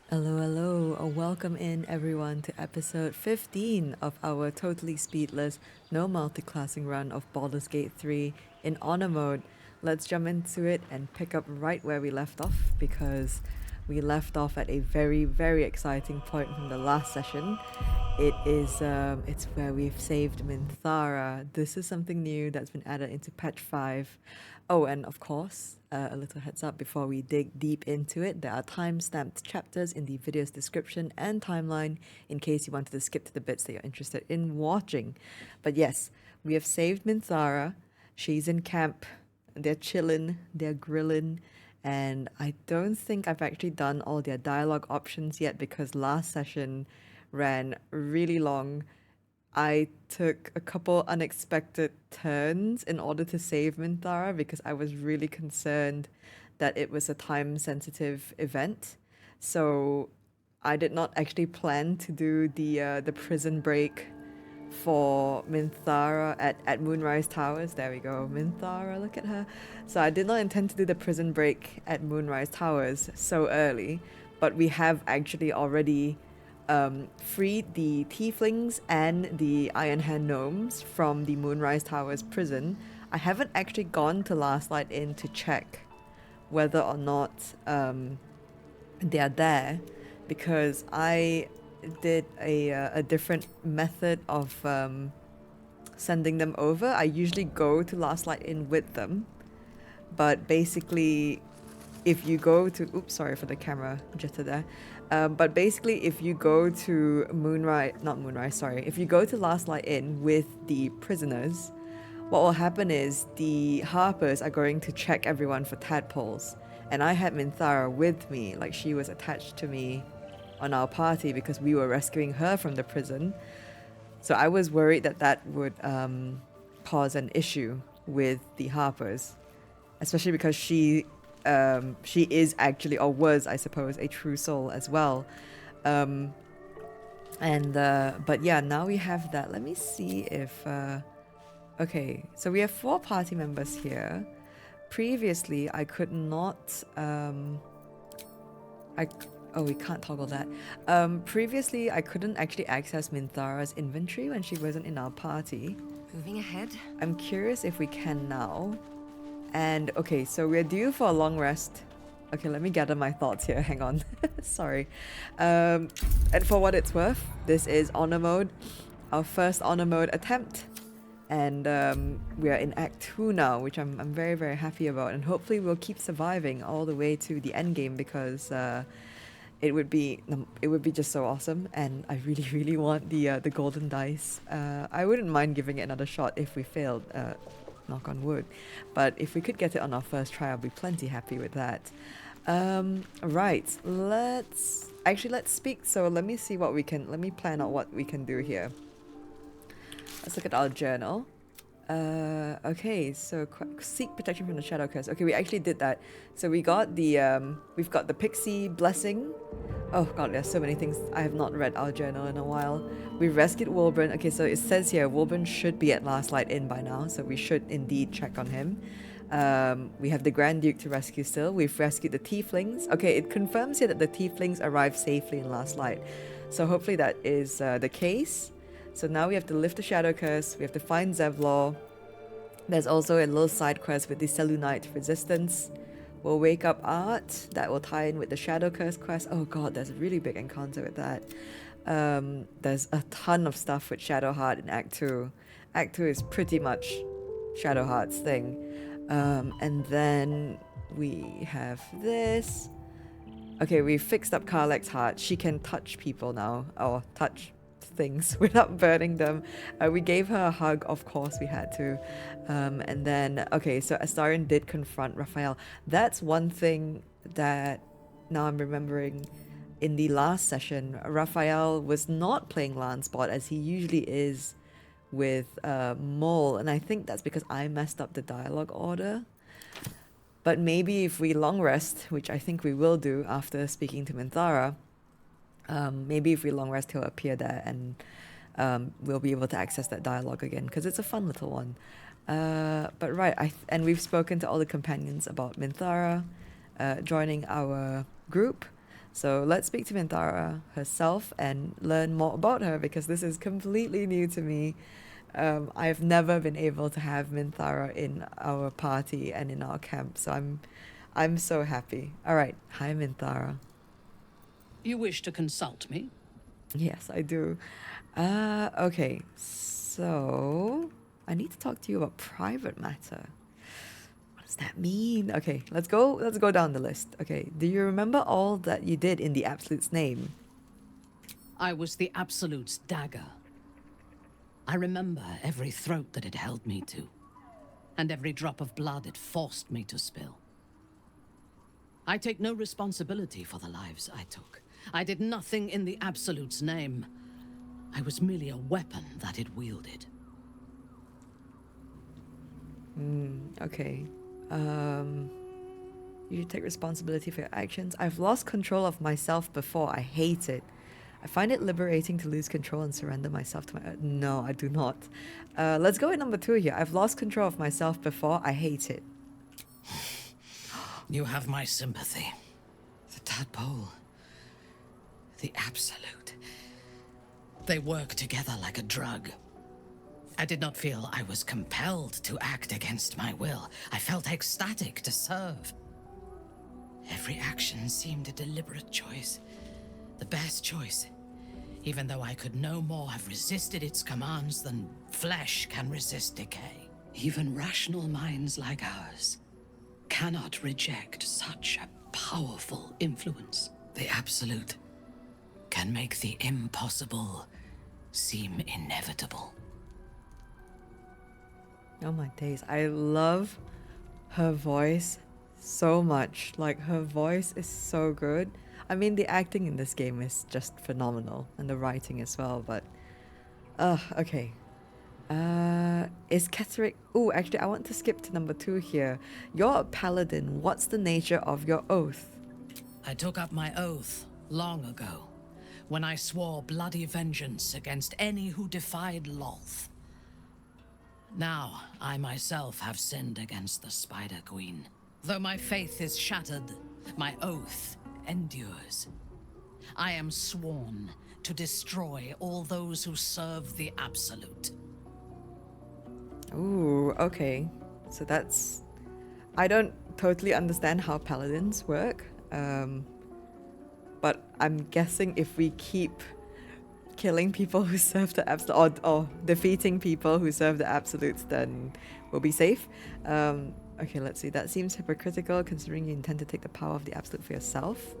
Hello, hello. Welcome in everyone to episode 15 of our totally speedless, no multiclassing run of Baldur's Gate 3 in honor mode. Let's jump into it and pick up right where we left off because we left off at a very, very exciting point from the last session. It's where we've saved Minthara. This is something new that's been added into patch 5. Oh, and of course, a little heads up before we dig deep into it, there are time-stamped chapters in the video's description and timeline in case you wanted to skip to the bits that you're interested in watching. But yes, we have saved Minthara. She's in camp. They're chilling, they're grilling, and I don't think I've actually done all their dialogue options yet because last session ran really long. I took a couple unexpected turns in order to save Minthara because I was really concerned that it was a time sensitive event. So I did not actually plan to do the prison break for Minthara at Moonrise Towers. There we go. Minthara, look at her. So I did not intend to do the prison break at Moonrise Towers so early, but we have actually already freed the tieflings and the Iron Hand gnomes from the Moonrise Towers prison. I haven't actually gone to Last Light Inn to check whether or not they are there because I did a different method of sending them over. I usually go to Last Light Inn with them, but basically if you go to oops, sorry for the camera jitter there. But basically if you go to if you go to Last Light Inn with the prisoners, what will happen is the harpers are going to check everyone for tadpoles, and I had Minthara with me, like she was attached to me on our party because we were rescuing her from the prison. So I was worried that that would cause an issue with the harpers, especially because she is actually, or was, I suppose, a true soul as well. Um, but yeah, now we have that. Let me see if okay, so we have 4 party members here. Previously, I could not oh, we can't toggle that. Previously, I couldn't actually access Minthara's inventory when she wasn't in our party. Moving ahead. I'm curious if we can now. And okay, so we're due for a long rest. Okay, let me gather my thoughts here. Hang on. Sorry. And for what it's worth, this is honor mode, our first honor mode attempt. And we are in Act 2 now, which I'm very, very happy about. And hopefully we'll keep surviving all the way to the end game because it would be just so awesome. And I really, really want the golden dice. I wouldn't mind giving it another shot if we failed. Knock on wood, but if we could get it on our first try, I'll be plenty happy with that. Right, let's speak. So let me see what let me plan out what we can do here. Let's look at our journal. Okay, so seek protection from the shadow curse. Okay, we actually did that. So we got we've got the pixie blessing. Oh god, there's so many things. I have not read our journal in a while. We rescued Wulbren. Okay, so it says here Wulbren should be at Last Light Inn by now, so we should indeed check on him. We have the Grand Duke to rescue still. We've rescued the tieflings. Okay, it confirms here that the tieflings arrived safely in Last Light. So hopefully that is the case. So now we have to lift the shadow curse. We have to find Zevlor. There's also a little side quest with the Selûnite resistance. We'll wake up Art. That will tie in with the Shadow Curse quest. Oh god, there's a really big encounter with that. There's a ton of stuff with Shadowheart in Act 2. Act 2 is pretty much Shadowheart's thing. And then we have this. Okay, we fixed up Karlek's heart. She can touch people now, or touch things without burning them. We gave her a hug, of course we had to. And then, okay, so Astarion did confront Raphael. That's one thing that now I'm remembering. In the last session, Raphael was not playing Lanspot as he usually is with Mole, and I think that's because I messed up the dialogue order. But maybe if we long rest, which I think we will do after speaking to Minthara, maybe if we long rest, he'll appear there and we'll be able to access that dialogue again because it's a fun little one. But right, and we've spoken to all the companions about Minthara joining our group. So let's speak to Minthara herself and learn more about her, because this is completely new to me. I've never been able to have Minthara in our party and in our camp, so I'm so happy. All right, hi Minthara. You wish to consult me? Yes, I do. Okay, so I need to talk to you about private matter. What does that mean? Okay, let's go down the list. Okay, do you remember all that you did in the Absolute's name? I was the Absolute's dagger. I remember every throat that it held me to, and every drop of blood it forced me to spill. I take no responsibility for the lives I took. I did nothing in the Absolute's name. I was merely a weapon that it wielded. Okay. You take responsibility for your actions. I've lost control of myself before. I hate it. I find it liberating to lose control and surrender myself to my... no, I do not. Let's go with number 2 here. I've lost control of myself before. I hate it. You have my sympathy. The tadpole. The Absolute. They work together like a drug. I did not feel I was compelled to act against my will. I felt ecstatic to serve. Every action seemed a deliberate choice. The best choice. Even though I could no more have resisted its commands than flesh can resist decay. Even rational minds like ours cannot reject such a powerful influence. The Absolute can make the impossible seem inevitable. Oh my days. I love her voice so much. Like, her voice is so good. I mean, the acting in this game is just phenomenal, and the writing as well, but... okay. Is Ketheric... Oh, actually, I want to skip to number 2 here. You're a paladin. What's the nature of your oath? I took up my oath long ago, when I swore bloody vengeance against any who defied Lolth. Now, I myself have sinned against the Spider Queen. Though my faith is shattered, my oath endures. I am sworn to destroy all those who serve the Absolute. Ooh, okay. So that's... I don't totally understand how paladins work, but I'm guessing if we keep killing people who serve the Absolute, or defeating people who serve the Absolutes, then we'll be safe. Okay, let's see. That seems hypocritical, considering you intend to take the power of the Absolute for yourself.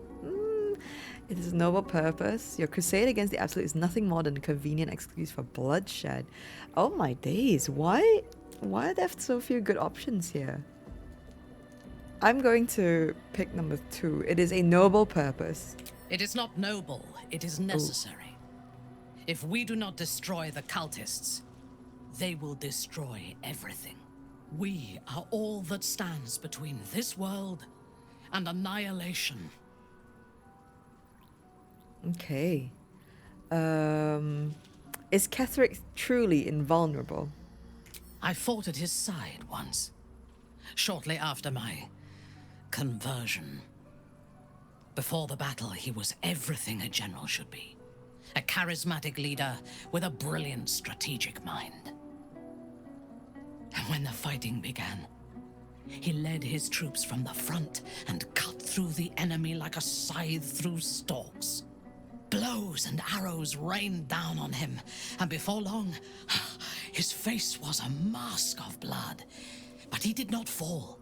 It is a noble purpose. Your crusade against the Absolute is nothing more than a convenient excuse for bloodshed. Oh my days, why are there so few good options here? I'm going to pick number 2. It is a noble purpose. It is not noble, it is necessary. If we do not destroy the cultists, they will destroy everything. We are all that stands between this world and annihilation. Okay. Is Ketheric truly invulnerable? I fought at his side once, shortly after my conversion. Before the battle, he was everything a general should be. A charismatic leader with a brilliant strategic mind. And when the fighting began, he led his troops from the front and cut through the enemy like a scythe through stalks. Blows and arrows rained down on him, and before long, his face was a mask of blood. But he did not fall.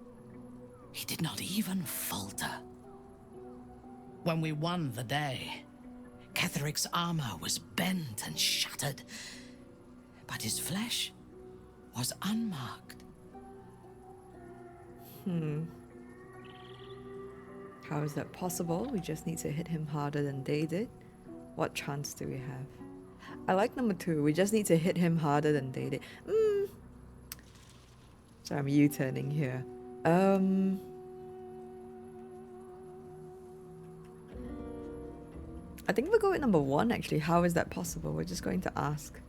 He did not even falter. When we won the day, Ketheric's armor was bent and shattered, but his flesh was unmarked. How is that possible? We just need to hit him harder than they did. What chance do we have? I like number 2. We just need to hit him harder than they did. Sorry, I'm U-turning here. I think we'll go with number 1, actually. How is that possible? We're just going to ask.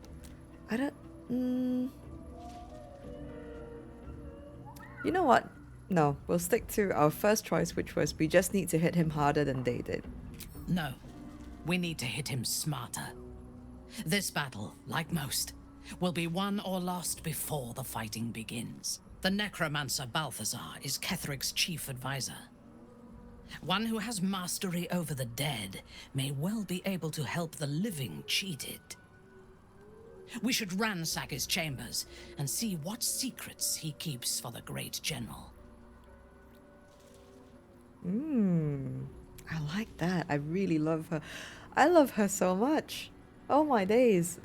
I don't... You know what? No, we'll stick to our first choice, which was we just need to hit him harder than they did. No. We need to hit him smarter. This battle, like most, will be won or lost before the fighting begins. The necromancer Balthazar is Ketheric's chief advisor. One who has mastery over the dead may well be able to help the living cheat it. We should ransack his chambers and see what secrets he keeps for the great general. I like that. I really love her. I love her so much. Oh my days.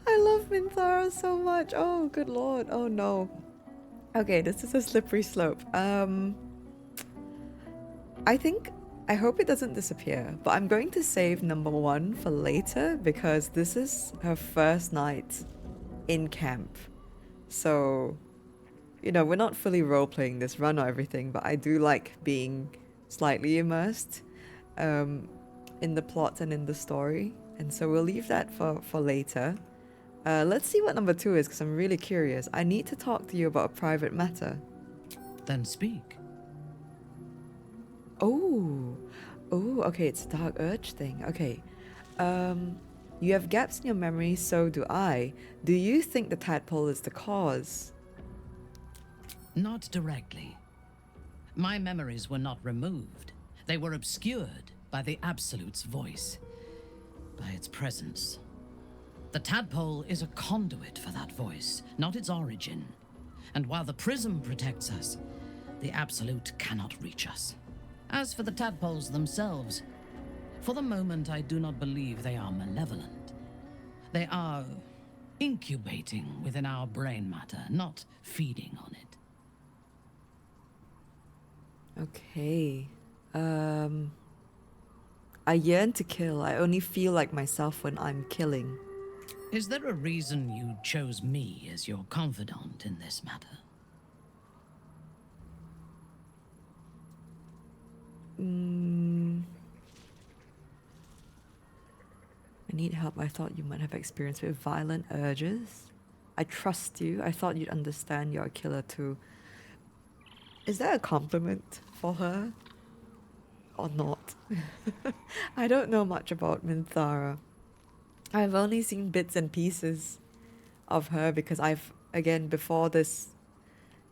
I love Minthara so much. Oh, good lord. Oh no. Okay, this is a slippery slope. I hope it doesn't disappear, but I'm going to save number 1 for later because this is her first night in camp. So, you know, we're not fully role-playing this run or everything, but I do like being slightly immersed in the plot and in the story. And so we'll leave that for later. Let's see what number 2 is, because I'm really curious. I need to talk to you about a private matter. Then speak. Oh, okay, it's a dark urge thing. Okay. You have gaps in your memory, so do I. Do you think the tadpole is the cause? Not directly. My memories were not removed. They were obscured by the Absolute's voice, by its presence. The tadpole is a conduit for that voice, not its origin. And while the prism protects us, the Absolute cannot reach us. As for the tadpoles themselves, for the moment I do not believe they are malevolent. They are incubating within our brain matter, not feeding on it. Okay. I yearn to kill. I only feel like myself when I'm killing. Is there a reason you chose me as your confidant in this matter? I need help. I thought you might have experience with violent urges. I trust you. I thought you'd understand you're a killer too. Is that a compliment for her? Or not? I don't know much about Minthara. I've only seen bits and pieces of her because again, before this,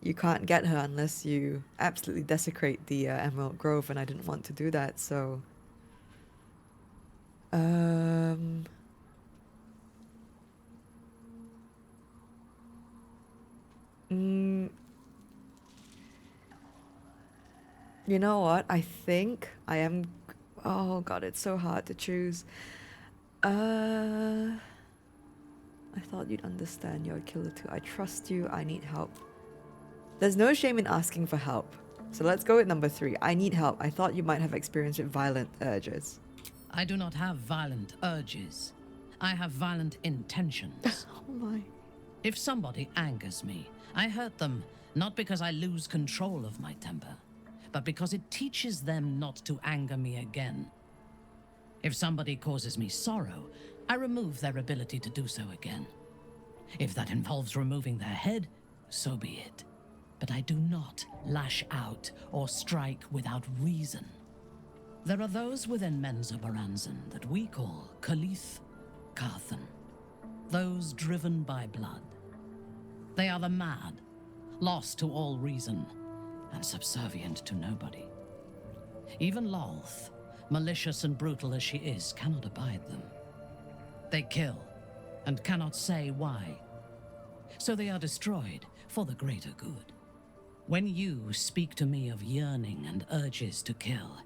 you can't get her unless you absolutely desecrate the Emerald Grove, and I didn't want to do that, so... You know what? I think I am... Oh god, it's so hard to choose. I thought you'd understand you're a killer too. I trust you. I need help. There's no shame in asking for help. So let's go with number 3. I need help. I thought you might have experience with violent urges. I do not have violent urges. I have violent intentions. Oh my. If somebody angers me, I hurt them not because I lose control of my temper, but because it teaches them not to anger me again. If somebody causes me sorrow, I remove their ability to do so again. If that involves removing their head, so be it. But I do not lash out or strike without reason. There are those within Menza Baranzan that we call Kalith Karthan, those driven by blood. They are the mad, lost to all reason, and subservient to nobody. Even Lolth, malicious and brutal as she is, cannot abide them. They kill, and cannot say why. So they are destroyed for the greater good. When you speak to me of yearning and urges to kill,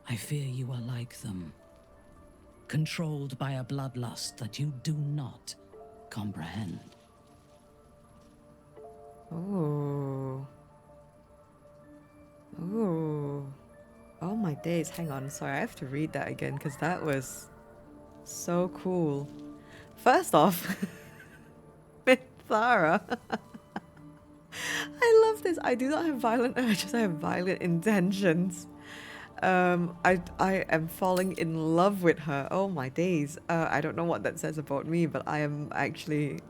I fear you are like them, controlled by a bloodlust that you do not comprehend. Ooh. Ooh. Oh my days. Hang on. Sorry, I have to read that again because that was so cool. First off, Minthara. I love this. I do not have violent urges. I have violent intentions. I am falling in love with her. Oh my days. I don't know what that says about me, but I am actually...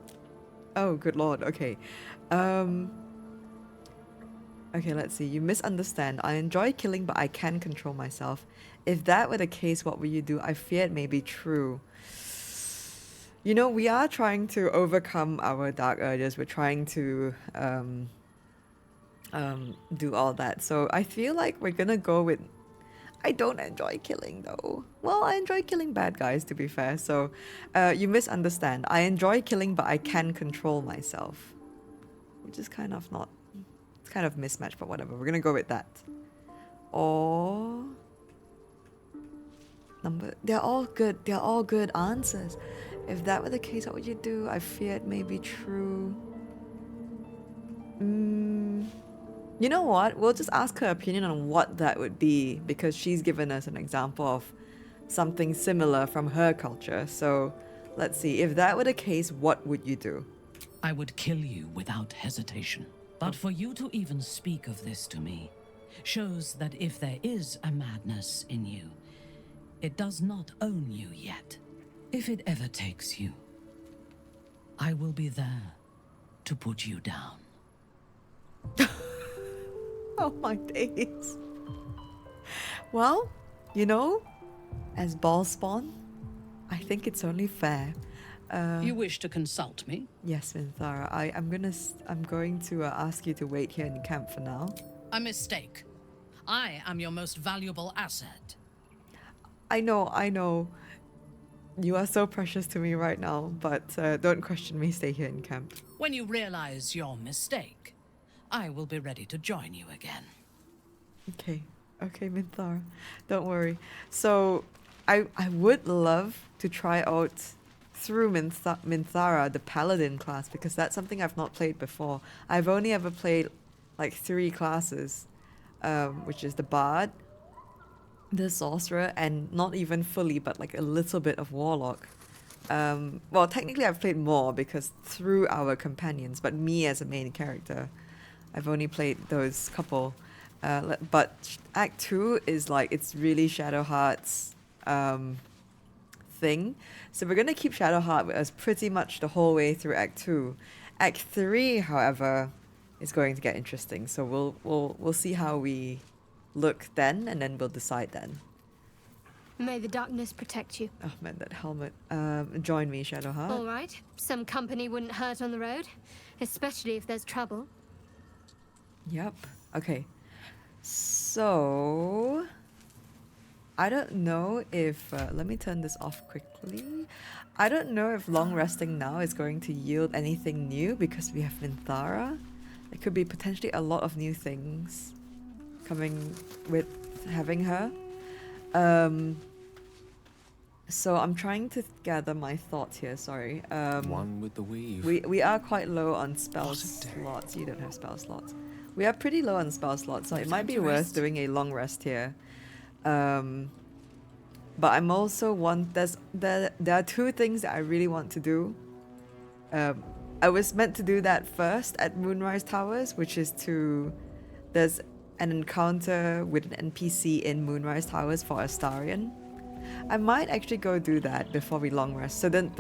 Oh, good lord. Okay. Okay, let's see. You misunderstand. I enjoy killing, but I can control myself. If that were the case, what would you do? I fear it may be true. You know, we are trying to overcome our dark urges. We're trying to do all that. So I feel like we're gonna go with. I don't enjoy killing though. Well, I enjoy killing bad guys, to be fair. So you misunderstand. I enjoy killing, but I can control myself, which is kind of not. It's kind of mismatched, but whatever. We're gonna go with that. Or number. They're all good. They're all good answers. If that were the case, what would you do? I fear it may be true. You know what? We'll just ask her opinion on what that would be because she's given us an example of something similar from her culture. So let's see. If that were the case, what would you do? I would kill you without hesitation. But for you to even speak of this to me shows that if there is a madness in you, it does not own you yet. If it ever takes you, I will be there to put you down. Oh my days. Well, you know, as ball spawn, I think it's only fair. You wish to consult me? Yes, Minthara. I'm going to ask you to wait here in camp for now. A mistake. I am your most valuable asset. I know. You are so precious to me right now, but don't question me. Stay here in camp. When you realize your mistake, I will be ready to join you again. Okay, Minthara. Don't worry. So, I would love to try out through Minthara the Paladin class because that's something I've not played before. I've only ever played like 3 classes, which is the Bard, the Sorcerer, and not even fully, but like a little bit of Warlock. Well, technically I've played more because through our companions, but me as a main character, I've only played those couple. But Act 2 is like, it's really Shadowheart's thing. So we're going to keep Shadowheart with us pretty much the whole way through Act 2. Act 3, however, is going to get interesting. So we'll see how we look then, and then we'll decide then. May the darkness protect you. Oh man, that helmet. Join me, Shadowheart. All right. Some company wouldn't hurt on the road, especially if there's trouble. Yep. Okay. So I don't know if let me turn this off quickly. I don't know if long resting now is going to yield anything new because we have Minthara. There could be potentially a lot of new things coming with having her. So I'm trying to gather my thoughts here, sorry. One with the weave. We are quite low on spell slots. You don't have spell slots. We are pretty low on spell slots, so it might be worth doing a long rest here. But I'm also there are 2 things that I really want to do. I was meant to do that first at Moonrise Towers, which is there's an encounter with an NPC in Moonrise Towers for Astarion. I might actually go do that before we long rest. So then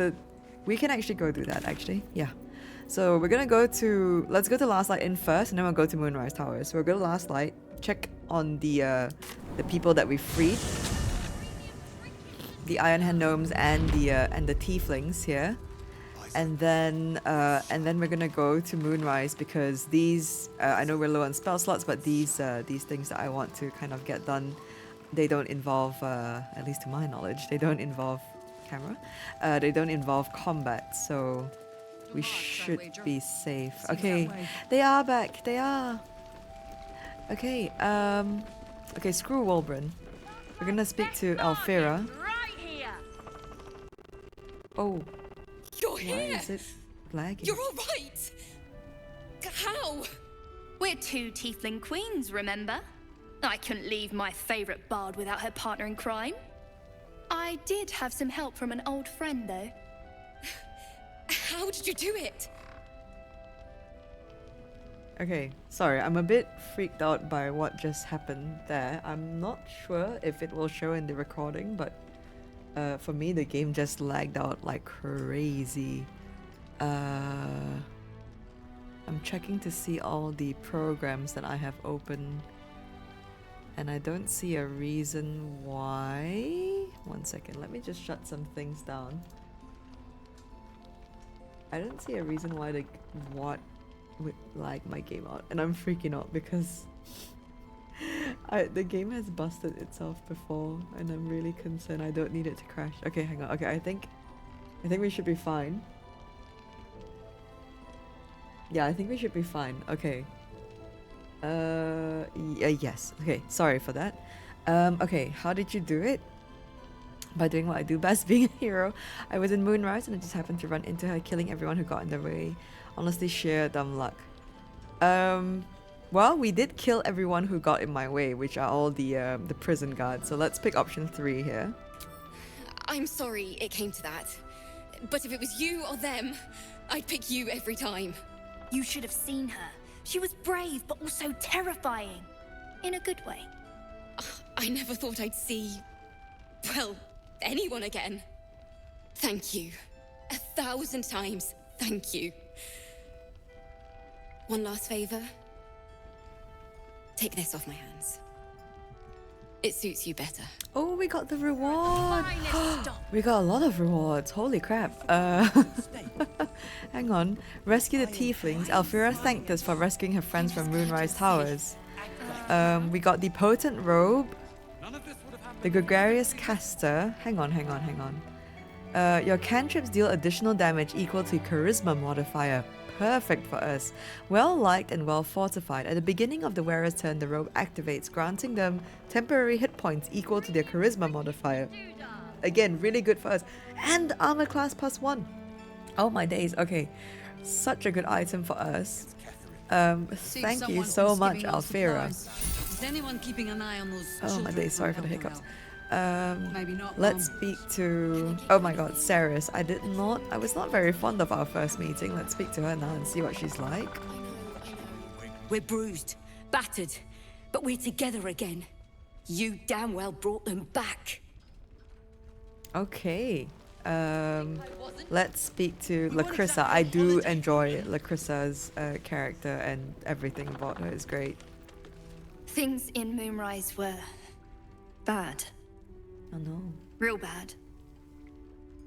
we can actually go do that actually. Yeah. So we're gonna let's go to Last Light Inn first, and then we'll go to Moonrise Towers. So we'll go to Last Light, check on the people that we freed, the Iron Hand Gnomes and the Tieflings here, and then we're gonna go to Moonrise because these I know we're low on spell slots, but these things that I want to kind of get done, they don't involve, at least to my knowledge, they don't involve camera, they don't involve combat, so we should be safe. Okay, they are back. They are. Okay. Okay. Screw Wulbren. We're gonna speak to Alfira. Oh. You're Why here. is it lagging? You're all right. How? We're 2 tiefling queens, remember? I couldn't leave my favorite bard without her partner in crime. I did have some help from an old friend, though. How did you do it? Okay, sorry, I'm a bit freaked out by what just happened there. I'm not sure if it will show in the recording, but for me the game just lagged out like crazy. I'm checking to see all the programs that I have open, and I don't see a reason why. One second, let me just shut some things down. I don't see a reason why the what would lag my game out, and I'm freaking out because the game has busted itself before, and I'm really concerned I don't need it to crash. Okay, hang on. Okay, I think we should be fine. Yeah, I think we should be fine. Okay. Yes. Okay, sorry for that. Okay, how did you do it? By doing what I do best, being a hero. I was in Moonrise and I just happened to run into her, killing everyone who got in the way. Honestly, sheer dumb luck. Well, we did kill everyone who got in my way, which are all the prison guards. So let's pick option 3 here. I'm sorry it came to that. But if it was you or them, I'd pick you every time. You should have seen her. She was brave, but also terrifying. In a good way. I never thought I'd see, well, anyone again. Thank you. 1,000 times, thank you. One last favor. Take this off my hands. It suits you better. Oh, we got the reward! We got a lot of rewards, holy crap. Hang on. Rescue the tieflings. Alfira thanked us for rescuing her friends from Moonrise Towers. We got the potent robe. The gregarious caster. Hang on. Your cantrips deal additional damage equal to charisma modifier. Perfect for us. Well liked and well fortified. At the beginning of the wearer's turn, the robe activates, granting them temporary hit points equal to their charisma modifier. Again, really good for us. And armor class +1. Oh my days. Okay, such a good item for us. Thank you so much, Alfira. Is anyone keeping an eye on those? Oh my days. Sorry for the hiccups. Maybe not. Let's speak to... Oh my god, Ceres. I was not very fond of our first meeting. Let's speak to her now and see what she's like. We're bruised, battered, but we're together again. You damn well brought them back. Okay. Let's speak to Lacrissa. I do enjoy Lacrissa's character, and everything about her is great. Things in Moonrise were bad. Oh no. Real bad.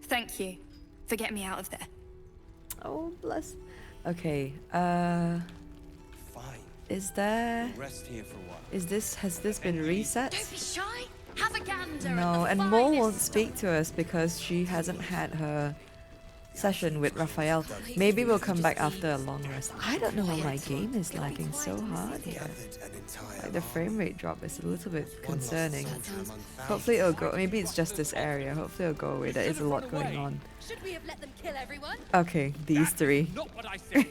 Thank you for getting me out of there. Oh, bless. Okay, Fine. is there... Rest here for a while. Has this been reset? Don't be shy. Have a gander. No, and Mole won't speak to us because she hasn't had her session with Raphael. Maybe we'll come back after a long rest. I don't know why my game is lagging so hard here. Like the frame rate drop is a little bit concerning. Hopefully it'll go. Maybe it's just this area. Hopefully it'll go away. There is a lot going on. Should we have let them kill everyone? Okay, these three. Not what I said.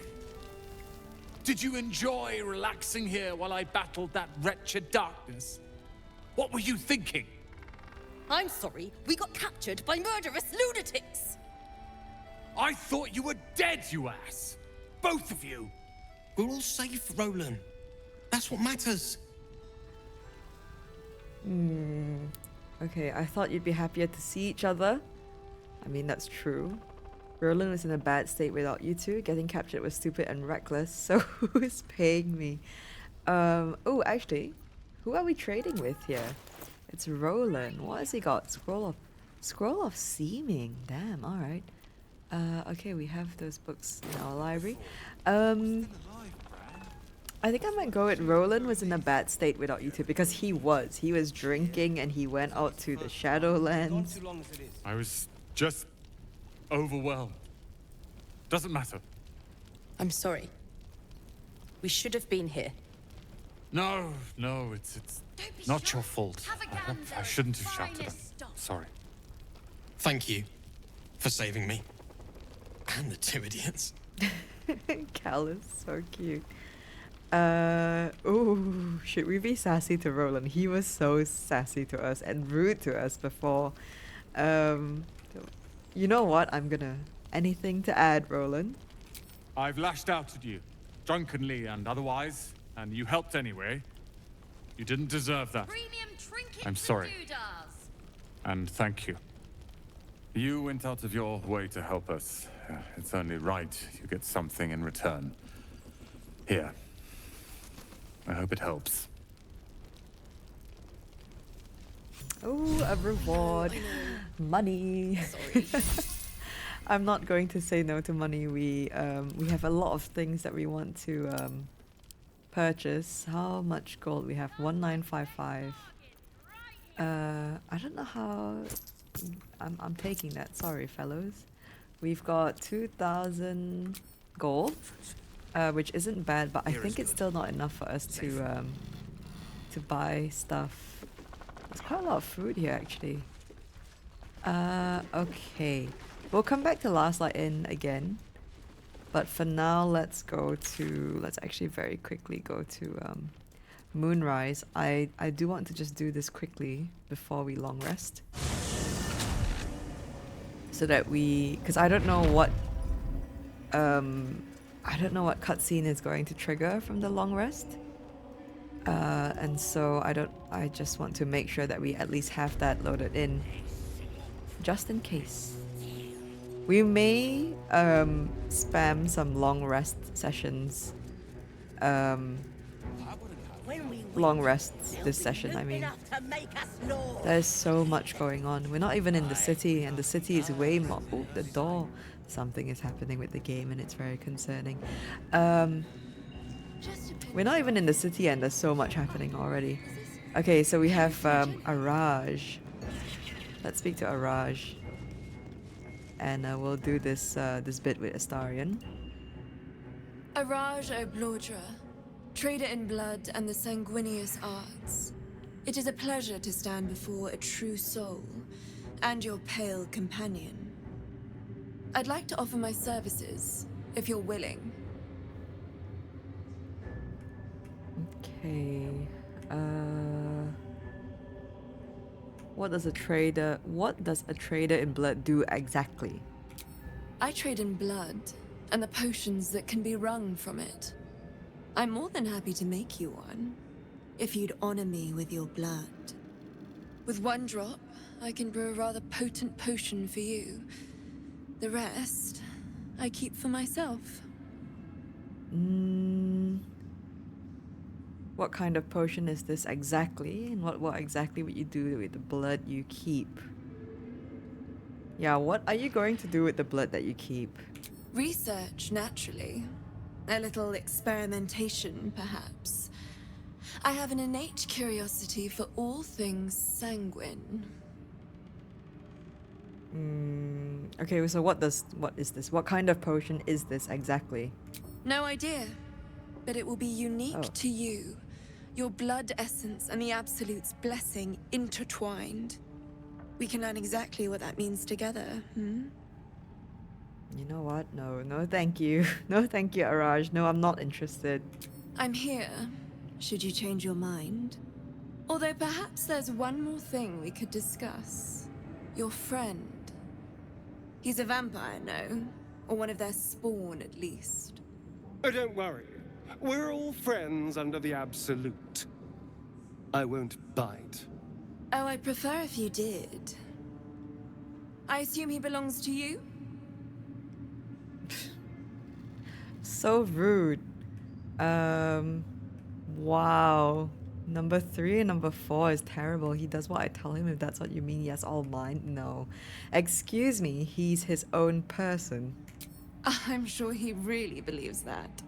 Did you enjoy relaxing here while I battled that wretched darkness? What were you thinking? I'm sorry, we got captured by murderous lunatics. I thought you were dead, you ass! Both of you! We're all safe, Rolan. That's what matters. Okay, I thought you'd be happier to see each other. I mean, that's true. Rolan was in a bad state without you two. Getting captured was stupid and reckless, so who is paying me? Oh, actually, who are we trading with here? It's Rolan. What has he got? Scroll of Seeming. Damn, alright. Okay, we have those books in our library. I think I might go with Rolan was in a bad state without you two, because he was. He was drinking and he went out to the Shadowlands. I was just overwhelmed. Doesn't matter. I'm sorry. We should have been here. No, it's not your fault. I shouldn't have shouted. Sorry. Thank you for saving me. And the two idiots. Cal is so cute. Ooh, should we be sassy to Rolan? He was so sassy to us and rude to us before. You know what? Anything to add, Rolan? I've lashed out at you, drunkenly and otherwise, and you helped anyway. You didn't deserve that. I'm sorry. And thank you. You went out of your way to help us. It's only right you get something in return. Here. I hope it helps. Oh, a reward. Money. Sorry. I'm not going to say no to money. We have a lot of things that we want to purchase. How much gold we have? 1955. I don't know how. I'm taking that. Sorry, fellows. We've got 2,000 gold, which isn't bad, but I think it's still not enough for us to buy stuff. There's quite a lot of food here, actually. Okay. We'll come back to Last Light Inn again. But for now, let's actually very quickly go to Moonrise. I do want to just do this quickly before we long rest. So that because I don't know what cutscene is going to trigger from the long rest. And so I just want to make sure that we at least have that loaded in. Just in case. We may spam some long rest sessions. Long rests this session, I mean. There's so much going on. We're not even in the city, and the city is way more... Oh, the door. Something is happening with the game, and it's very concerning. We're not even in the city, and there's so much happening already. Okay, so we have Araj. Let's speak to Araj. And we'll do this this bit with Astarion. Araj Oblodra, trader in blood and the sanguineous arts. It is a pleasure to stand before a true soul and your pale companion. I'd like to offer my services, if you're willing. Okay. What does a trader in blood do exactly? I trade in blood and the potions that can be wrung from it. I'm more than happy to make you one, if you'd honor me with your blood. With one drop, I can brew a rather potent potion for you. The rest, I keep for myself. What kind of potion is this exactly? And what exactly would you do with the blood you keep? Yeah, what are you going to do with the blood that you keep? Research, naturally. A little experimentation, perhaps. I have an innate curiosity for all things sanguine. Okay, so what is this? What kind of potion is this exactly? No idea, but it will be unique to you. Your blood essence and the Absolute's blessing intertwined. We can learn exactly what that means together, You know what? No thank you. No thank you, Araj. No, I'm not interested. I'm here, should you change your mind. Although perhaps there's one more thing we could discuss. Your friend. He's a vampire, no? Or one of their spawn, at least. Oh, don't worry. We're all friends under the Absolute. I won't bite. Oh, I'd prefer if you did. I assume he belongs to you? So rude. Wow. Number 3 and number 4 is terrible. He does what I tell him, if that's what you mean. Yes, all mine. No. Excuse me, he's his own person. I'm sure he really believes that.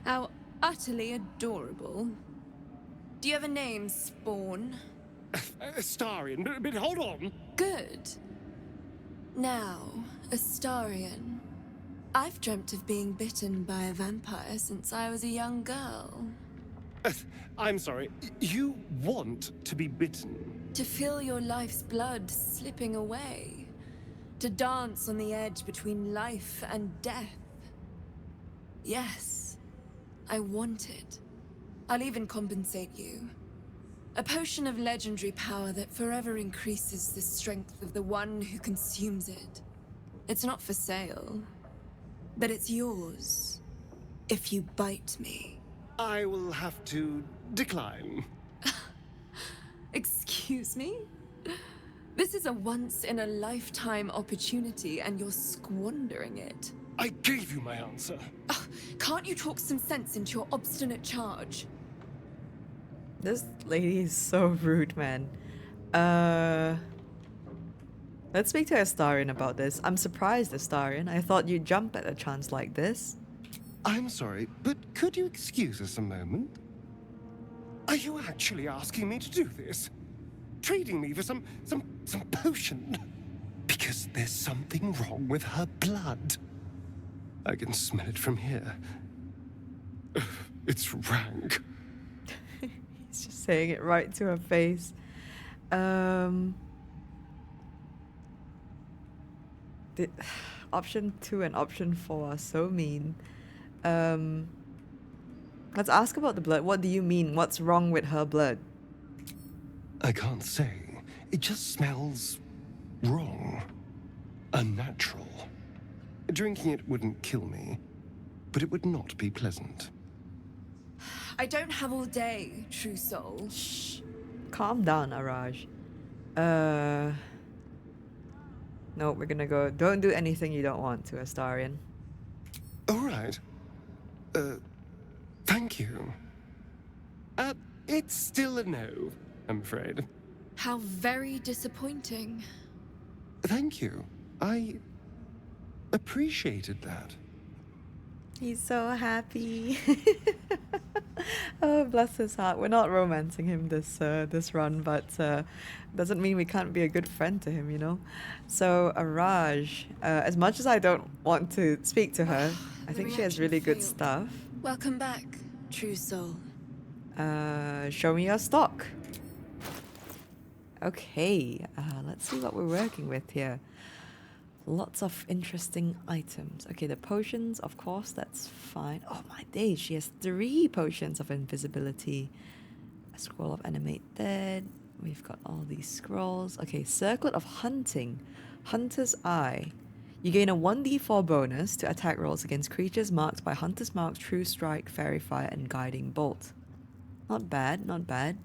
How utterly adorable. Do you have a name, Spawn? Astarion, but hold on. Good. Now, Astarion. I've dreamt of being bitten by a vampire since I was a young girl. I'm sorry, you want to be bitten? To feel your life's blood slipping away. To dance on the edge between life and death. Yes, I want it. I'll even compensate you. A potion of legendary power that forever increases the strength of the one who consumes it. It's not for sale, but it's yours if you bite me. I will have to decline. Excuse me? This is a once-in-a-lifetime opportunity, and you're squandering it. I gave you my answer. Oh, Can't you talk some sense into your obstinate charge? This lady is so rude, man. Let's speak to Astarion about this. I'm surprised, Astarion. I thought you'd jump at a chance like this. I'm sorry, but could you excuse us a moment? Are you actually asking me to do this? Trading me for some potion? Because there's something wrong with her blood. I can smell it from here. It's rank. He's just saying it right to her face. Option 2 and option 4 are so mean. Let's ask about the blood. What do you mean? What's wrong with her blood? I can't say. It just smells wrong. Unnatural. Drinking it wouldn't kill me, but it would not be pleasant. I don't have all day, true soul. Shh. Calm down, Araj. No, we're gonna go. Don't do anything you don't want to, Astarion. All right. Thank you. It's still a no, I'm afraid. How very disappointing. Thank you. I appreciated that. He's so happy. Oh, bless his heart. We're not romancing him this run, but doesn't mean we can't be a good friend to him, you know? So, Araj, as much as I don't want to speak to her, I think she has really good stuff. Welcome back, true soul. Show me your stock. Okay, let's see what we're working with here. Lots of interesting items. Okay, the potions, of course, that's fine. Oh my days, she has 3 potions of invisibility. A scroll of animate dead. We've got all these scrolls. Okay, circlet of hunting. Hunter's eye. You gain a 1d4 bonus to attack rolls against creatures marked by Hunter's Mark, True Strike, Fairy Fire, and Guiding Bolt. Not bad, not bad.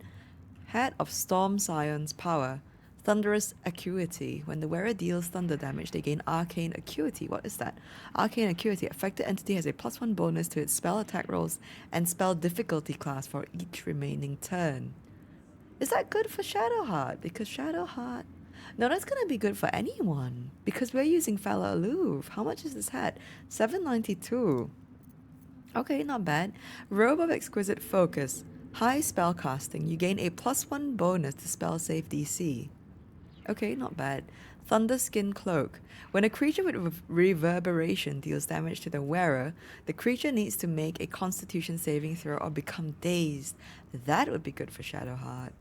Hat of Storm Scion's power. Thunderous Acuity. When the wearer deals thunder damage, they gain Arcane Acuity. What is that? Arcane Acuity. Affected entity has a +1 bonus to its spell attack rolls and spell difficulty class for each remaining turn. Is that good for Shadowheart? Because Shadowheart... No, that's going to be good for anyone. Because we're using Fella Aloof. How much is this hat? 792. Okay, not bad. Robe of Exquisite Focus. High spell casting. You gain a +1 bonus to spell save DC. Okay, not bad. Thunderskin Cloak. When a creature with reverberation deals damage to the wearer, the creature needs to make a Constitution saving throw or become dazed. That would be good for Shadowheart.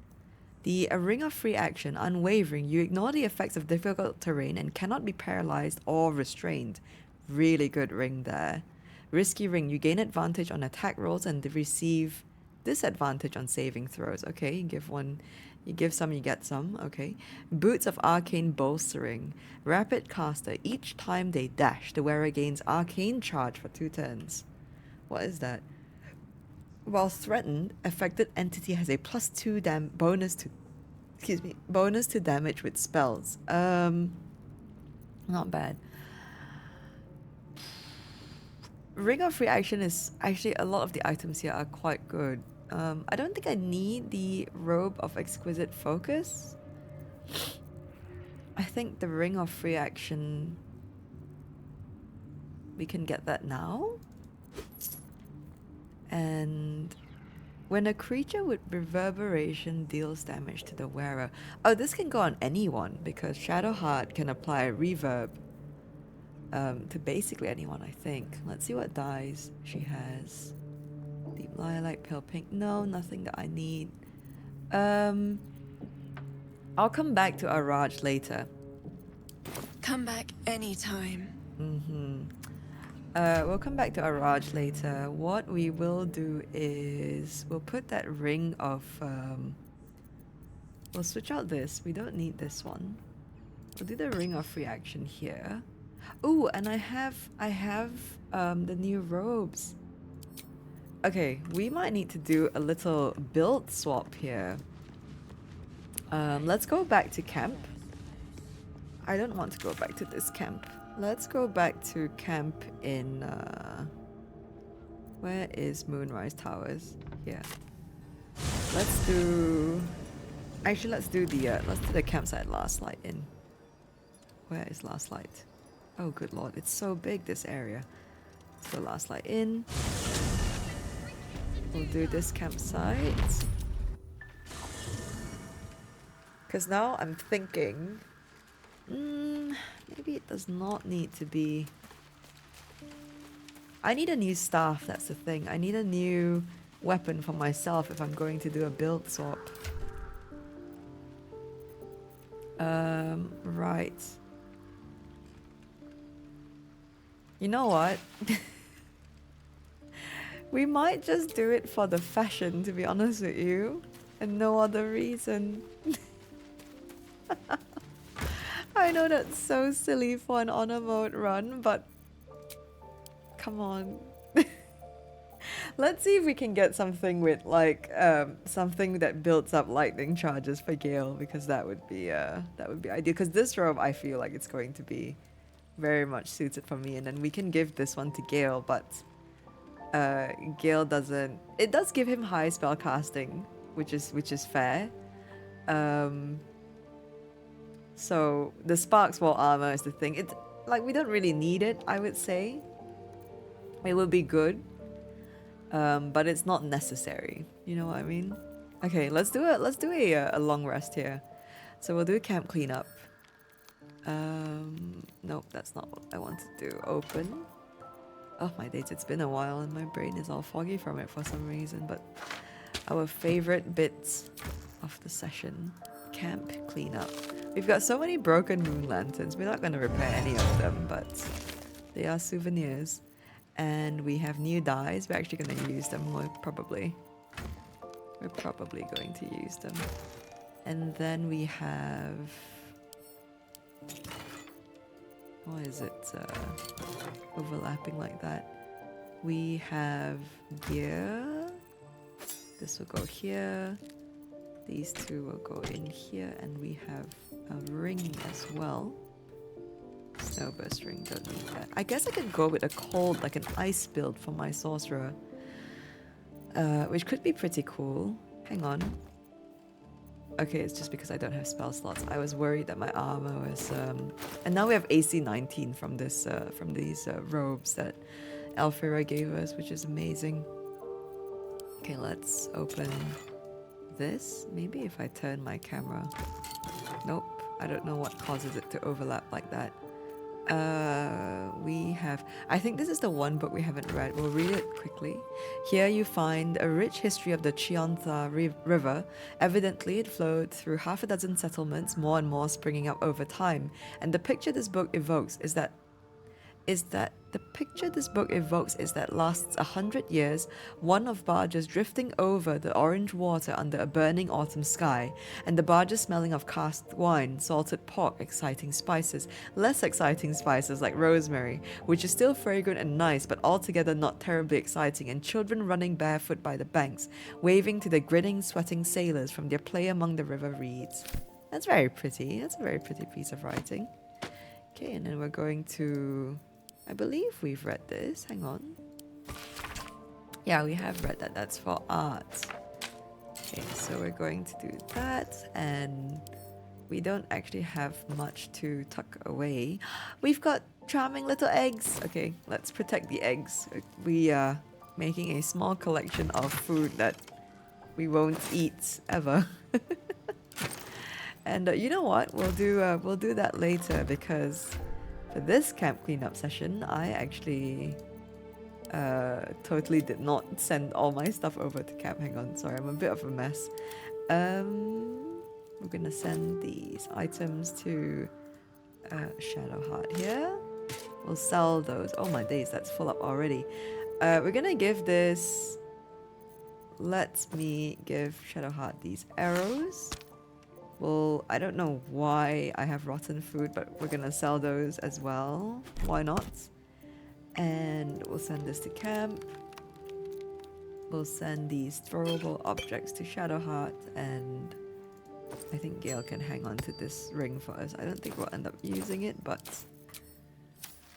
The Ring of Free Action. Unwavering. You ignore the effects of difficult terrain and cannot be paralyzed or restrained. Really good ring there. Risky Ring. You gain advantage on attack rolls and receive disadvantage on saving throws. Okay, you give one... You give some, you get some. Okay. Boots of Arcane Bolstering. Rapid Caster. Each time they dash, the wearer gains Arcane Charge for 2 turns. What is that? While threatened, affected entity has a +2 bonus to damage with spells. Not bad. Ring of Reaction is actually, a lot of the items here are quite good. I don't think I need the Robe of Exquisite Focus. I think the Ring of Free Action, we can get that now. And when a creature with reverberation deals damage to the wearer... Oh, this can go on anyone because Shadowheart can apply reverb to basically anyone, I think. Let's see what dies she has. Deep Lilac, Pale Pink. No, nothing that I need. I'll come back to Araj later. Come back anytime. We'll come back to Araj later. What we will do is we'll put that ring of... we'll switch out this. We don't need this one. We'll do the Ring of Reaction here. Ooh, and I have the new robes. Okay, we might need to do a little build swap here. Let's go back to camp. I don't want to go back to this camp. Let's go back to camp in Where is Moonrise Towers? Here. Let's do... Actually, let's do the campsite last light in. Where is last light? Oh, good lord, it's so big, this area. So last light in. We'll do this campsite. Because now I'm thinking... maybe it does not need to be... I need a new staff, that's the thing. I need a new weapon for myself if I'm going to do a build swap. Right. You know what? We might just do it for the fashion, to be honest with you. And no other reason. I know that's so silly for an honor mode run, but... Come on. Let's see if we can get something with like something that builds up lightning charges for Gale, because that would be ideal. Because this robe, I feel like it's going to be very much suited for me, and then we can give this one to Gale. But Gale doesn't. It does give him high spell casting, which is fair. So the Sparks Wall armor is the thing. It's like we don't really need it, I would say. It would be good. But it's not necessary. You know what I mean? Okay, let's do a long rest here. So we'll do a camp cleanup. Nope, that's not what I want to do. Open. Oh my days, it's been a while and my brain is all foggy from it for some reason. But our favorite bits of the session. Camp cleanup. We've got so many broken moon lanterns. We're not going to repair any of them, but they are souvenirs. And we have new dyes. We're actually going to use them. We're probably going to use them. And then we have... Why is it overlapping like that? We have gear. This will go here. These two will go in here. And we have a ring as well. Snowburst ring, don't need that. I guess I could go with a cold, like an ice build for my sorcerer. Which could be pretty cool. Hang on. Okay, it's just because I don't have spell slots. I was worried that my armor was... And now we have AC 19 from this, from these robes that Alfira gave us, which is amazing. Okay, let's open this. Maybe if I turn my camera... Nope, I don't know what causes it to overlap like that. We have... I think this is the one book we haven't read. We'll read it quickly. Here you find a rich history of the Chiontha River. Evidently, it flowed through half a dozen settlements, more and more springing up over time. And the picture this book evokes is that lasts 100 years, one of barges drifting over the orange water under a burning autumn sky, and the barges smelling of cast wine, salted pork, exciting spices, less exciting spices like rosemary, which is still fragrant and nice, but altogether not terribly exciting, and children running barefoot by the banks, waving to the grinning, sweating sailors from their play among the river reeds. That's very pretty. That's a very pretty piece of writing. Okay, and then we're going to... I believe we've read this. Hang on. Yeah, we have read that. That's for art. Okay, so we're going to do that. And we don't actually have much to tuck away. We've got charming little eggs. Okay, let's protect the eggs. We are making a small collection of food that we won't eat ever. And you know what? We'll do that later, because for this camp cleanup session, I actually totally did not send all my stuff over to camp. Hang on, sorry, I'm a bit of a mess. We're gonna send these items to Shadowheart here. We'll sell those. Oh my days, that's full up already. We're gonna give this... Let me give Shadowheart these arrows. Well, I don't know why I have rotten food, but we're gonna sell those as well. Why not? And we'll send this to camp. We'll send these throwable objects to Shadowheart, and I think Gale can hang on to this ring for us. I don't think we'll end up using it, but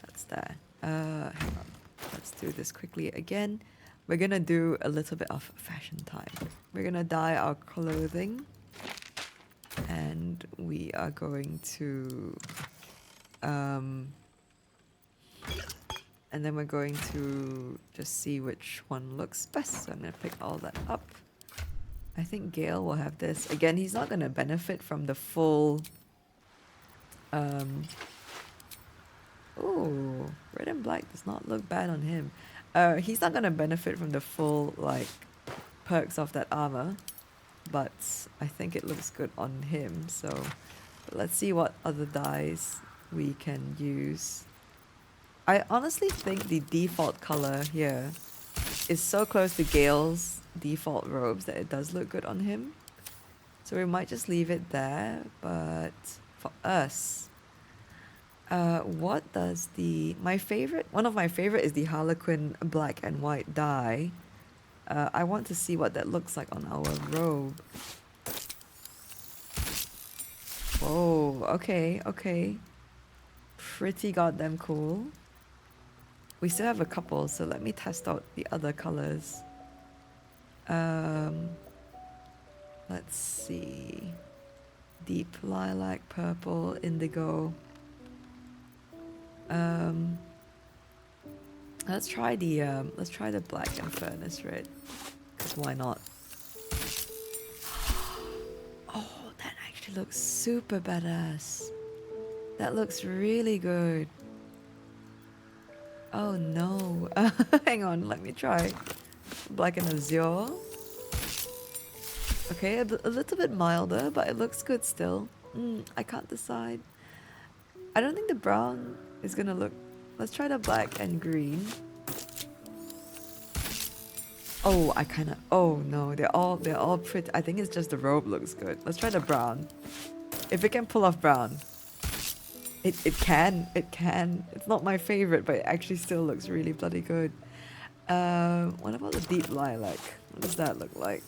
that's there. Hang on. Let's do this quickly again. we're gonna do a little bit of fashion time. We're gonna dye our clothing, and we are going to, and then we're going to just see which one looks best. So I'm gonna pick all that up. I think Gale will have this. Again, he's not gonna benefit from the full, ooh, red and black does not look bad on him. He's not gonna benefit from the full, like, perks of that armor, but I think it looks good on him, so let's see what other dyes we can use. I honestly think the default color here is so close to Gale's default robes that it does look good on him. So we might just leave it there, but for us, what does one of my favorite is the Harlequin black and white dye. I want to see what that looks like on our robe. Oh, okay, okay. Pretty goddamn cool. We still have a couple, so let me test out the other colors. Let's see. Deep lilac, purple, indigo. Let's try the black and furnace red. 'Cause why not? Oh, that actually looks super badass. That looks really good. Oh no. Hang on, let me try. Black and azure. Okay, a little bit milder, but it looks good still. I can't decide. I don't think the brown is gonna look... Let's try the black and green. Oh, oh no, they're all pretty. I think it's just the robe looks good. Let's try the brown. If it can pull off brown. It can. It's not my favorite, but it actually still looks really bloody good. What about the deep lilac? What does that look like?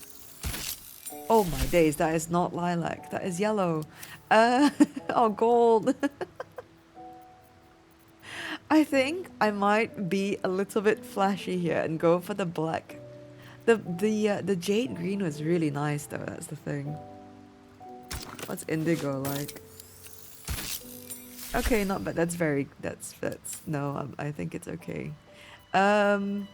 Oh my days, that is not lilac. That is yellow. Oh, gold. I think I might be a little bit flashy here and go for the black. The jade green was really nice though, that's the thing. What's indigo like? Okay, not bad. That's no, I think it's okay. You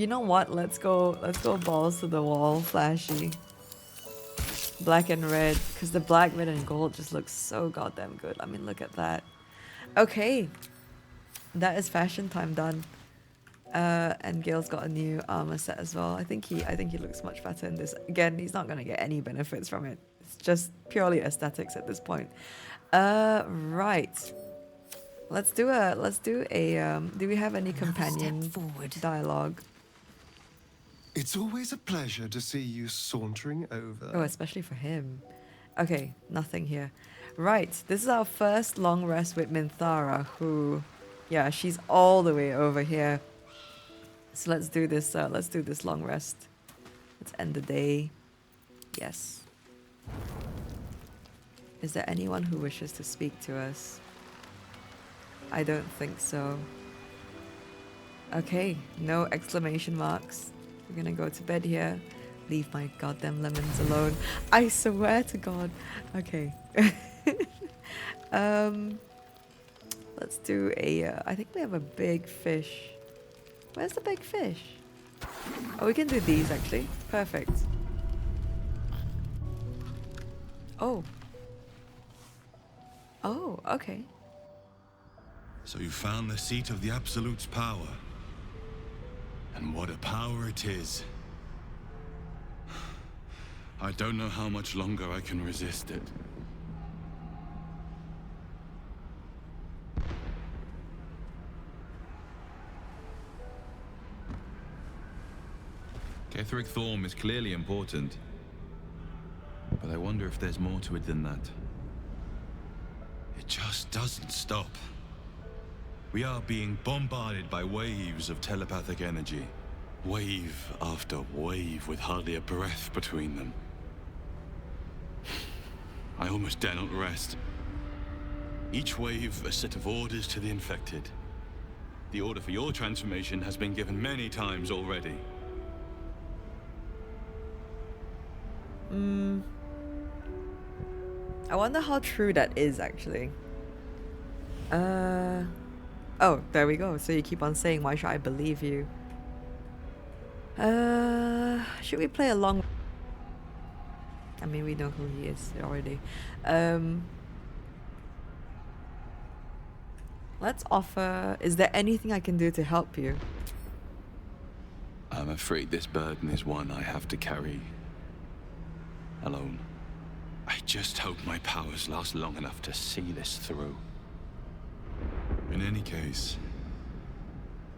know what? Let's go balls to the wall, flashy. Black and red, because the black, red, and gold just looks so goddamn good. I mean, look at that. Okay, that is fashion time done. And Gale's got a new armor set as well. I think he looks much better in this. Again, he's not gonna get any benefits from it. It's just purely aesthetics at this point. Right. Let's do a. Do we have any companion dialogue? It's always a pleasure to see you sauntering over. Oh, especially for him. Okay, nothing here. Right, this is our first long rest with Minthara, who, yeah, she's all the way over here. So let's do this. Let's do this long rest. Let's end the day. Yes. Is there anyone who wishes to speak to us? I don't think so. Okay, no exclamation marks. We're gonna go to bed here. Leave my goddamn lemons alone. I swear to God. Okay. Let's do a... I think we have a big fish. Where's the big fish? Oh, we can do these actually. Perfect. Oh. Oh, okay. So you found the seat of the Absolute's power. And what a power it is. I don't know how much longer I can resist it. Ketheric Thorm is clearly important. But I wonder if there's more to it than that. It just doesn't stop. We are being bombarded by waves of telepathic energy. Wave after wave with hardly a breath between them. I almost dare not rest. Each wave a set of orders to the infected. The order for your transformation has been given many times already. I wonder how true that is, actually. Oh, there we go. So you keep on saying, why should I believe you? Should we play along? I mean, we know who he is already. Let's offer... Is there anything I can do to help you? I'm afraid this burden is one I have to carry alone. I just hope my powers last long enough to see this through. In any case,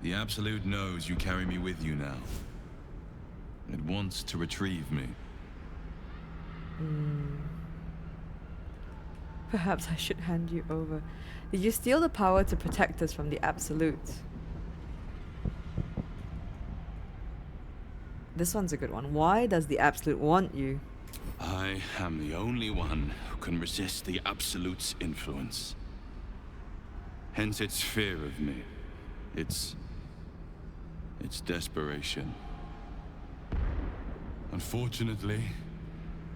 the Absolute knows you carry me with you now. It wants to retrieve me. Perhaps I should hand you over. Did you steal the power to protect us from the Absolute? This one's a good one. Why does the Absolute want you? I am the only one who can resist the Absolute's influence. Hence its fear of me. Its desperation. Unfortunately,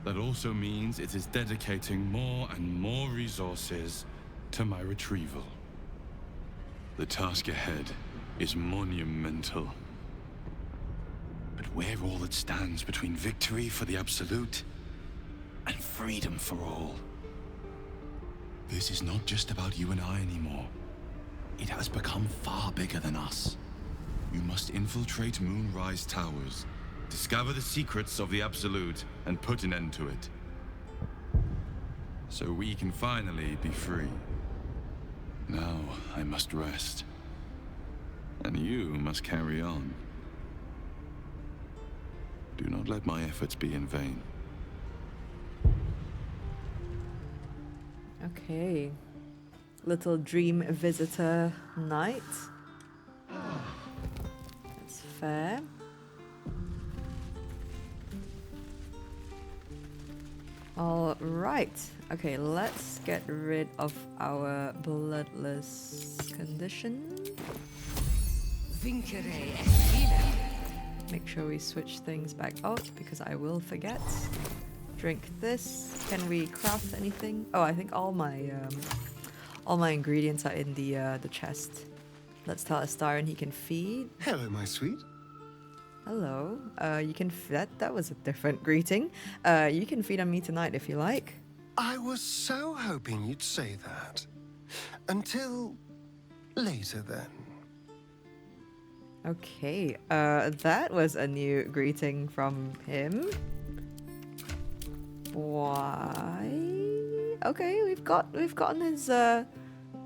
that also means it is dedicating more and more resources to my retrieval. The task ahead is monumental. But we're all that stands between victory for the Absolute and freedom for all. This is not just about you and I anymore. It has become far bigger than us. You must infiltrate Moonrise Towers, discover the secrets of the Absolute, and put an end to it. So we can finally be free. Now I must rest. And you must carry on. Do not let my efforts be in vain. Okay. Little dream visitor night. That's fair. All right. Okay, let's get rid of our bloodless condition. Make sure we switch things back out because I will forget. Drink this. Can we craft anything? Oh, I think all my ingredients are in the chest. Let's tell Astarion he can feed. Hello, my sweet. Hello. You can that was a different greeting. You can feed on me tonight if you like. I was so hoping you'd say that. Until later then. Okay. That was a new greeting from him. Why? Okay, we've gotten his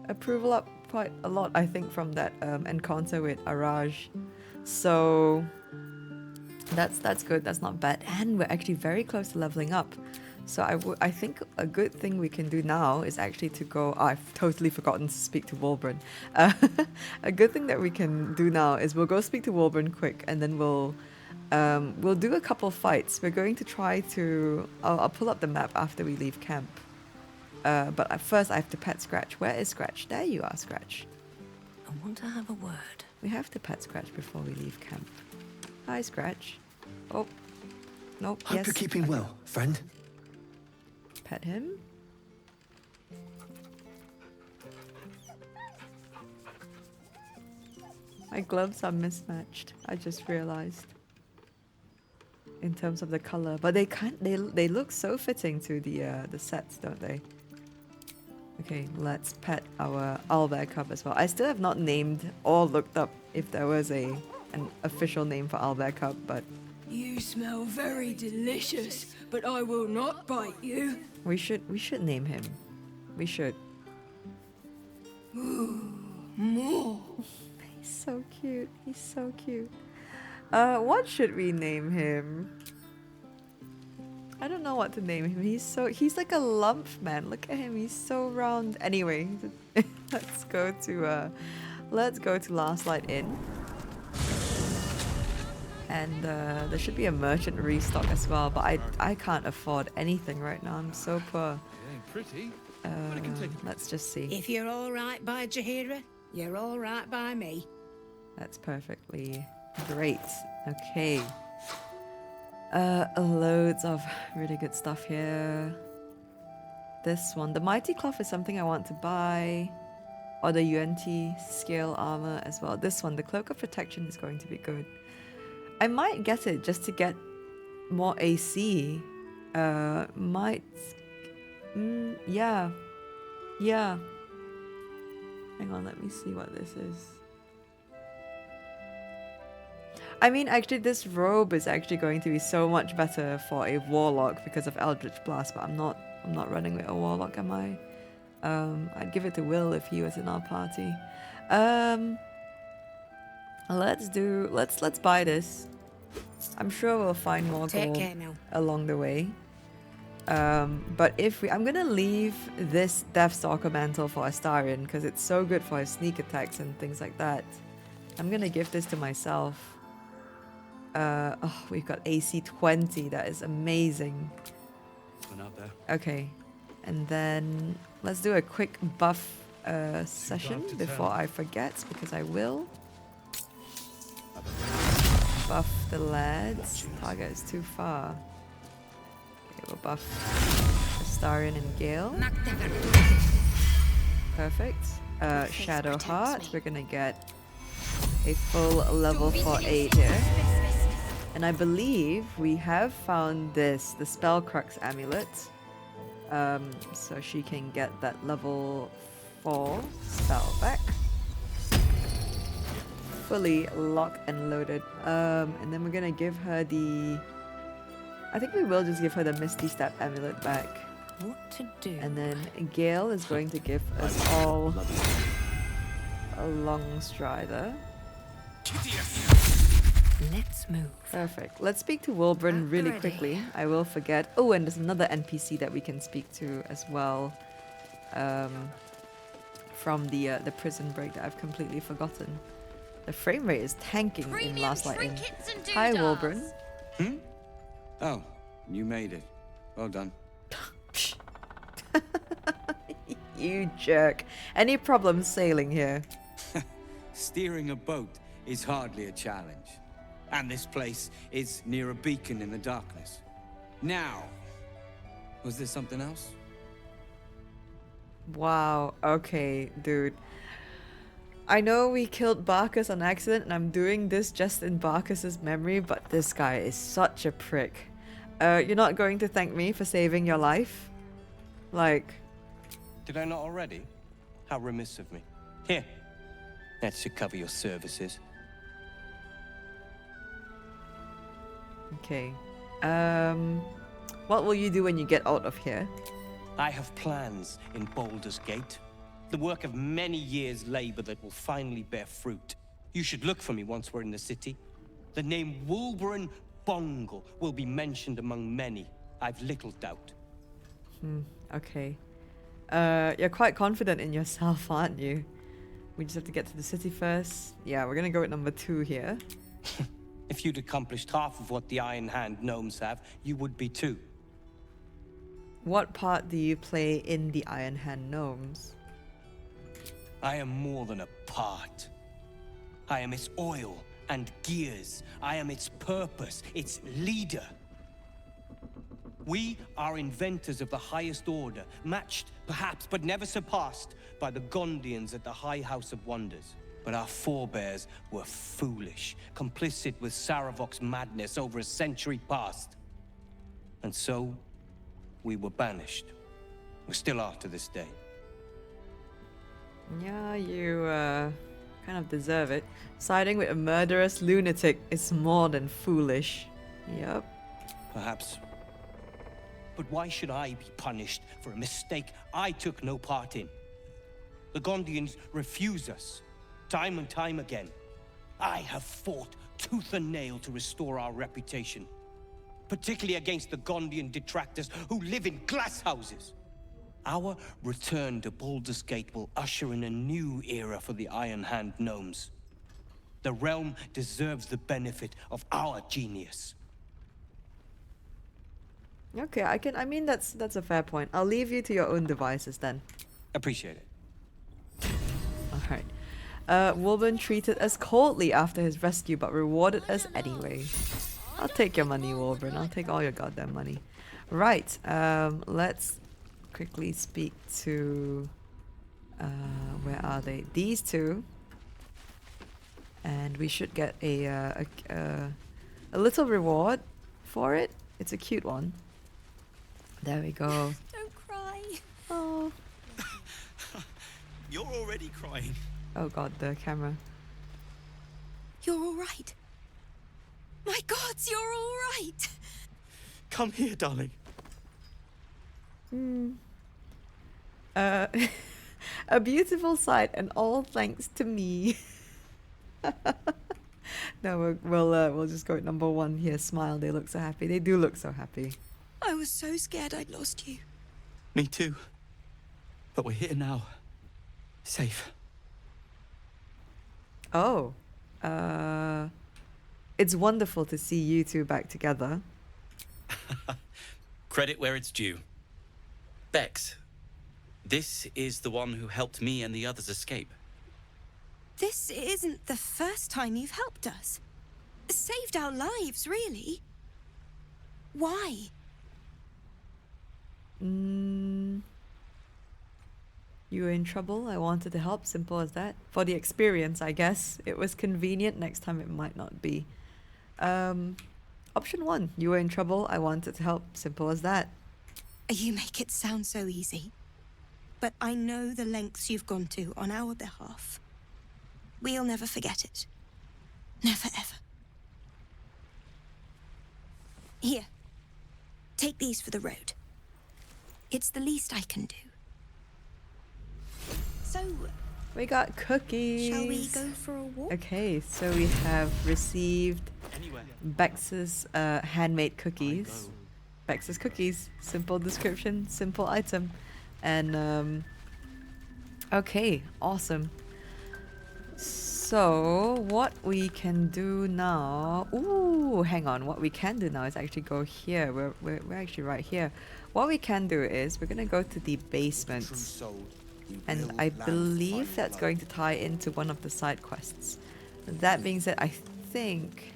approval up quite a lot, I think, from that encounter with Araj. So that's good. That's not bad, and we're actually very close to leveling up. So I think a good thing we can do now is actually to go... Oh, I've totally forgotten to speak to Wulbren. A good thing that we can do now is we'll go speak to Wulbren quick, and then we'll do a couple fights. We're going to try to... I'll pull up the map after we leave camp. But first I have to pet Scratch. Where is Scratch? There you are, Scratch. I want to have a word. We have to pet Scratch before we leave camp. Hi, Scratch. Oh. Nope. Hope you're keeping well, friend. Pet him. My gloves are mismatched. I just realized. In terms of the color, but they look so fitting to the sets, don't they? Okay, let's pet our owlbear cub as well. I still have not named or looked up if there was an official name for owlbear cub, but You smell very delicious, but I will not bite you. we should name him. We should. Ooh, more. He's so cute. He's so cute. What should we name him? I don't know what to name him. He's like a lump, man. Look at him. He's so round. Anyway, let's go to Last Light Inn. And there should be a merchant restock as well, but I can't afford anything right now. I'm so poor. It ain't pretty. Let's just see. If you're all right by Jaheira, you're all right by me. That's perfectly great. Okay. Loads of really good stuff here. This one, the Mighty Cloth is something I want to buy. Or the UNT scale armor as well. This one, the Cloak of Protection is going to be good. I might get it just to get more AC. Might... yeah. Yeah. Hang on, let me see what this is. I mean, actually, this robe is actually going to be so much better for a warlock because of Eldritch Blast, but I'm not running with a warlock, am I? I'd give it to Will if he was in our party. Let's buy this. I'm sure we'll find more gold along the way. But I'm gonna leave this Deathstalker mantle for Astarion because it's so good for his sneak attacks and things like that. I'm gonna give this to myself. We've got AC 20. That is amazing. Okay, and then let's do a quick buff session before I forget, because I will. Buff the lads. Target is too far. Okay, we'll buff Astarion and Gale. Perfect. Shadow Heart. We're gonna get a full level 4/8 here. And I believe we have found this, the Spellcrux amulet. So she can get that level 4 spell back. Fully locked and loaded. And then we're gonna give her the... I think we will just give her the Misty Step amulet back. What to do? And then Gale is going to give us all a long strider. Let's move. Perfect. Let's speak to Wulbren really quickly. I will forget. Oh, and there's another NPC that we can speak to as well. From the prison break that I've completely forgotten. The frame rate is tanking in Last Light Inn. Hi, Wulbren. Oh, you made it. Well done. You jerk. Any problems sailing here? Steering a boat is hardly a challenge. And this place is near a beacon in the darkness. Now, was there something else? Wow, okay, dude. I know we killed Barkus on accident and I'm doing this just in Barkus's memory, but this guy is such a prick. You're not going to thank me for saving your life? Like... Did I not already? How remiss of me. Here, that should cover your services. Okay. What will you do when you get out of here? I have plans in Baldur's Gate. The work of many years' labor that will finally bear fruit. You should look for me once we're in the city. The name Wulbren Bongle will be mentioned among many. I've little doubt. Okay. You're quite confident in yourself, aren't you? We just have to get to the city first. Yeah, we're gonna go with number 2 here. If you'd accomplished half of what the Iron Hand gnomes have, you would be too. What part do you play in the Iron Hand gnomes? I am more than a part. I am its oil and gears. I am its purpose, its leader. We are inventors of the highest order, matched, perhaps, but never surpassed by the Gondians at the High House of Wonders. But our forebears were foolish, complicit with Saravok's madness over a century past. And so, we were banished. We still are to this day. Yeah, you kind of deserve it. Siding with a murderous lunatic is more than foolish. Yep. Perhaps. But why should I be punished for a mistake I took no part in? The Gondians refuse us, time and time again. I have fought tooth and nail to restore our reputation, particularly against the Gondian detractors who live in glass houses. Our return to Baldur's Gate will usher in a new era for the Iron Hand gnomes. The realm deserves the benefit of our genius. Okay, I mean that's a fair point. I'll leave you to your own devices then. Appreciate it. Alright. Wulbren treated us coldly after his rescue, but rewarded us anyway. I'll take your money, Wulbren. I'll take all your goddamn money. Right, let's quickly speak to... where are they? These two. And we should get a little reward for it. It's a cute one. There we go. Don't cry. Oh. You're already crying. Oh god, the camera. You're all right. My gods, you're all right. Come here, darling. A beautiful sight, and all thanks to me. No, we'll just go at number one here. Smile. They look so happy. They do look so happy. I was so scared I'd lost you. Me too. But we're here now. Safe. Oh, it's wonderful to see you two back together. Credit where it's due. Bex, this is the one who helped me and the others escape. This isn't the first time you've helped us. Saved our lives, really. Why? You were in trouble, I wanted to help, simple as that. For the experience, I guess. It was convenient, next time it might not be. Option 1, you were in trouble, I wanted to help, simple as that. You make it sound so easy. But I know the lengths you've gone to on our behalf. We'll never forget it. Never ever. Here. Take these for the road. It's the least I can do. So... we got cookies. Shall we go for a walk? Okay, so we have received Bex's handmade cookies. Bex's cookies. Simple description, simple item. And, okay, awesome. So, what we can do now... Ooh, hang on. What we can do now is actually go here. We're actually right here. What we can do is we're going to go to the basement. And I believe that's going to tie into one of the side quests. That being said, I think...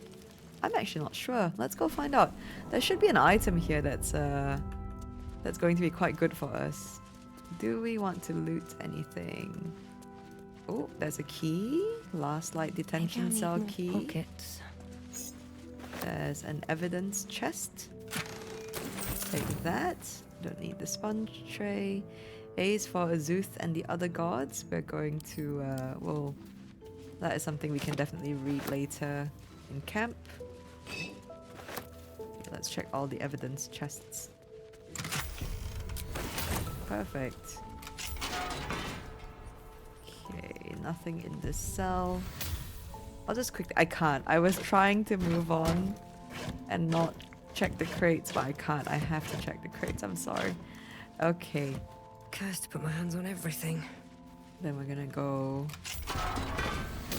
I'm actually not sure. Let's go find out. There should be an item here that's going to be quite good for us. Do we want to loot anything? Oh, there's a key. Last light detention cell key. Pockets. There's an evidence chest. Take that. Don't need the sponge tray. A is for Azuth and the other gods. We're going to, well, that is something we can definitely read later in camp. Okay, let's check all the evidence chests. Perfect. Okay, nothing in this cell. I'll just quickly... I can't. I was trying to move on and not check the crates, but I can't. I have to check the crates. I'm sorry. Okay. Cursed to put my hands on everything. Then we're gonna go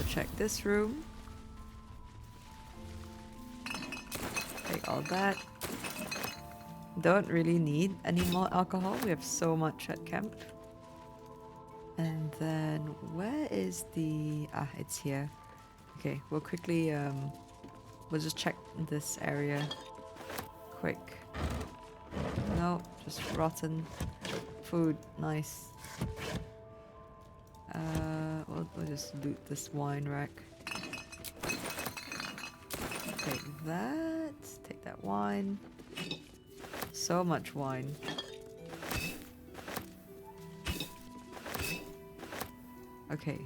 check this room. Take all that. Don't really need any more alcohol. We have so much at camp. And then where is the... Ah, it's here. Okay, we'll quickly... we'll just check this area quick. No, just rotten food. Nice. We'll just loot this wine rack. Take that. Take that wine. So much wine. Okay.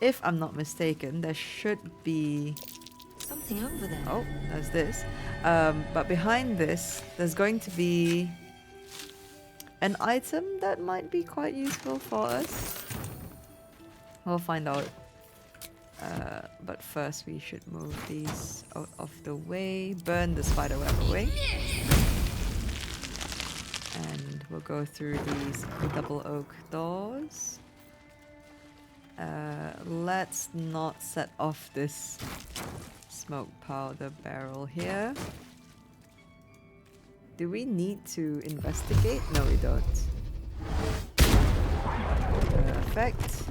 If I'm not mistaken, there should be something over there. Oh, there's this. But behind this, there's going to be an item that might be quite useful for us. We'll find out. But first we should move these out of the way. Burn the spiderweb away. And we'll go through these double oak doors. Let's not set off this smoke powder barrel here. Do we need to investigate? No, we don't. Perfect.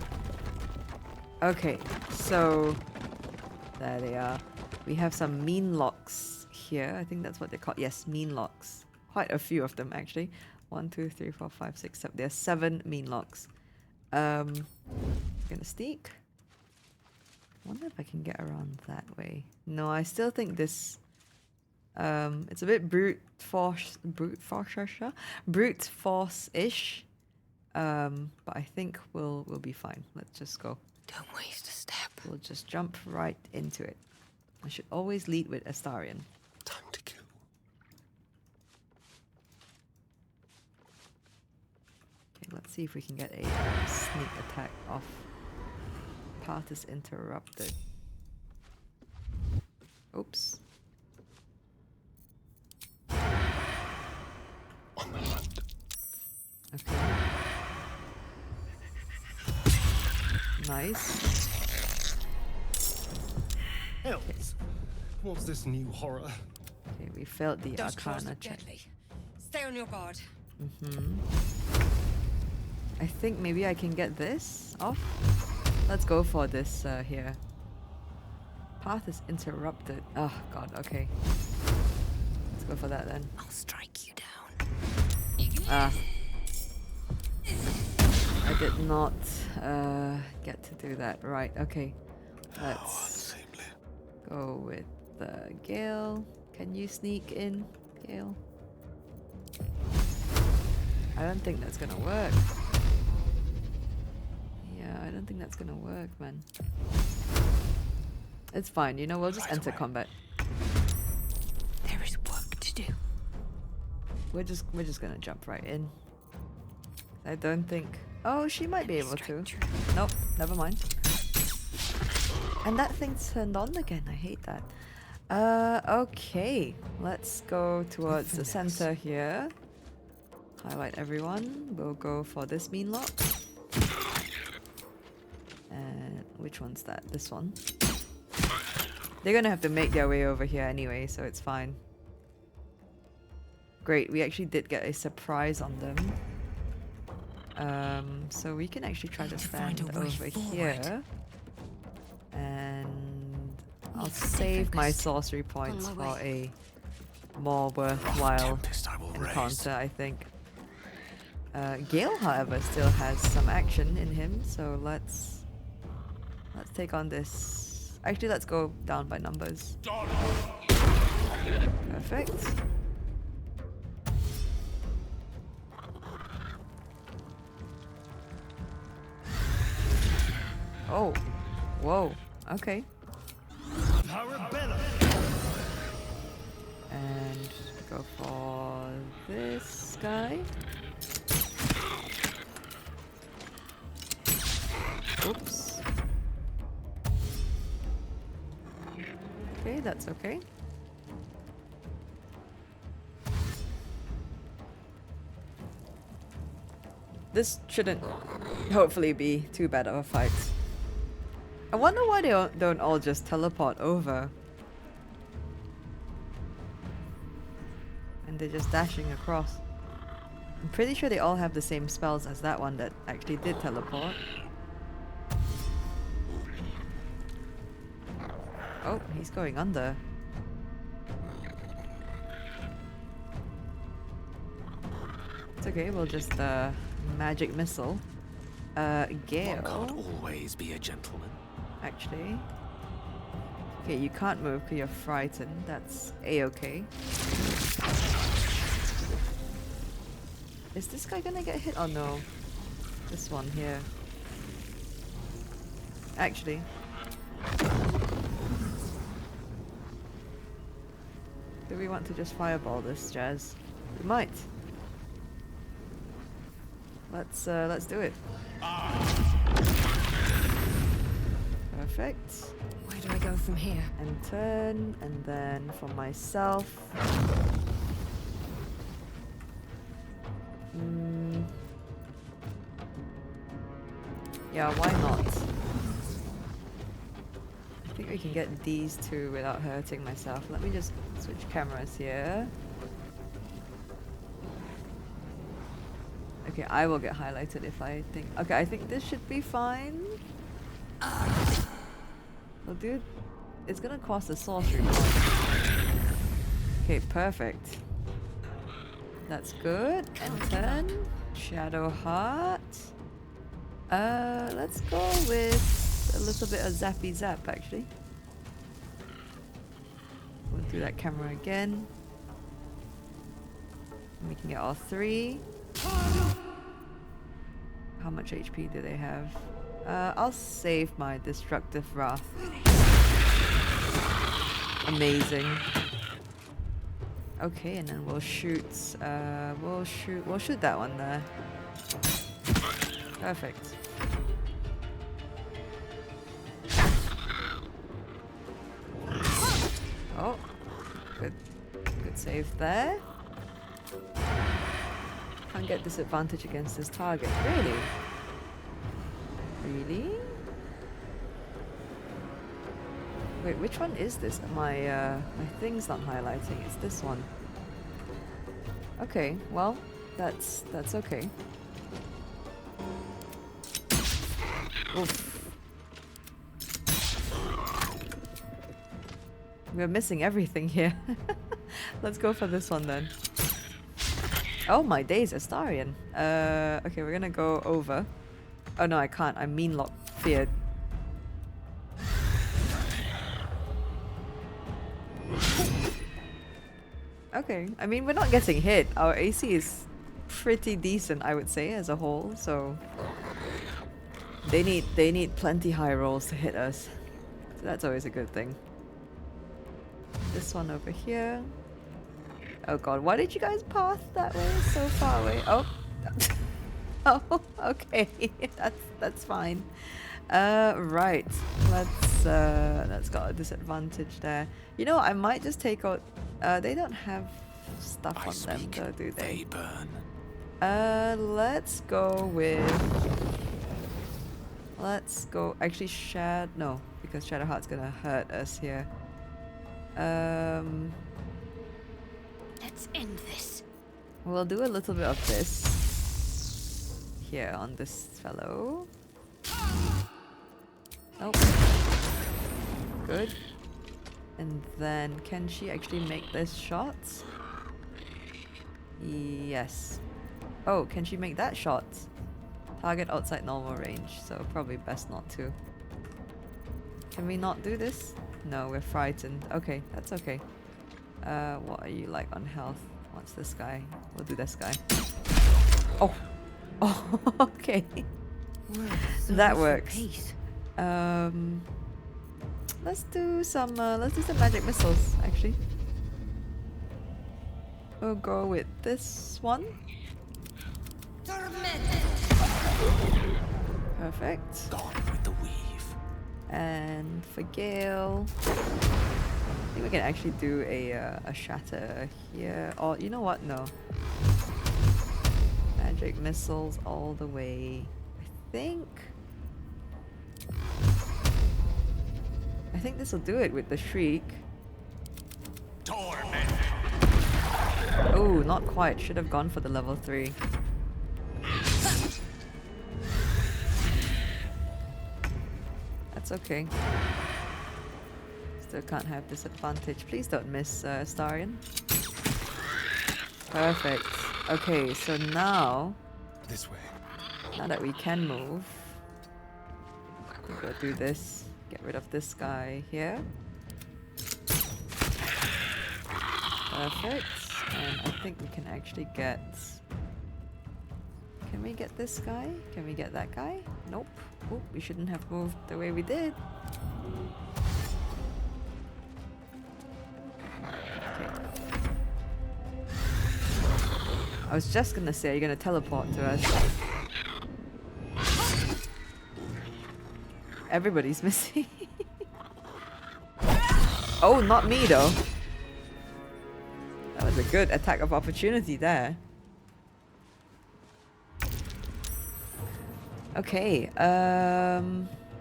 Okay, so there they are. We have some Meenlocks here. I think that's what they're called. Yes, Meenlocks. Quite a few of them actually. 1, 2, 3, 4, 5, 6, 7. There are 7 Meenlocks. Gonna sneak. Wonder if I can get around that way. No, I still think this. It's a bit brute force-ish. But I think we'll be fine. Let's just go. Don't waste a step. We'll just jump right into it. I should always lead with Astarion. Time to kill. Okay, let's see if we can get a sneak attack off. Path is interrupted. Oops. On the hunt. Okay. Nice. Hells! What's this new horror? Okay, we failed the Arcana check. Stay on your guard. I think maybe I can get this off. Let's go for this here. Path is interrupted. Oh god, okay. Let's go for that then. I'll strike you down. Ah. I did not get to do that. Right, okay. Let's go with Gale. Can you sneak in, Gale? I don't think that's gonna work. Yeah, I don't think that's gonna work, man. It's fine, you know, we'll just enter combat. There is work to do. We're just gonna jump right in. I don't think. Oh, she might be able to. Nope, never mind. And that thing's turned on again. I hate that. Okay. Let's go towards the center here. Highlight everyone. We'll go for this Meenlock. And which one's that? This one. They're gonna have to make their way over here anyway, so it's fine. Great, we actually did get a surprise on them. So we can actually try to stand over here. And I'll save my sorcery points for a more worthwhile encounter, I think. Gale, however, still has some action in him, so let's take on this. Actually, let's go down by numbers. Perfect. Oh, whoa, okay. Arabella. And go for this guy. Oops. Okay, that's okay. This shouldn't hopefully be too bad of a fight. I wonder why they don't all just teleport over. And they're just dashing across. I'm pretty sure they all have the same spells as that one that actually did teleport. Oh, he's going under. It's okay, we'll just magic missile. Gale. One can't always be a gentleman. Actually. Okay, you can't move because you're frightened. That's a-okay. Is this guy gonna get hit or no? This one here. Actually. Do we want to just fireball this, Jazz? We might. Let's do it. Perfect. Where do I go from here? And turn, and then for myself. Yeah, why not? I think we can get these two without hurting myself. Let me just switch cameras here. Okay, I will get highlighted if I think... Okay, I think this should be fine. Well, dude, it's gonna cost a sorcery point. Okay, perfect. That's good. And turn. Shadow Heart. Let's go with a little bit of zappy zap actually. We'll do that camera again. And we can get all 3. How much HP do they have? I'll save my Destructive Wrath. Amazing. Okay, and then we'll shoot that one there. Perfect. Oh, good save there. Can't get disadvantage against this target. Really? Really? Wait, which one is this? My thing's not highlighting. It's this one. Okay, well, that's okay. Oof. We're missing everything here. Let's go for this one then. Oh my days, Astarion. Okay, we're gonna go over. Oh no, I can't. I'm Meenlocks feared. Okay, I mean, we're not getting hit. Our AC is pretty decent, I would say, as a whole, so they need plenty high rolls to hit us. So that's always a good thing. This one over here. Oh god, why did you guys path that way? So far away. Oh. Oh, okay. That's fine. Right. Let's got a disadvantage there. You know, I might just take out they don't have stuff on them though, do they? Burn. Let's go actually no, because Shadow Heart's gonna hurt us here. Let's end this. We'll do a little bit of this here on this fellow. Oh, good. And then, can she actually make this shot? Yes. Oh, can she make that shot? Target outside normal range, so probably best not to. Can we not do this? No, we're frightened. Okay, that's okay. What are you like on health? What's this guy? We'll do this guy. Oh! Oh, okay. That works. Let's do some magic missiles, actually. We'll go with this one. Perfect. Gone with the weave. And for Gale, I think we can actually do a shatter here. Or you know what? No. Magic missiles all the way. I think this will do it with the shriek. Oh, not quite. Should have gone for the level 3. That's okay. Still can't have disadvantage. Please don't miss, Astarion. Perfect. Okay, so now... This way. Now that we can move, we'll go do this. Get rid of this guy here. Perfect. And I think we can actually get... Can we get this guy? Can we get that guy? Nope. Oh, we shouldn't have moved the way we did. Okay. I was just gonna say, you're gonna teleport to us. Everybody's missing. Oh, not me though. That was a good attack of opportunity there. Okay,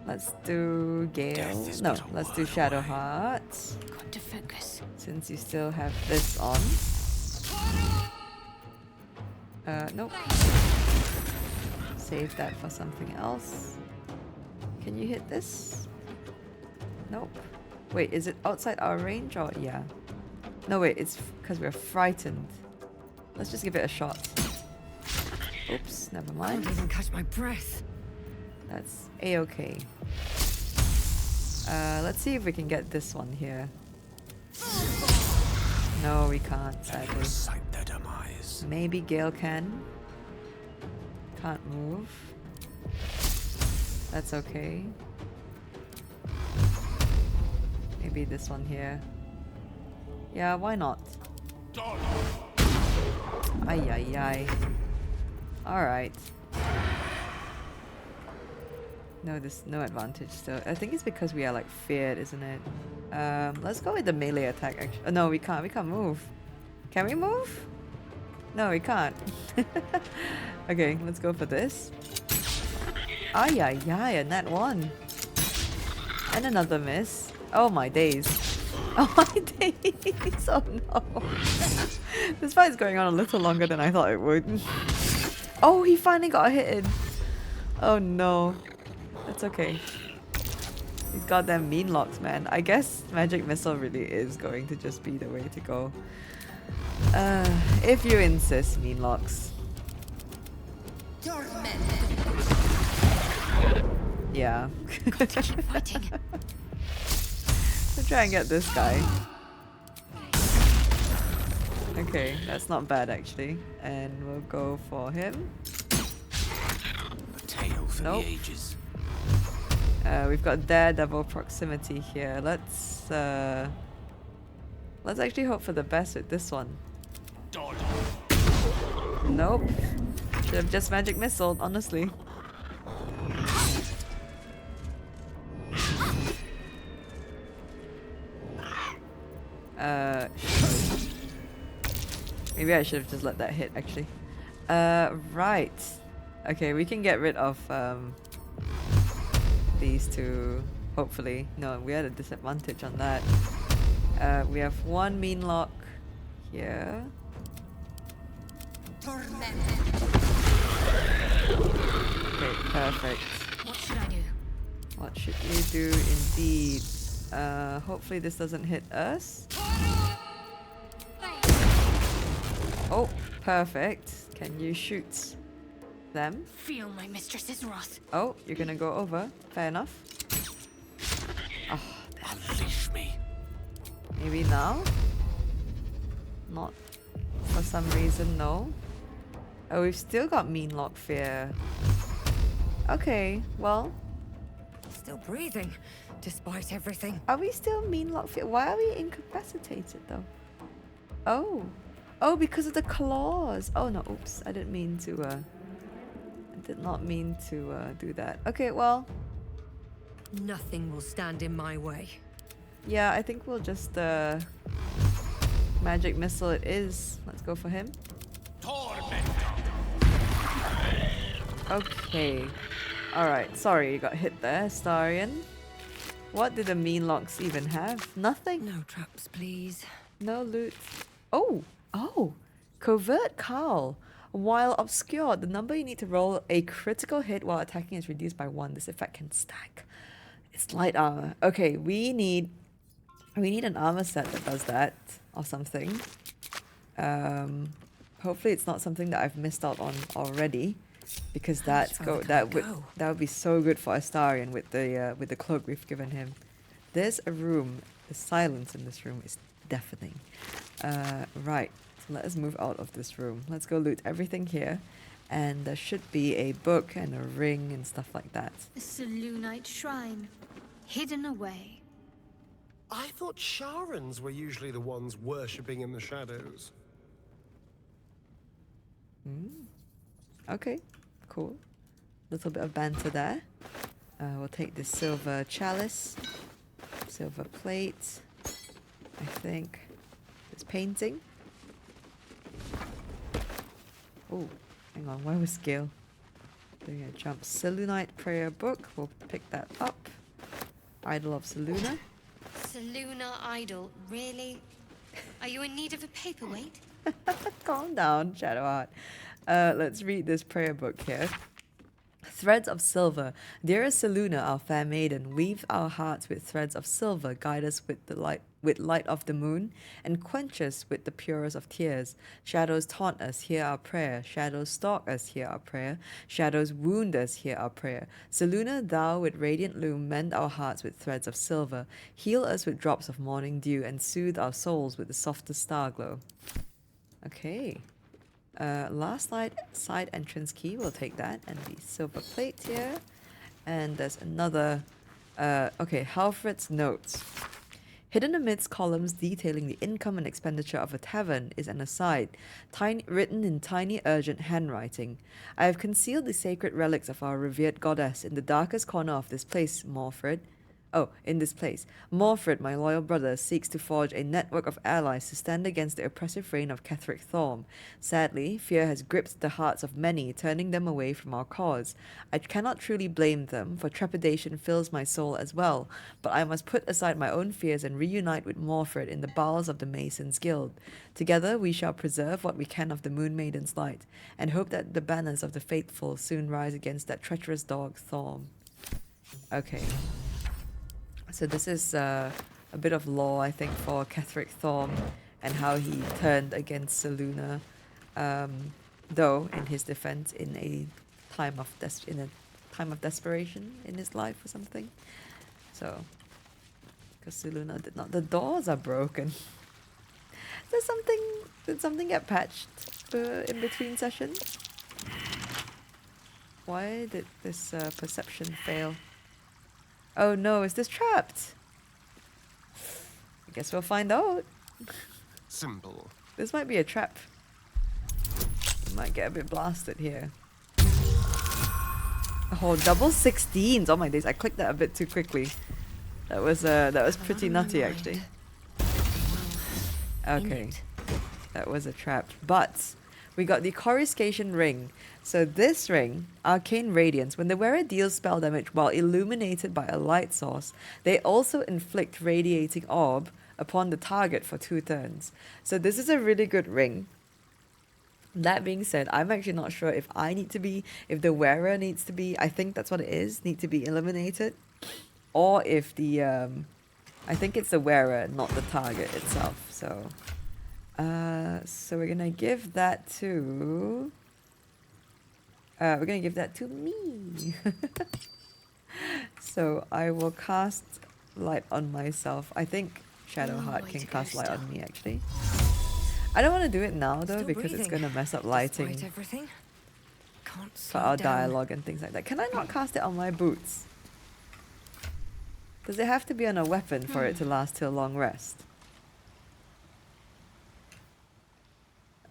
let's do Gale. No, let's do Shadow Heart. Got to focus. Since you still have this on. Nope. Save that for something else. Can you hit this? Nope. Wait, is it outside our range or yeah? No, wait, it's because we're frightened. Let's just give it a shot. Oops, never mind. I can't even catch my breath. That's a-okay. Let's see if we can get this one here. No, we can't, sadly. Recite their demise. Maybe Gale can. Can't move. That's okay. Maybe this one here. Yeah, why not? Ay ay ay. Alright. No, there's no advantage still. I think it's because we are like feared, isn't it? Let's go with the melee attack actually. No, we can't. We can't move. Can we move? No, we can't. Okay, let's go for this. Ay ay ay, and that one. And another miss. Oh my days. Oh my days. Oh no. This fight's going on a little longer than I thought it would. Oh, he finally got hit in. Oh no. That's okay. These goddamn Meenlocks, man. I guess Magic Missile really is going to just be the way to go. If you insist, Meenlocks. Yeah. Let's try and get this guy. Okay, that's not bad actually. And we'll go for him. A tale for the ages. We've got Daredevil proximity here. Let's actually hope for the best with this one. Nope. Should have just magic missile, honestly. Maybe I should have just let that hit actually. Right. Okay, we can get rid of these two, hopefully. No, we had a disadvantage on that. We have one Meenlock here. Okay, perfect. What should I do? What should you do indeed? Hopefully this doesn't hit us. Oh, perfect. Can you shoot them? Feel my mistress's wrath. Oh, you're gonna go over. Fair enough. Oh, unleash me. Maybe now? Not for some reason, no. Oh, we've still got Meenlock Fear. Okay, well. Still breathing, despite everything. Are we still Meenlock Fear? Why are we incapacitated though? Oh. Oh, because of the claws. Oh no, oops. I didn't mean to, I did not mean to do that. Okay, well. Nothing will stand in my way. Yeah, I think we'll just, magic missile it is. Let's go for him. Okay. Alright, sorry you got hit there, Astarion. What did the Meenlocks even have? Nothing? No traps, please. No loot. Oh! Oh! Covert Cowl. While obscured, the number you need to roll a critical hit while attacking is reduced by 1. This effect can stack. It's light armor. Okay, we need an armor set that does that or something. Hopefully it's not something that I've missed out on already, because that would be so good for Astarion with the cloak we've given him. There's a room. The silence in this room is deafening. Right. So let us move out of this room. Let's go loot everything here. And there should be a book and a ring and stuff like that. The Selûnite shrine, hidden away. I thought Sharans were usually the ones worshipping in the shadows. Okay, cool. Little bit of banter there. We'll take this silver chalice, silver plate, I think. This painting. Oh, hang on, where was Gale? Doing a jump. Selûnite prayer book, we'll pick that up. Idol of Selûna. Selûna idol, really? Are you in need of a paperweight? Calm down, Shadowheart. Let's read this prayer book here. Threads of silver, dearest Seluna, our fair maiden, weave our hearts with threads of silver, guide us with the light of the moon, and quench us with the purest of tears. Shadows taunt us, hear our prayer. Shadows stalk us, hear our prayer. Shadows wound us, hear our prayer. Seluna, thou with radiant loom, mend our hearts with threads of silver. Heal us with drops of morning dew, and soothe our souls with the softest star glow. Okay. Last side entrance key, we'll take that, and the silver plate here. And there's another, okay, Halfred's notes. Hidden amidst columns detailing the income and expenditure of a tavern is an aside, written in tiny urgent handwriting. I have concealed the sacred relics of our revered goddess in the darkest corner of this place, Morfred. Oh, in this place. Morfred, my loyal brother, seeks to forge a network of allies to stand against the oppressive reign of Ketheric Thorm. Sadly, fear has gripped the hearts of many, turning them away from our cause. I cannot truly blame them, for trepidation fills my soul as well, but I must put aside my own fears and reunite with Morfred in the bowels of the Masons' Guild. Together we shall preserve what we can of the Moon Maiden's light, and hope that the banners of the faithful soon rise against that treacherous dog, Thorm. Okay. So this is a bit of lore, I think, for Ketheric Thorm and how he turned against Seluna, though in his defense, in a time of desperation in his life or something. So, because Seluna did not. The doors are broken. Did something get patched in between sessions? Why did this perception fail? Oh no, is this trapped? I guess we'll find out. Simple. This might be a trap. We might get a bit blasted here. Oh, double 16s! Oh my days, I clicked that a bit too quickly. That was pretty nutty actually. Okay, that was a trap. But we got the coruscation ring. So this ring, Arcane Radiance, when the wearer deals spell damage while illuminated by a light source, they also inflict radiating orb upon the target for 2 turns. So this is a really good ring. That being said, I'm actually not sure if if the wearer needs to be, I think that's what it is, need to be illuminated. Or if the, I think it's the wearer, not the target itself. So, so we're gonna give that to... we're going to give that to me. So I will cast light on myself. I think Shadowheart can cast light on me actually. I don't want to do it now though because it's going to mess up lighting for our dialogue and things like that. Can I not cast it on my boots? Does it have to be on a weapon for it to last till long rest?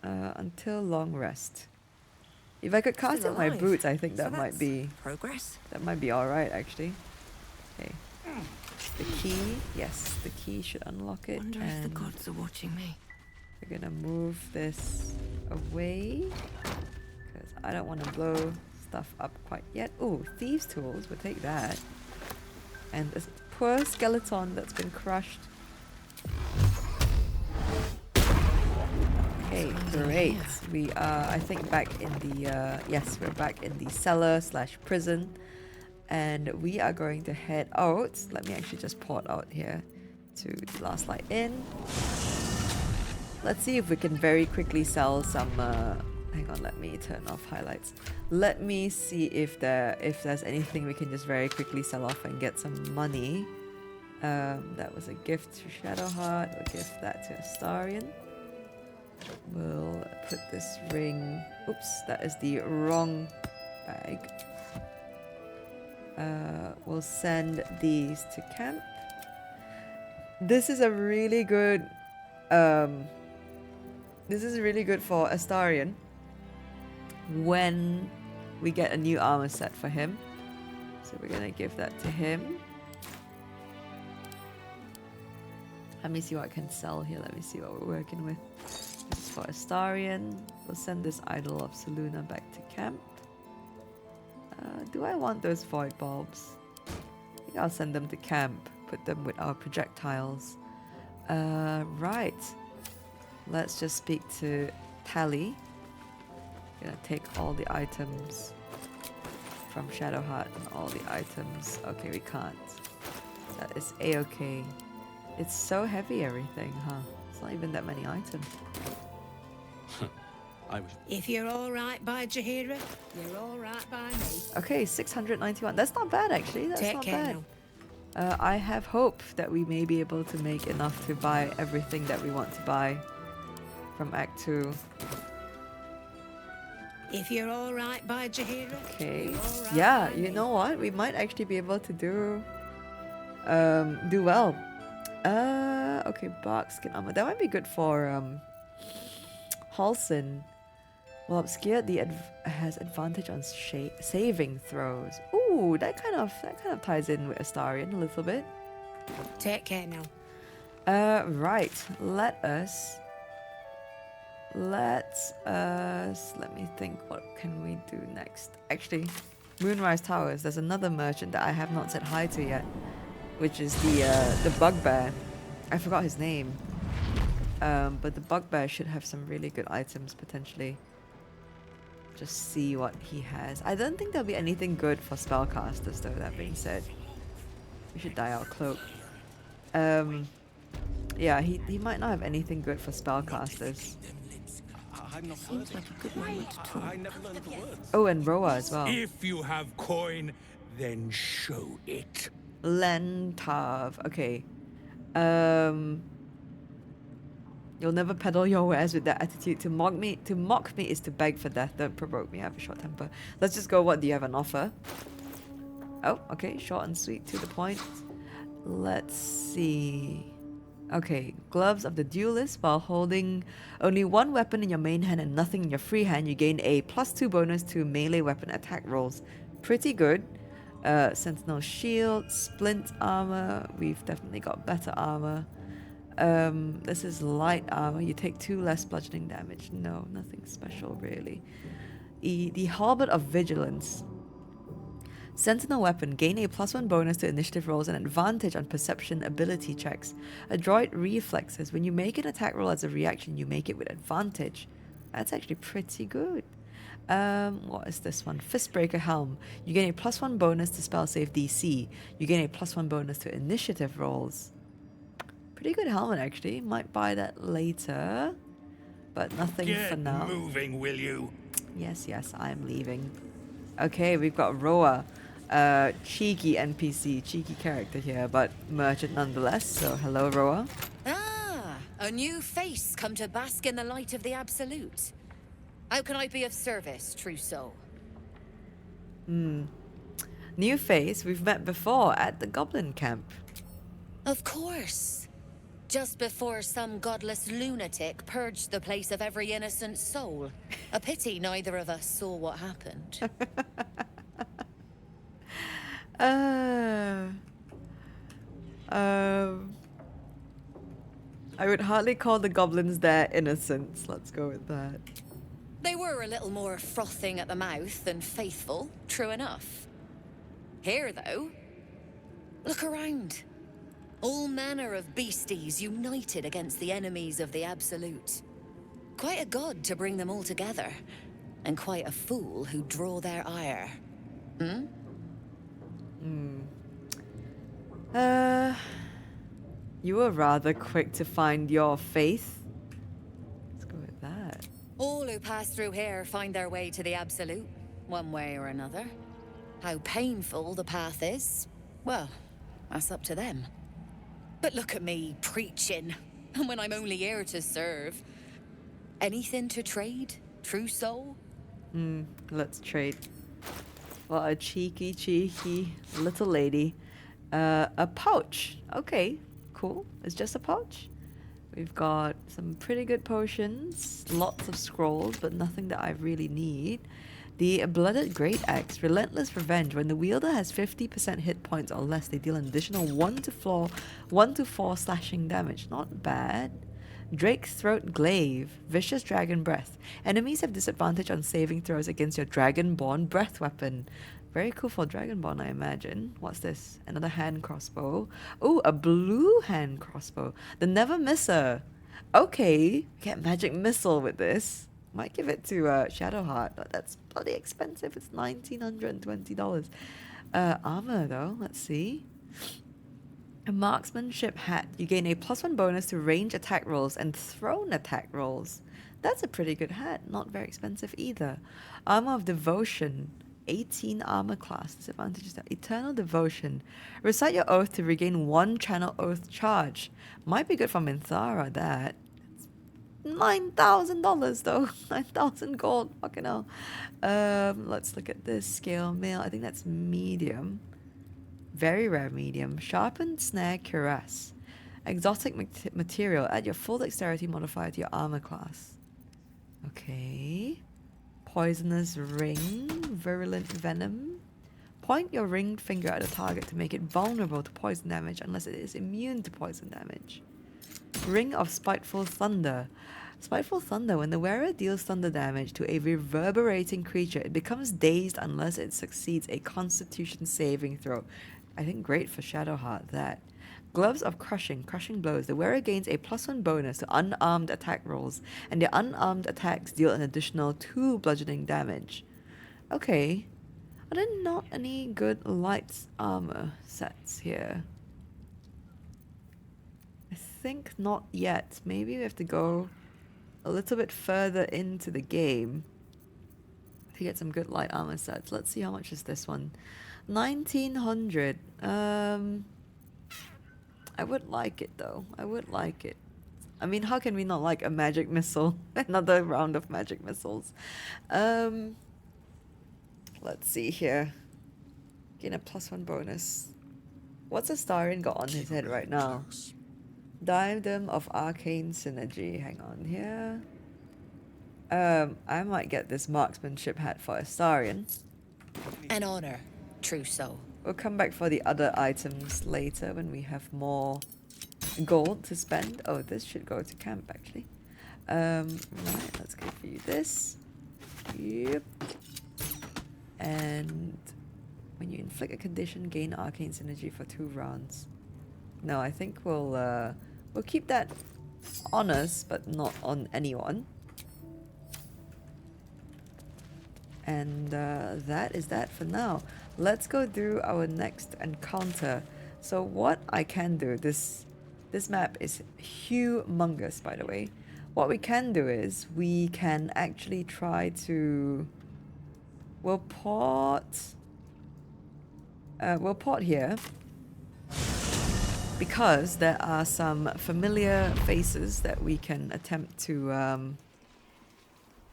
Until long rest. If I could cast it on my boots, I think that might be progress. That might be all right, actually. Okay. The key, yes, the key should unlock it. Wonder if the gods are watching me. We're gonna move this away because I don't want to blow stuff up quite yet. Oh, thieves' tools, we'll take that. And this poor skeleton that's been crushed. Okay, great. We are, I think, back in the, yes, we're back in the cellar/prison. And we are going to head out. Let me actually just port out here to the last light in. Let's see if we can very quickly sell some, hang on, let me turn off highlights. Let me see if there's anything we can just very quickly sell off and get some money. That was a gift to Shadowheart. We'll give that to Astarion. We'll put this ring... Oops, that is the wrong bag. We'll send these to camp. This is a really good... this is really good for Astarion when we get a new armor set for him. So we're gonna give that to him. Let me see what I can sell here. Let me see what we're working with. This is for Astarion. We'll send this idol of Seluna back to camp. Do I want those void bulbs? I think I'll send them to camp. Put them with our projectiles. Right. Let's just speak to Tally. Gonna take all the items from Shadowheart and all the items. Okay, we can't. That is a-okay. It's so heavy, everything, huh? It's not even that many items. If you're all right by Jaheira, you're all right by me. Okay, 691. That's not bad, actually. That's Take not care bad. I have hope that we may be able to make enough to buy everything that we want to buy from Act 2. If you're all right by Jaheira, Okay. you're all right Yeah, by you me. know what? We might actually be able to do well. Okay, bark skin armor. That might be good for Halsin. Well, obscured has advantage on saving throws. Ooh, that kind of ties in with Astarion a little bit. Take care now. Right. Let me think, what can we do next? Actually, Moonrise Towers, there's another merchant that I have not said hi to yet, which is the Bugbear. I forgot his name. But the Bugbear should have some really good items potentially. Just see what he has. I don't think there'll be anything good for spellcasters though, that being said. We should dye our cloak. Yeah, he might not have anything good for spellcasters. Seems like a good moment to talk. Oh, and Roa as well. If you have coin, then show it. Lentav. Okay. You'll never peddle your wares with that attitude. To mock me is to beg for death. Don't provoke me. I have a short temper. Let's just go. What do you have on offer? Oh, okay. Short and sweet, to the point. Let's see. Okay, gloves of the duelist. While holding only one weapon in your main hand and nothing in your free hand, you gain a +2 bonus to melee weapon attack rolls. Pretty good. Sentinel shield, splint armor. We've definitely got better armor. This is light armor. You take 2 less bludgeoning damage. No, nothing special really. The halberd of vigilance. Sentinel weapon. Gain a +1 bonus to initiative rolls and advantage on perception ability checks. Adroit reflexes. When you make an attack roll as a reaction, you make it with advantage. That's actually pretty good. What is this one? Fistbreaker helm. You gain a +1 bonus to spell save DC. You gain a +1 bonus to initiative rolls. Pretty good helmet actually. Might buy that later, but nothing for now. Get moving, will you? Yes, I'm leaving. Okay, we've got Roa. Cheeky NPC, cheeky character here, but merchant nonetheless. So hello, Roa. Ah, a new face come to bask in the light of the Absolute. How can I be of service, true soul? New face. We've met before at the Goblin Camp. Of course. Just before some godless lunatic purged the place of every innocent soul. A pity neither of us saw what happened. I would hardly call the goblins there innocents. Let's go with that. They were a little more frothing at the mouth than faithful, true enough. Here, though, look around. All manner of beasties united against the enemies of the Absolute. Quite a god to bring them all together, and quite a fool who draw their ire. You were rather quick to find your faith. Let's go with that. All who pass through here find their way to the Absolute, one way or another. How painful the path is, well, that's up to them. But look at me preaching, and when I'm only here to serve. Anything to trade, true soul? Let's trade. Well, a cheeky little lady. A pouch. Okay, cool. It's just a pouch. We've got some pretty good potions, lots of scrolls, but nothing that I really need. The Blooded Great Axe, Relentless Revenge. When the wielder has 50% hit points or less, they deal an additional 1 to 4 slashing damage. Not bad. Drake's Throat Glaive, Vicious Dragon Breath. Enemies have disadvantage on saving throws against your Dragonborn breath weapon. Very cool for Dragonborn, I imagine. What's this? Another hand crossbow. Oh, a blue hand crossbow. The Never Misser. Okay, get magic missile with this. Might give it to Shadowheart. But that's bloody expensive. It's $1,920. Armor though. Let's see. A marksmanship hat. You gain a +1 bonus to range attack rolls and thrown attack rolls. That's a pretty good hat. Not very expensive either. Armor of Devotion. 18 armor class. Disadvantages are Eternal Devotion. Recite your oath to regain 1 channel oath charge. Might be good for Minthara, that. $9,000 though. 9,000 gold. Fucking hell. Let's look at this. Scale mail. I think that's medium. Very rare medium. Sharpened Snare Cuirass. Exotic material. Add your full dexterity modifier to your armor class. Okay. Poisonous Ring. Virulent Venom. Point your ringed finger at a target to make it vulnerable to poison damage unless it is immune to poison damage. Ring of Spiteful Thunder. Spiteful Thunder. When the wearer deals thunder damage to a reverberating creature, it becomes dazed unless it succeeds a Constitution saving throw. I think great for Shadowheart, that. Gloves of Crushing. Crushing Blows. The wearer gains a +1 bonus to unarmed attack rolls, and their unarmed attacks deal an additional 2 bludgeoning damage. Okay. Are there not any good light armor sets here? I think not yet. Maybe we have to go a little bit further into the game to get some good light armor sets. Let's see how much is this one. 1900. I would like it though. I would like it. I mean, how can we not like a magic missile? Another round of magic missiles. Let's see here. Gain a +1 bonus. What's Astarion got on his head right now? Diadem of Arcane Synergy. Hang on here. I might get this marksmanship hat for Astarion. An honor, Trousseau. We'll come back for the other items later when we have more gold to spend. Oh, this should go to camp actually. Right, let's give you this. Yep. And when you inflict a condition, gain arcane synergy for 2 rounds. No, I think we'll keep that on us, but not on anyone. And that is that for now. Let's go through our next encounter. So what I can do, this map is humongous, by the way. What we can do is we can actually try to... We'll port here because there are some familiar faces that we can attempt to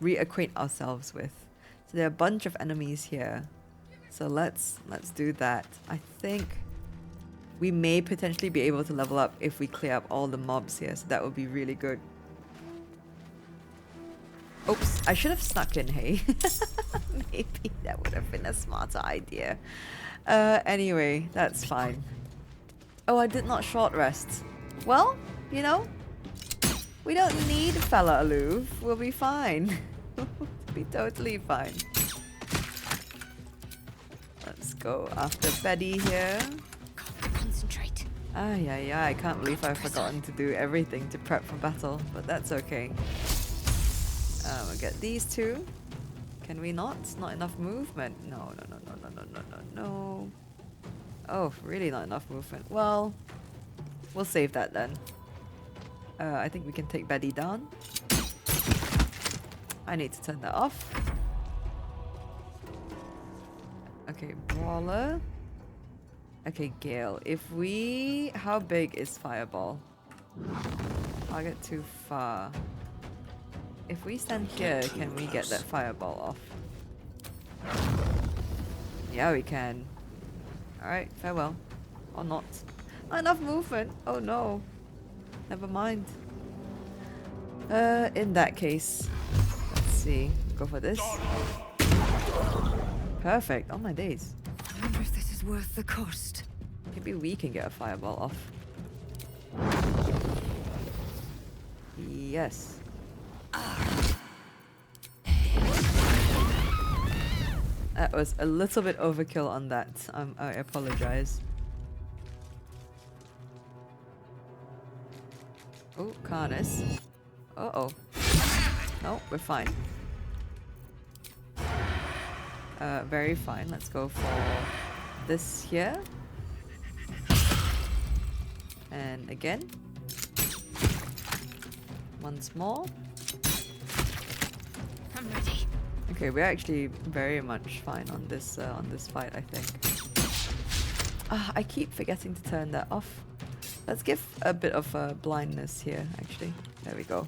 reacquaint ourselves with. So there are a bunch of enemies here. So let's do that. I think we may potentially be able to level up if we clear up all the mobs here. So that would be really good. Oops, I should have snuck in, hey. Maybe that would have been a smarter idea. Anyway, that's fine. Oh, I did not short rest. Well, you know, we don't need Fella Aloof. We'll be fine. We'll be totally fine. Let's go after Betty here. Concentrate. I can't believe I've forgotten to do everything to prep for battle, but that's okay. We'll get these two. Can we not? Not enough movement. No. Oh, really not enough movement. Well, we'll save that then. I think we can take Betty down. I need to turn that off. Okay, Brawler. Okay, Gale. If we... How big is Fireball? Target too far. If we stand here, can we get that Fireball off? Yeah, we can. Alright, farewell. Or not. Not enough movement. Oh no. Never mind. In that case, let's see. Go for this. Perfect. Oh my days. I wonder if this is worth the cost. Maybe we can get a Fireball off. Yes. That was a little bit overkill on that. I apologize. Oh, Karnas. Uh-oh. No, we're fine. Very fine. Let's go for this here. And again. Once more. I'm ready. Okay, we're actually very much fine on this fight, I think. I keep forgetting to turn that off. Let's give a bit of blindness here, actually. There we go.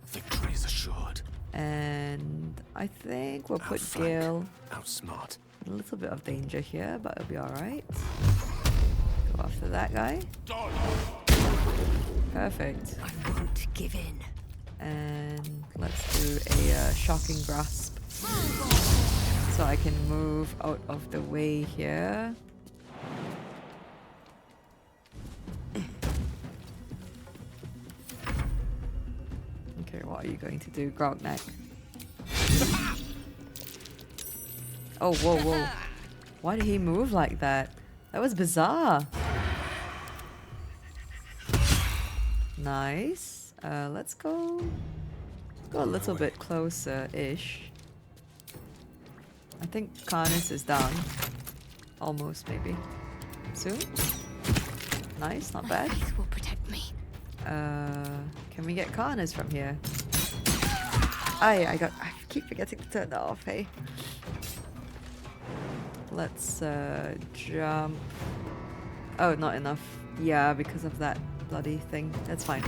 Victory is assured. And I think we'll put Gale Outsmart. in a little bit of danger here, but it'll be alright. Go after that guy. Perfect. I won't give in. And let's do a shocking grasp. So I can move out of the way here. Okay, what are you going to do, Grognak? Oh, whoa, whoa. Why did he move like that? That was bizarre. Nice. Let's go a little bit closer-ish. I think Karnis is down. Almost, maybe. Soon? Nice, not bad. Faith will protect me. Can we get Karnis from here? I keep forgetting to turn that off, hey? Let's jump. Oh, not enough. Yeah, because of that bloody thing. That's fine.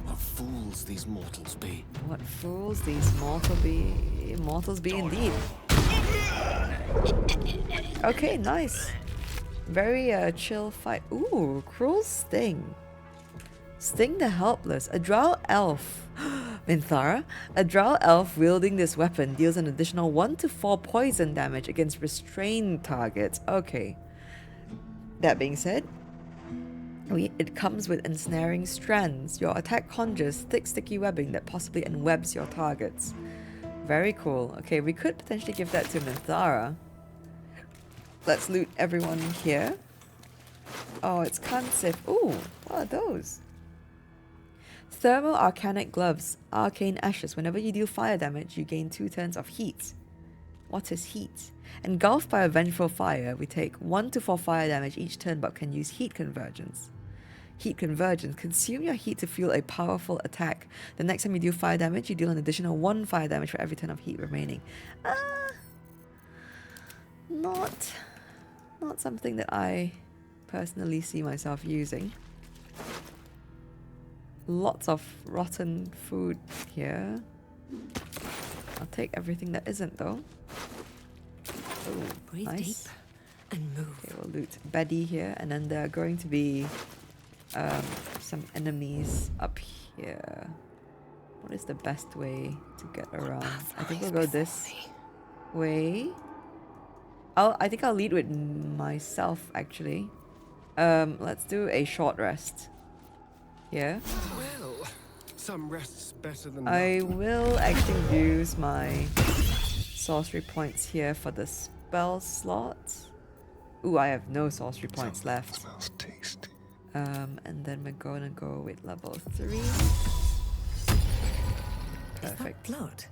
What fools these mortals be. What fools these mortals be indeed. Okay, nice. Very chill fight. Ooh, cruel sting. Sting the helpless. A drow elf. Minthara. A drow elf wielding this weapon deals an additional 1 to 4 poison damage against restrained targets. Okay. That being said, it comes with ensnaring strands. Your attack conjures thick, sticky webbing that possibly enwebs your targets. Very cool. Okay, we could potentially give that to Minthara. Let's loot everyone here. Oh, it's Kansif. Ooh, what are those? Thermal Arcanic Gloves. Arcane Ashes. Whenever you deal fire damage, you gain 2 turns of heat. What is heat? Engulfed by a vengeful fire, we take 1 to 4 fire damage each turn but can use heat convergence. Heat convergence. Consume your heat to fuel a powerful attack. The next time you deal fire damage, you deal an additional 1 fire damage for every turn of heat remaining. Not something that I personally see myself using. Lots of rotten food here. I'll take everything that isn't though. Oh, breathe nice. Deep and move. Okay, we'll loot Betty here, and then there are going to be some enemies up here. What is the best way to get around? I think we'll go this way. I think I'll lead with myself actually. Let's do a short rest here. Well, some rests better than I none. will actually use my sorcery points here for the spell slot. Ooh, I have no sorcery points left. Smells tasty. And then we're gonna go with level 3. Perfect. Blood.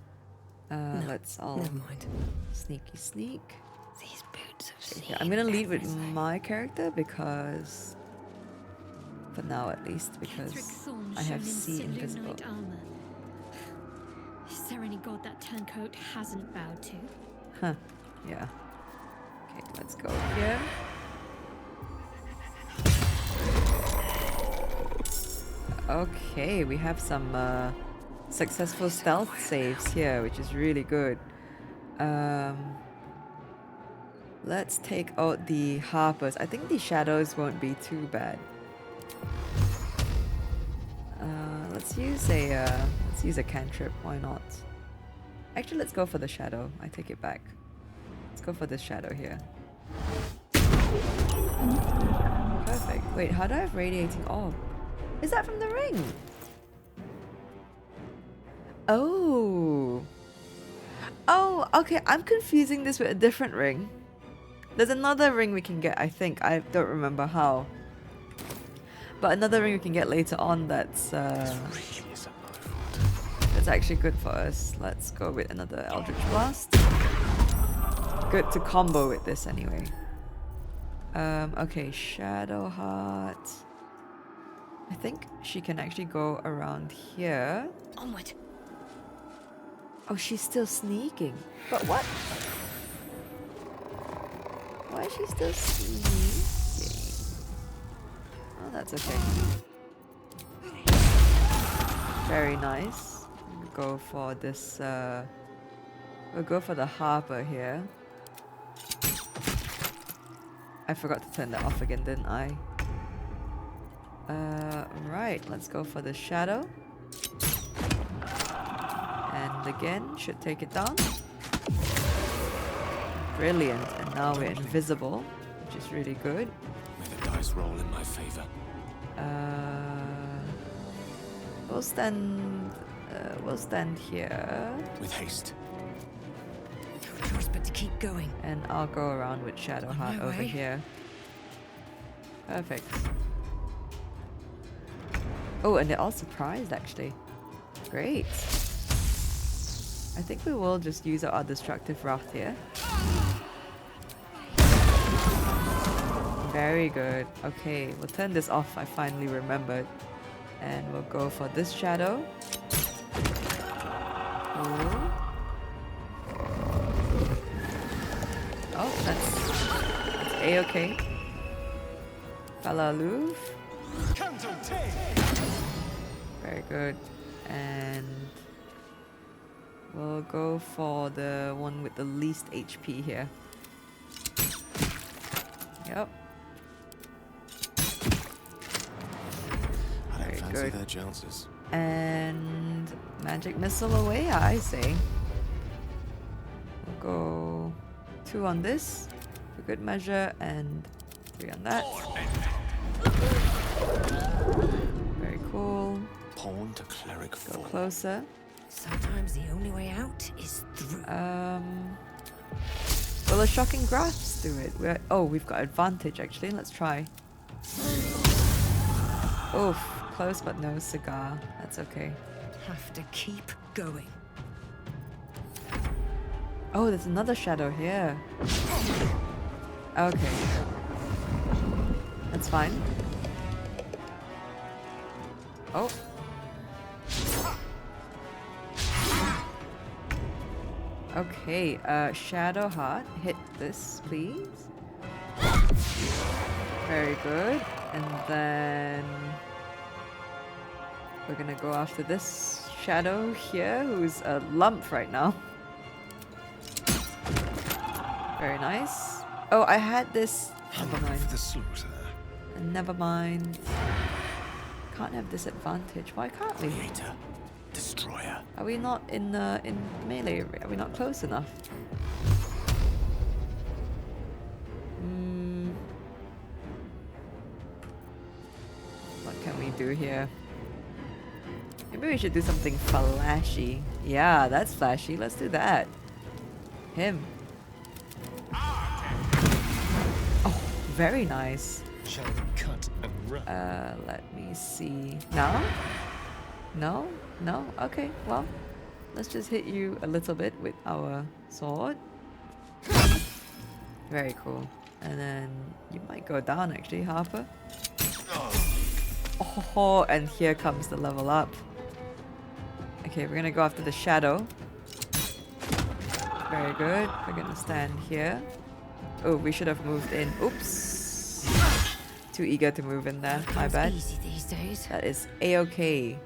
Let's all Never mind. sneaky sneak. These boots have Okay, seen here, I'm gonna lead with everything. my character because, for now at least, because I have sea invisible. Armor. Is there any god that turncoat hasn't bowed to? Huh. Yeah. Okay, let's go here. Okay, we have some successful stealth saves here, which is really good. Let's take out the harpers. I think the shadows won't be too bad. Let's use a cantrip. Why not? Actually, let's go for the shadow. I take it back. Let's go for this shadow here. Perfect. Wait, how do I have radiating orb? Is that from the ring? Oh. Oh, okay. I'm confusing this with a different ring. There's another ring we can get, I think. I don't remember how. But another ring we can get later on that's That's actually good for us. Let's go with another Eldritch Blast. Good to combo with this anyway. Okay, Shadowheart. I think she can actually go around here. Onward. Oh, she's still sneaking. But what? Why is she still sneaking? Oh, that's okay. Very nice. We'll go for this, we'll go for the Harper here. I forgot to turn that off again, didn't I? Right, let's go for the Shadow. And again, should take it down. Brilliant, and now we're invisible, which is really good. May the dice roll in my favor. We'll stand here. With haste. No choice but to keep going. And I'll go around with Shadowheart over way. here. Perfect. Oh, and they're all surprised actually. Great. I think we will just use our Destructive Wrath here. Very good. Okay, we'll turn this off. I finally remembered. And we'll go for this Shadow. Ooh. Oh, that's A-okay. Falaluv. Very good. And we'll go for the one with the least HP here. Yep. I don't fancy their chances. And magic missile away, I say. We'll go 2 on this for good measure and 3 on that. Very cool. Pawn to cleric. Go closer. Sometimes the only way out is through. Will a shocking grasp do it? We've got advantage actually. Let's try. Oof, close but no cigar. That's okay. Have to keep going. Oh, there's another shadow here. Okay. That's fine. Oh. Okay, Shadowheart, hit this, please. Very good. And then we're gonna go after this shadow here, who's a lump right now. Very nice. Oh, I had this. Never mind. The slaughter. Never mind. Can't have disadvantage. Why can't we? Creator. Destroyer. Are we not in melee? Are we not close enough? What can we do here? Maybe we should do something flashy. Yeah, that's flashy. Let's do that. Him. Oh, very nice. Shall we cut and run? Let me see. No? No? No? Okay, well, let's just hit you a little bit with our sword. Very cool. And then you might go down actually, Harper. Oh, and here comes the level up. Okay, we're gonna go after the shadow. Very good. We're gonna stand here. Oh, we should have moved in. Oops. Too eager to move in there. My bad. Easy these days. That is A-okay.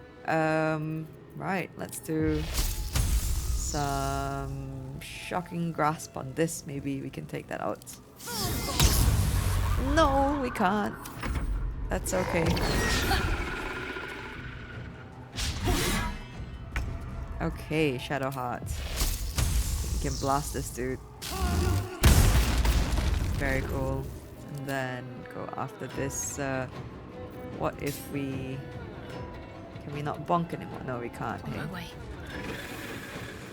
Right, let's do some shocking grasp on this. Maybe we can take that out. No, we can't. That's okay. Okay, Shadowheart. We can blast this dude. Very cool. And then go after this. What if we... Can we not bonk anymore? No, we can't. Hey. On my way.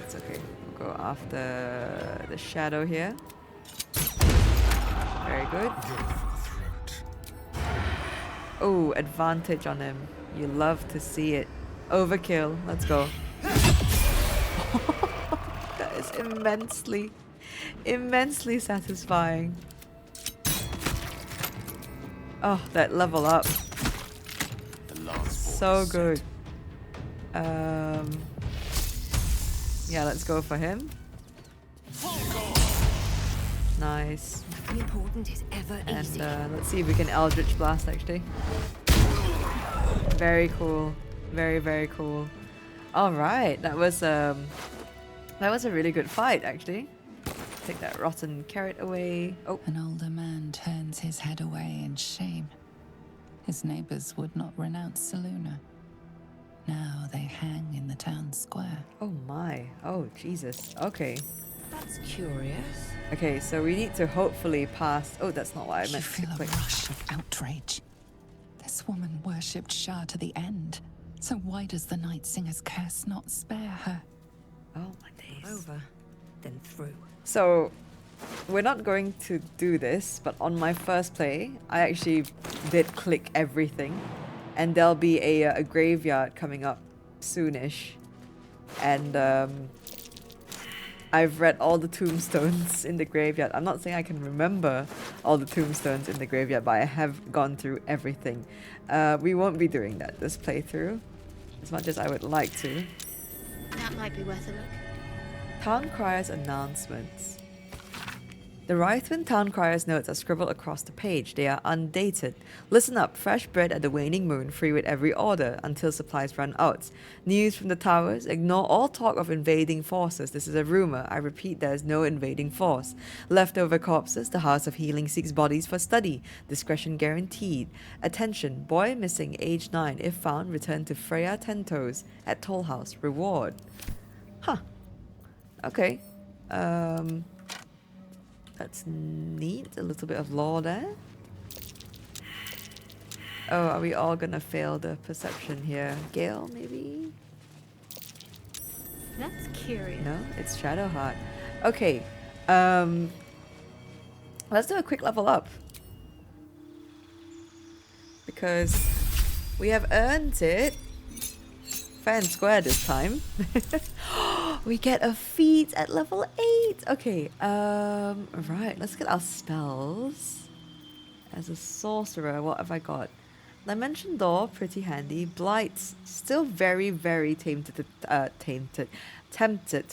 It's okay. We'll go after the shadow here. Very good. Oh, advantage on him. You love to see it. Overkill. Let's go. That is immensely satisfying. Oh, that level up. So good. Yeah, let's go for him. Nice. Nothing important is ever easy. And let's see if we can Eldritch Blast actually. Very cool. Very, very cool. Alright, that was a really good fight actually. Take that rotten carrot away. Oh. An older man turns his head away in shame. His neighbors would not renounce Selûne. Now they hang in the town square. Oh my. Oh Jesus. Okay. That's curious. Okay, so we need to hopefully pass. Oh, that's not what I meant to feel a click. rush of outrage. This woman worshipped Shah to the end. So why does the Night Singer's curse not spare her? Oh my days. Over, then through. So, we're not going to do this, but on my first play, I actually did click everything. And there'll be a graveyard coming up soonish. And I've read all the tombstones in the graveyard. I'm not saying I can remember all the tombstones in the graveyard, but I have gone through everything. We won't be doing that this playthrough, as much as I would like to. That might be worth a look. Town Crier's announcements. The Rythman Town Crier's notes are scribbled across the page. They are undated. Listen up, fresh bread at the waning moon, free with every order, until supplies run out. News from the towers, ignore all talk of invading forces. This is a rumor. I repeat, there is no invading force. Leftover corpses, the House of Healing seeks bodies for study. Discretion guaranteed. Attention, boy missing, age 9. If found, return to Freya Tentoes at Toll House. Reward. Huh. Okay. That's neat. A little bit of lore there. Oh, are we all gonna fail the perception here? Gale, maybe? That's curious. No, it's Shadowheart. Okay. Let's do a quick level up. Because we have earned it. Fair and square this time. We get a feat at level 8. Okay, right, let's get our spells. As a sorcerer, what have I got? Dimension Door, pretty handy. Blight, still very, very tempted to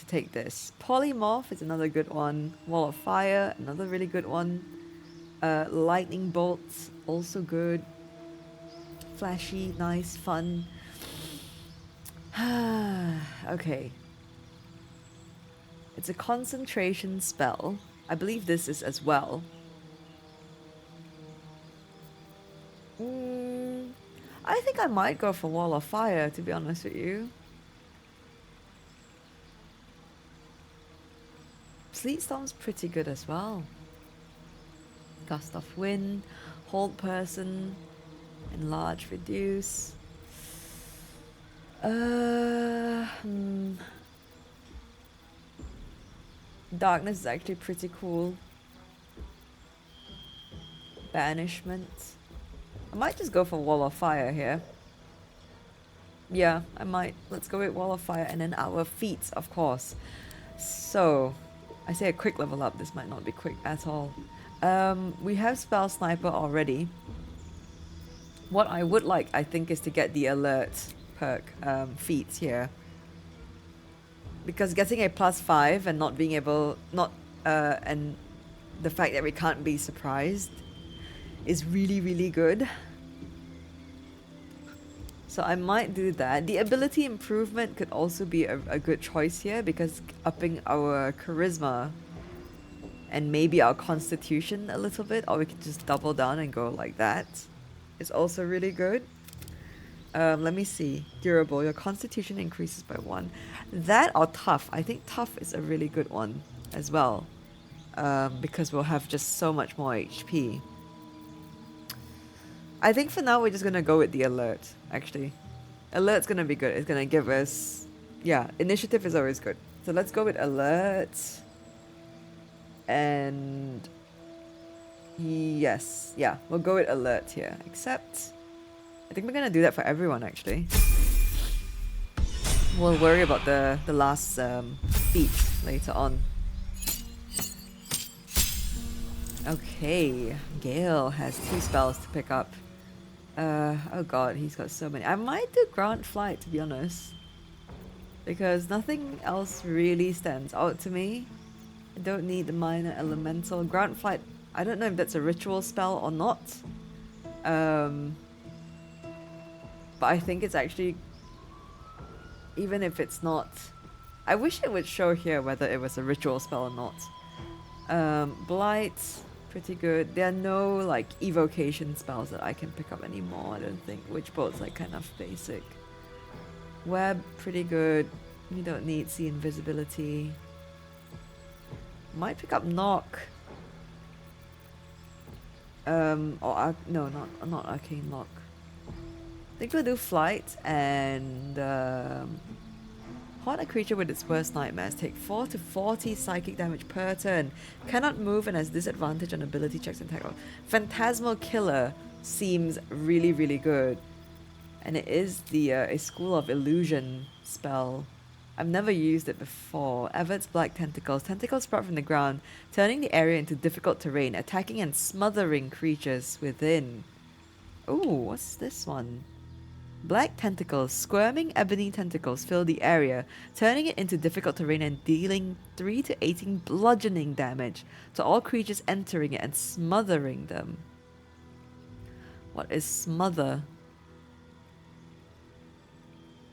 take this. Polymorph is another good one. Wall of Fire, another really good one. Lightning Bolts, also good. Flashy, nice, fun. Okay. It's a concentration spell. I believe this is as well. I think I might go for Wall of Fire, to be honest with you. Sleet Storm's pretty good as well. Gust of Wind, Hold Person, Enlarge, Reduce. Darkness is actually pretty cool. Banishment. I might just go for Wall of Fire here. Yeah, I might. Let's go with Wall of Fire and then our feats, of course. So, I say a quick level up. This might not be quick at all. We have Spell Sniper already. What I would like, I think, is to get the Alert perk feats here. Because getting a +5 and not being able, and the fact that we can't be surprised is really, really good. So I might do that. The ability improvement could also be a good choice here, because upping our charisma and maybe our constitution a little bit, or we could just double down and go like that. It's also really good. Let me see. Durable. Your constitution increases by 1. That or tough. I think tough is a really good one as well. Because we'll have just so much more HP. I think for now we're just gonna go with the alert, actually. Alert's gonna be good. It's gonna give us... Yeah, initiative is always good. So let's go with alert. And... Yes. Yeah, we'll go with alert here. Except... I think we're gonna do that for everyone, actually. We'll worry about the last feat later on. Okay, Gale has 2 spells to pick up. Oh god, he's got so many. I might do Grant Flight, to be honest. Because nothing else really stands out to me. I don't need the minor elemental. Grant Flight, I don't know if that's a ritual spell or not. But I think it's actually... Even if it's not... I wish it would show here whether it was a ritual spell or not. Blight, pretty good. There are no like evocation spells that I can pick up anymore, I don't think. Witchbolt's like kind of basic. Web, pretty good. You don't need see invisibility. Might pick up knock. No, not arcane lock. I think we'll do flight and haunt a creature with its worst nightmares. Take 4 to 40 psychic damage per turn. Cannot move and has disadvantage on ability checks and attack. Phantasmal Killer seems really, really good. And it is the a School of Illusion spell. I've never used it before. Evert's Black Tentacles. Tentacles sprout from the ground, turning the area into difficult terrain, attacking and smothering creatures within. Ooh, what's this one? Black tentacles, squirming ebony tentacles fill the area, turning it into difficult terrain and dealing 3 to 18 bludgeoning damage to all creatures entering it and smothering them. What is smother?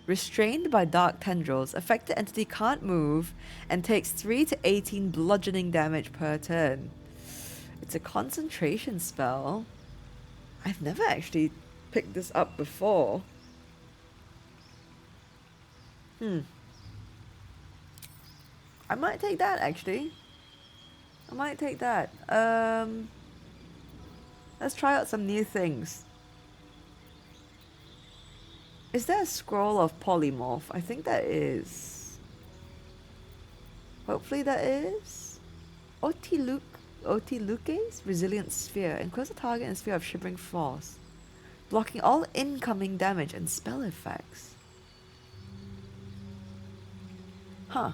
Restrained by dark tendrils, affected entity can't move and takes 3 to 18 bludgeoning damage per turn. It's a concentration spell. I've never actually picked this up before. I might take that actually. I might take that. Let's try out some new things. Is there a scroll of polymorph? I think that is. Hopefully that is. Otiluke's Resilient Sphere. Enclose the target in a sphere of shivering force, blocking all incoming damage and spell effects. Huh.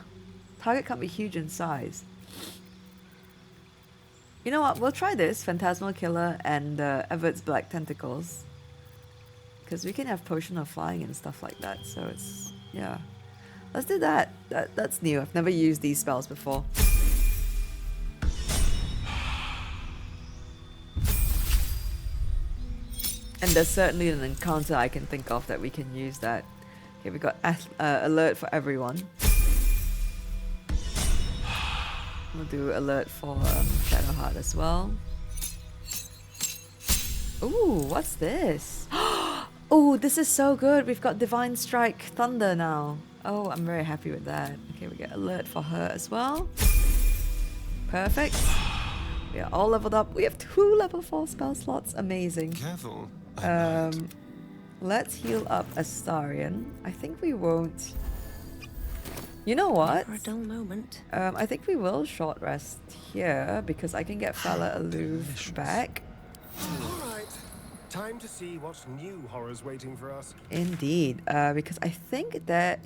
Target can't be huge in size. You know what? We'll try this. Phantasmal Killer and Evert's Black Tentacles. Because we can have Potion of Flying and stuff like that. So it's... yeah. Let's do that. That's new. I've never used these spells before. And there's certainly an encounter I can think of that we can use that. Okay, we got alert for everyone. We'll do alert for Shadowheart as well. Ooh, what's this? Oh, this is so good. We've got Divine Strike Thunder now. Oh, I'm very happy with that. Okay, we get alert for her as well. Perfect. We are all leveled up. We have 2 level 4 spell slots. Amazing. Careful. Let's heal up Astarion. I think we won't. You know what? For a dull moment. I think we will short rest here because I can get Fala Aloof back. Alright. Time to see what new horror's waiting for us. Indeed. Because I think there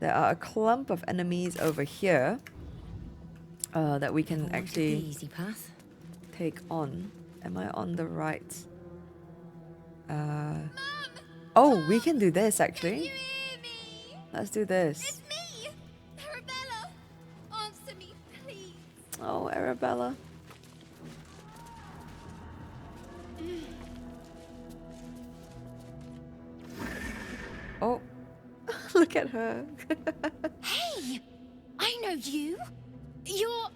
are a clump of enemies over here that we can actually easy path. take on. Am I on the right? Oh, we can do this actually. Let's do this. It's me! Arabella! Answer me, please. Oh, Arabella. Oh, look at her. Hey! I know you! You're...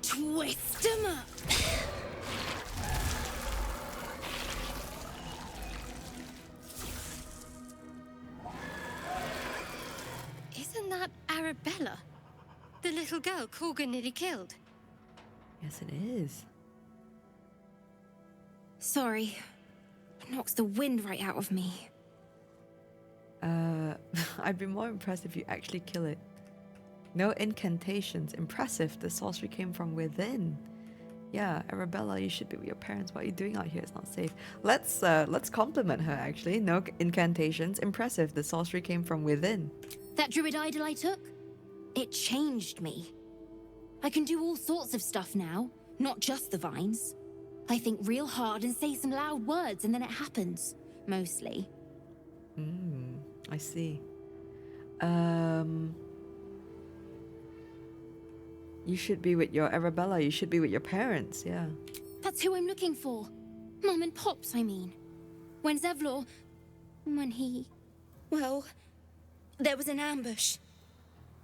Twist 'em up! Isn't that Arabella? The little girl Corgan nearly killed. Yes, it is. Sorry. It knocks the wind right out of me. I'd be more impressed if you actually kill it. No incantations. Impressive. The sorcery came from within. Yeah, Arabella, you should be with your parents. What are you doing out here? It's not safe. Let's compliment her actually. No incantations. Impressive. The sorcery came from within. That druid idol I took? It changed me. I can do all sorts of stuff now, not just the vines. I think real hard and say some loud words and then it happens. Mostly. I see. You should be with your Arabella. You should be with your parents, yeah. That's who I'm looking for. Mum and Pops, I mean. When Zevlor... When he... Well, there was an ambush.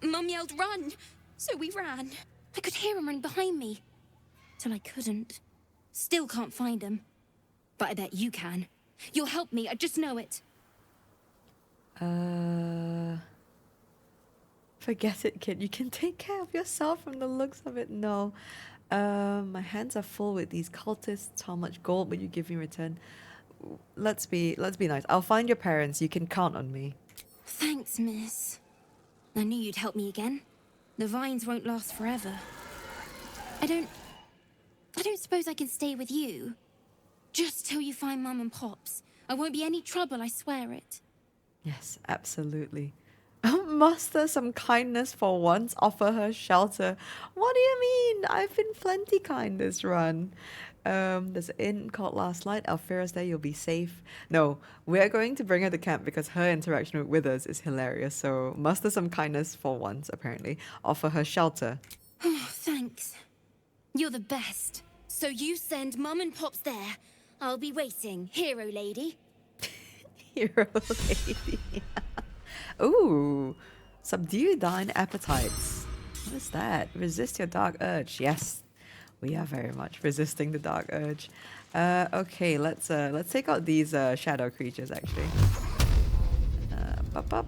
Mum yelled, run! So we ran. I could hear him running behind me. Till I couldn't. Still can't find him. But I bet you can. You'll help me, I just know it. Forget it, kid. You can take care of yourself from the looks of it. No. My hands are full with these cultists. How much gold would you give me in return? Let's be nice. I'll find your parents. You can count on me. Thanks, miss. I knew you'd help me again. The vines won't last forever. I don't suppose I can stay with you. Just till you find Mum and Pops. I won't be any trouble, I swear it. Yes, absolutely. Muster some kindness for once. Offer her shelter. What do you mean? I've been plenty kind this run. There's an inn called Last Light. Alfira's there. You'll be safe. No, we're going to bring her to camp because her interaction with Withers is hilarious. So muster some kindness for once, apparently. Offer her shelter. Oh, thanks. You're the best. So you send Mum and Pops there. I'll be waiting, hero lady. Hero lady. Ooh, subdue thine appetites. What is that? Resist your dark urge. Yes, we are very much resisting the dark urge. Okay, let's take out these shadow creatures actually. Pop up.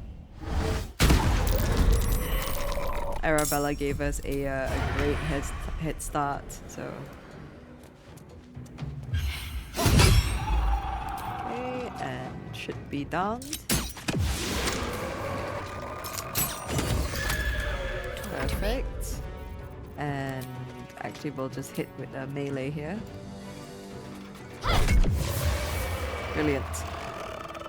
Arabella gave us a great head start. So. Okay, and should be downed. Perfect. And actually we'll just hit with a melee here. Brilliant.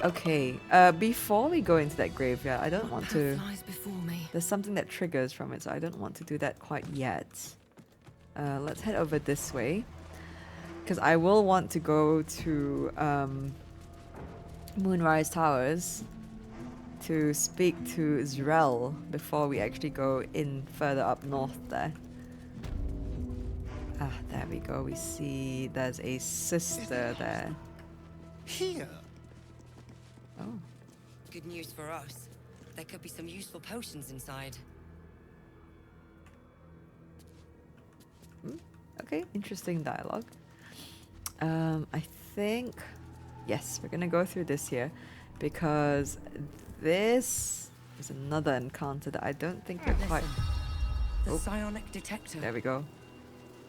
Okay, before we go into that graveyard, I don't want to... There's something that triggers from it, so I don't want to do that quite yet. Let's head over this way. Because I will want to go to Moonrise Towers to speak to Zrel before we actually go in further up north there. Ah, there we go. We see there's a sister there. Here. Oh. Good news for us. There could be some useful potions inside. Okay, interesting dialogue. I think... Yes, we're gonna go through this here because this is another encounter that I don't think we're quite... The psionic detector. There we go.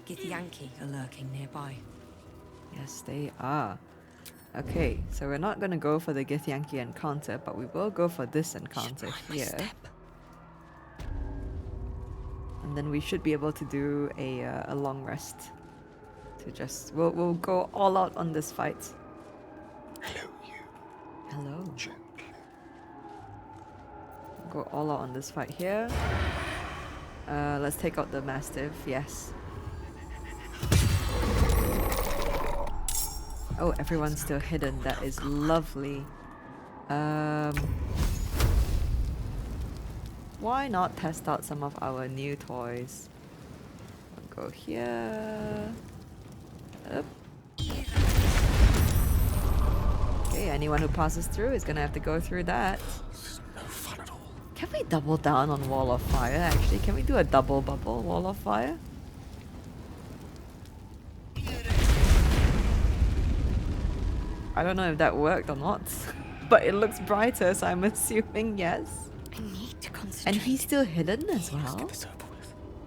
Githyanki are lurking nearby. Yes, they are. Okay, so we're not gonna go for the Githyanki encounter, but we will go for this encounter here. And then we should be able to do a long rest. To just... We'll go all out on this fight. Hello, you. Hello. Gently. Go all out on this fight here. Let's take out the Mastiff, yes. Oh, everyone's still hidden. That is lovely. Why not test out some of our new toys? We'll go here. Up. Okay, anyone who passes through is gonna have to go through that. No fun at all. Can we double down on Wall of Fire actually? Can we do a double bubble Wall of Fire? I don't know if that worked or not, but it looks brighter, so I'm assuming yes. I need to concentrate. And he's still hidden as well.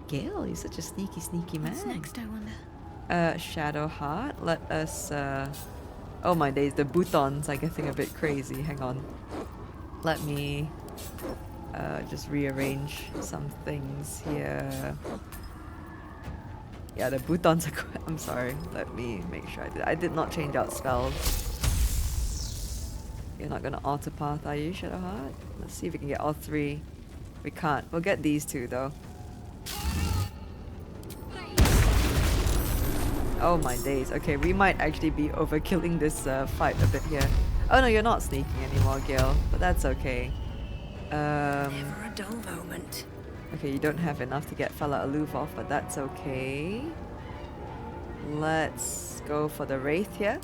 Gale, you're such a sneaky, sneaky man. What's next, I wonder? Shadow Heart. Let us. Oh my days, the boutons are getting a bit crazy. Hang on. Let me just rearrange some things here. Yeah, the boutons are I'm sorry. Let me make sure I did not change out spells. You're not gonna auto path, are you, Shadowheart? Let's see if we can get all three. We can't. We'll get these two though. Oh my days. Okay, we might actually be overkilling this fight a bit here. Oh no, you're not sneaking anymore, Gil, but that's okay. Never a dull moment. Okay, you don't have enough to get fella aloof off, but that's okay. Let's go for the Wraith here.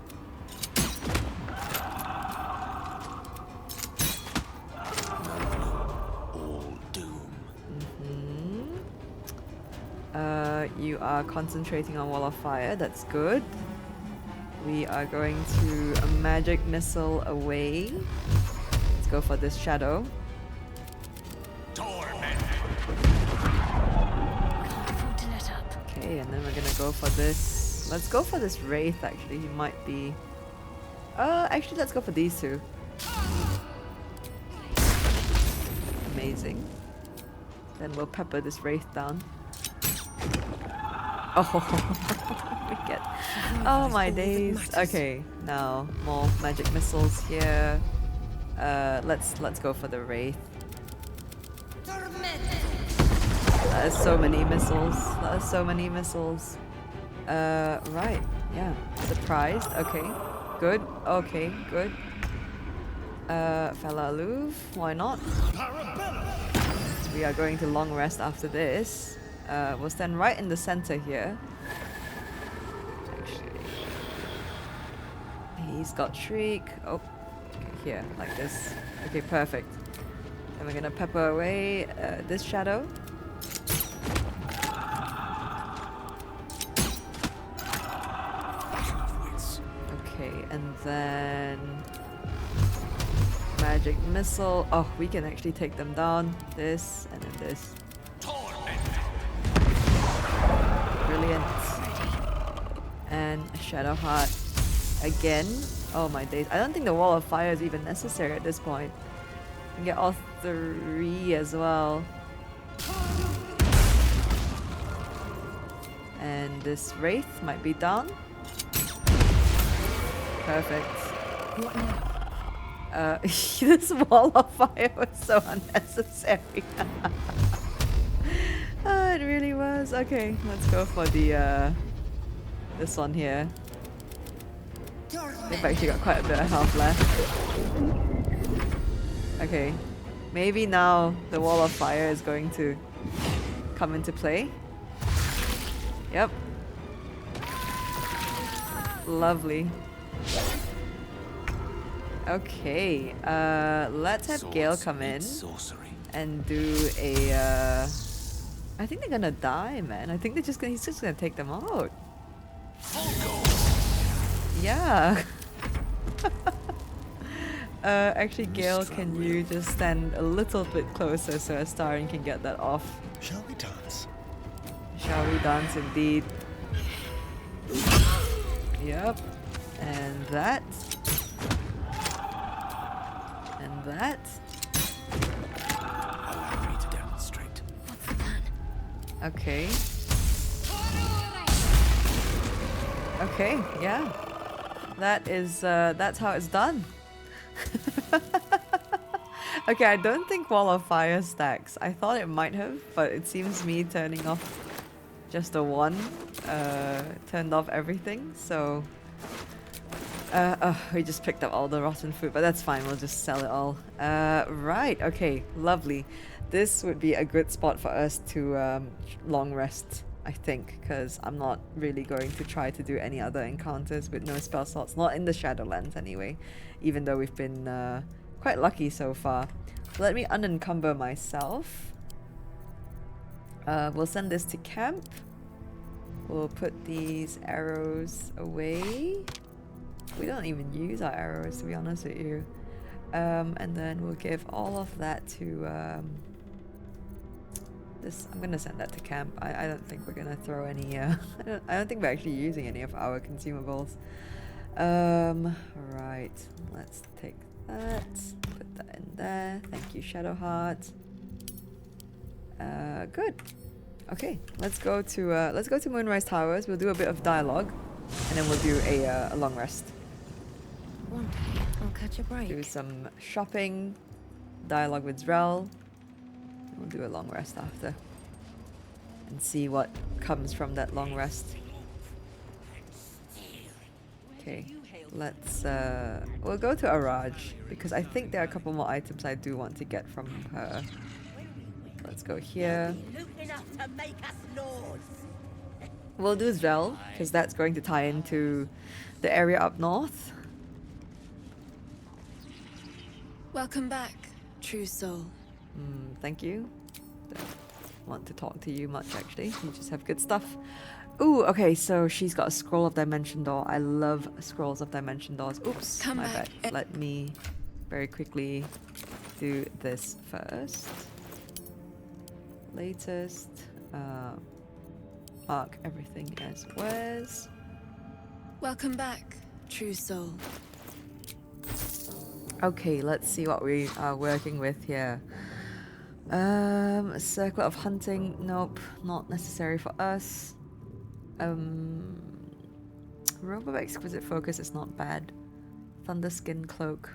All doom. You are concentrating on Wall of Fire, that's good. We are going to a magic missile away. Let's go for this shadow. Okay, and then we're gonna go for this. Let's go for this Wraith actually, he might be... actually let's go for these two. Amazing. Then we'll pepper this Wraith down. Oh, we get... Oh my days. Okay, now more magic missiles here. Let's go for the Wraith. That is so many missiles. That is so many missiles. Right. Yeah. Surprised. Okay. Good. Okay. Good. Fella aloof. Why not? We are going to long rest after this. We'll stand right in the center here. Actually, he's got Shriek. Oh, okay, here, like this. Okay, perfect. And we're gonna pepper away this shadow. Okay, and then magic missile. Oh, we can actually take them down. This and then this. Brilliant. And Shadowheart again. Oh my days. I don't think the Wall of Fire is even necessary at this point. We can get all three as well. And this Wraith might be down. Perfect. What now? This Wall of Fire was so unnecessary. It really was. Okay, let's go for the this one here. They've actually got quite a bit of health left. Okay, maybe now the Wall of Fire is going to come into play. Yep. Lovely. Okay, let's have Gale come in and do a I think they're gonna die, man. I think he's just gonna take them out. Yeah. Actually, Gale, can you just stand a little bit closer so Astarion can get that off? Shall we dance? Shall we dance indeed? Yep. And that. And that. Allow me to demonstrate. What's the plan? Okay. Okay, yeah. That is, that's how it's done. Okay, I don't think Wall of Fire stacks. I thought it might have, but it seems me turning off just a one turned off everything, so... we just picked up all the rotten fruit, but that's fine, we'll just sell it all. Right, okay, lovely. This would be a good spot for us to long rest, I think, because I'm not really going to try to do any other encounters with no spell slots, not in the Shadowlands anyway, even though we've been quite lucky so far. So let me unencumber myself. We'll send this to camp. We'll put these arrows away. We don't even use our arrows, to be honest with you. And then we'll give all of that to this. I'm gonna send that to camp. I don't think we're gonna throw any I don't think we're actually using any of our consumables. Right, let's take that, put that in there. Thank you, Shadowheart. Good. Okay, let's go to Moonrise Towers. We'll do a bit of dialogue, and then we'll do a long rest. One day, I'll catch a break. Do some shopping, dialogue with Zrel. We'll do a long rest after, and see what comes from that long rest. Okay, let's we'll go to Araj because I think there are a couple more items I do want to get from her. Let's go here. We'll do Zrel because that's going to tie into the area up north. Welcome back, true soul. Thank you. Don't want to talk to you much actually. You just have good stuff. Ooh, okay, so she's got a scroll of dimension door. I love scrolls of dimension doors. Oops, my bad. Let me very quickly do this first. Latest. Mark everything as was. Welcome back, true soul. Okay, let's see what we are working with here. A circle of hunting. Nope, not necessary for us. Robe of exquisite focus is not bad. Thunderskin cloak,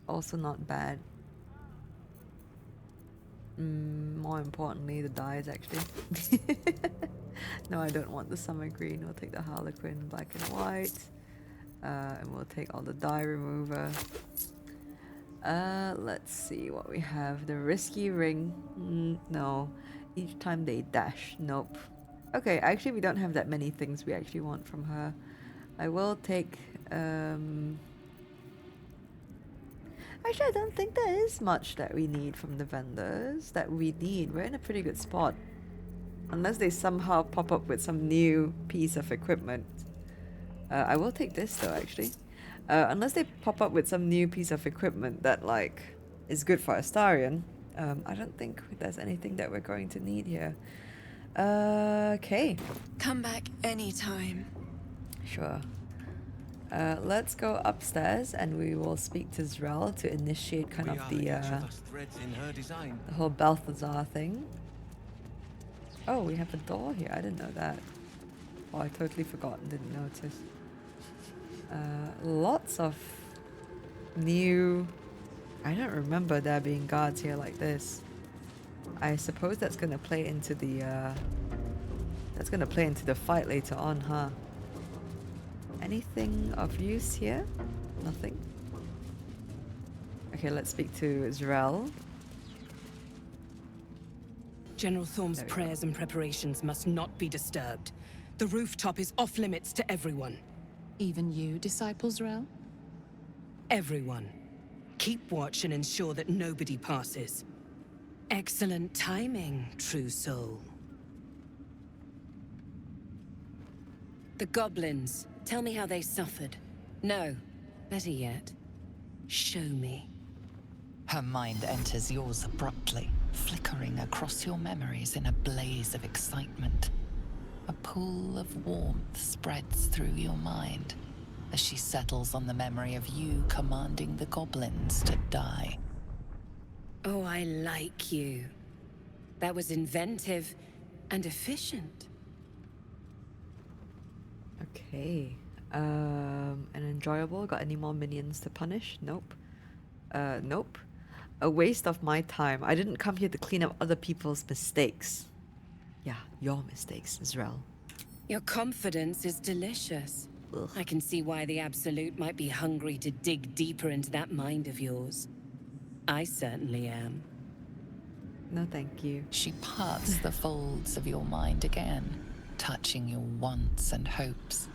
also not bad. More importantly, the dyes actually. No, I don't want the summer green. We'll take the harlequin black and white, and we'll take all the dye remover. Let's see what we have. The risky ring. No, each time they dash. Nope. Okay, actually we don't have that many things we actually want from her. I will take actually I don't think there is much that we need from the vendors that we need. We're in a pretty good spot. Unless they somehow pop up with some new piece of equipment. I will take this though actually. Unless they pop up with some new piece of equipment that like is good for Astarion. I don't think there's anything that we're going to need here. Okay. Come back anytime. Sure. Let's go upstairs and we will speak to Zrel to initiate kind of the whole Balthazar thing. Oh, we have a door here. I didn't know that. Oh, I totally forgot and didn't notice. Lots of new... I don't remember there being guards here like this. I suppose that's gonna play into the fight later on, huh? Anything of use here? Nothing. Okay, let's speak to Zrel. General Thorm's prayers and preparations must not be disturbed. The rooftop is off limits to everyone. Even you, Disciple Zrel? Everyone. Keep watch and ensure that nobody passes. Excellent timing, true soul. The goblins. Tell me how they suffered. No, better yet, show me. Her mind enters yours abruptly, flickering across your memories in a blaze of excitement. A pool of warmth spreads through your mind as she settles on the memory of you commanding the goblins to die. Oh, I like you. That was inventive and efficient. Okay. And enjoyable. Got any more minions to punish? Nope. Nope. A waste of my time. I didn't come here to clean up other people's mistakes. Yeah, your mistakes, Zrel. Your confidence is delicious. Ugh. I can see why the Absolute might be hungry to dig deeper into that mind of yours. I certainly am. No, thank you. She parts the folds of your mind again, touching your wants and hopes,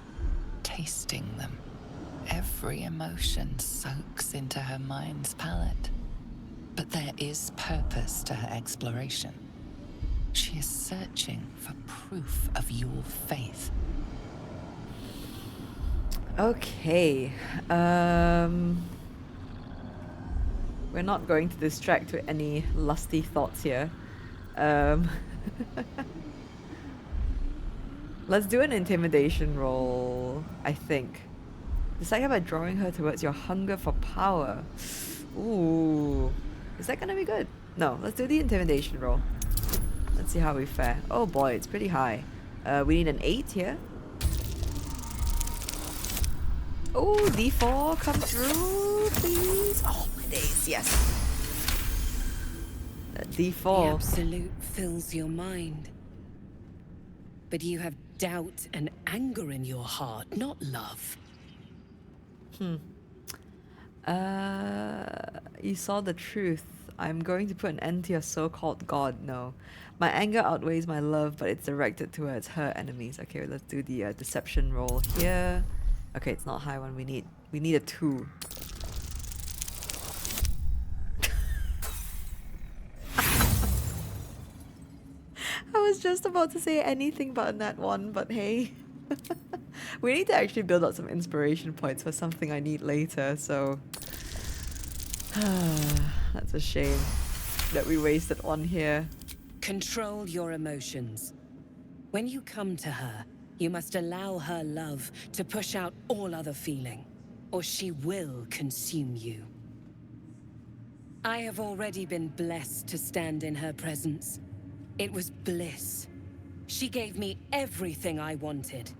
tasting them. Every emotion soaks into her mind's palette. But there is purpose to her exploration. She is searching for proof of your faith. Okay. We're not going to distract with any lusty thoughts here. Let's do an intimidation roll, I think. Decide by drawing her towards your hunger for power. Ooh. Is that gonna be good? No, let's do the intimidation roll. Let's see how we fare. Oh boy, it's pretty high. We need an 8 here. Oh, D4, come through, please. Oh, it is, yes. That D4. The absolute fills your mind. But you have doubt and anger in your heart, not love. You saw the truth. I'm going to put an end to your so-called god. No. My anger outweighs my love, but it's directed towards her enemies. Okay, let's do the deception roll here. Okay, it's not high one. We need a 2. I was just about to say anything but that one, but hey. We need to actually build up some inspiration points for something I need later, so that's a shame that we wasted one here. Control your emotions. When you come to her, you must allow her love to push out all other feeling, or she will consume you. I have already been blessed to stand in her presence. It was bliss. She gave me everything I wanted.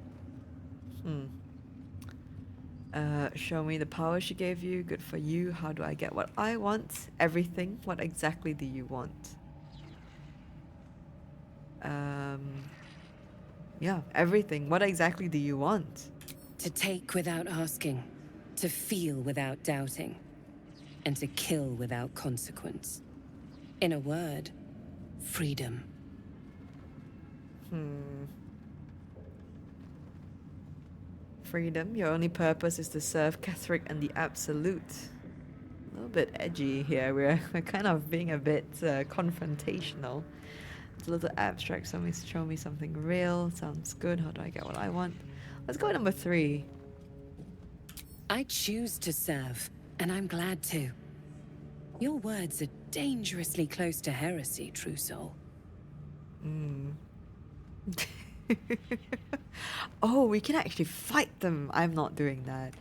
Show me the power she gave you. Good for you. How do I get what I want? Everything. What exactly do you want? Yeah, everything. What exactly do you want? To take without asking, to feel without doubting, and to kill without consequence. In a word, freedom. Freedom. Your only purpose is to serve Catherick and the Absolute. A little bit edgy here. We're kind of being a bit confrontational. It's a little abstract. Somebody show me something real. Sounds good. How do I get what I want? Let's go with number 3. I choose to serve, and I'm glad to. Your words are dangerously close to heresy, true soul. Oh, we can actually fight them. I'm not doing that.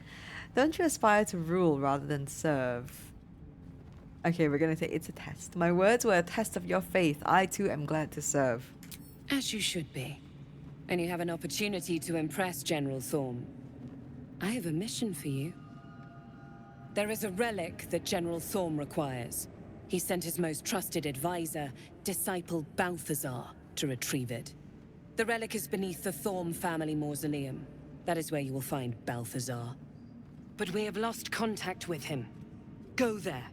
Don't you aspire to rule rather than serve? Okay, we're gonna say it's a test. My words were a test of your faith. I too am glad to serve. As you should be. And you have an opportunity to impress General Thorm. I have a mission for you. There is a relic that General Thorm requires. He sent his most trusted advisor, disciple Balthazar, to retrieve it. The relic is beneath the Thorm family mausoleum. That is where you will find Balthazar. But we have lost contact with him. Go there.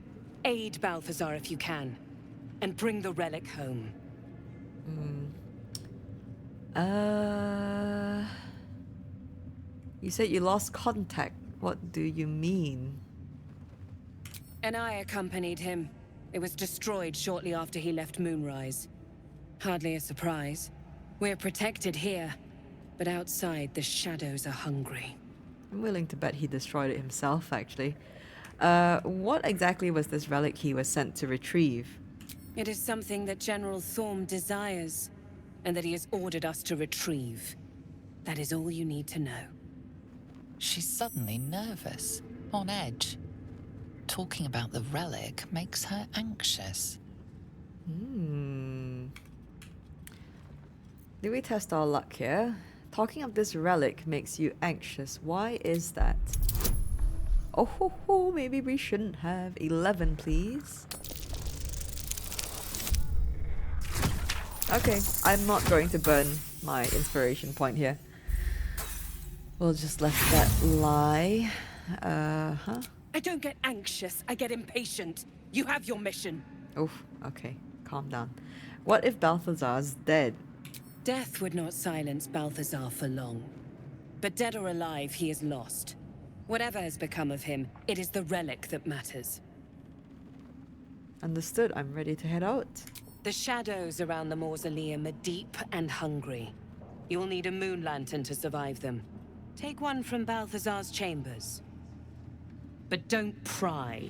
Aid Balthazar if you can. And bring the relic home. You said you lost contact. What do you mean? And I accompanied him. It was destroyed shortly after he left Moonrise. Hardly a surprise. We're protected here, but outside the shadows are hungry. I'm willing to bet he destroyed it himself, actually. What exactly was this relic he was sent to retrieve? It is something that General Thorm desires, and that he has ordered us to retrieve. That is all you need to know. She's suddenly nervous, on edge. Talking about the relic makes her anxious. Do we test our luck here? Talking of this relic makes you anxious. Why is that? Oh, ho, ho, maybe we shouldn't have. 11, please. Okay, I'm not going to burn my inspiration point here. We'll just let that lie. I don't get anxious, I get impatient. You have your mission. Oof, okay, calm down. What if Balthazar's dead? Death would not silence Balthazar for long. But dead or alive, he is lost. Whatever has become of him, it is the relic that matters. Understood, I'm ready to head out. The shadows around the mausoleum are deep and hungry. You'll need a moon lantern to survive them. Take one from Balthazar's chambers. But don't pry.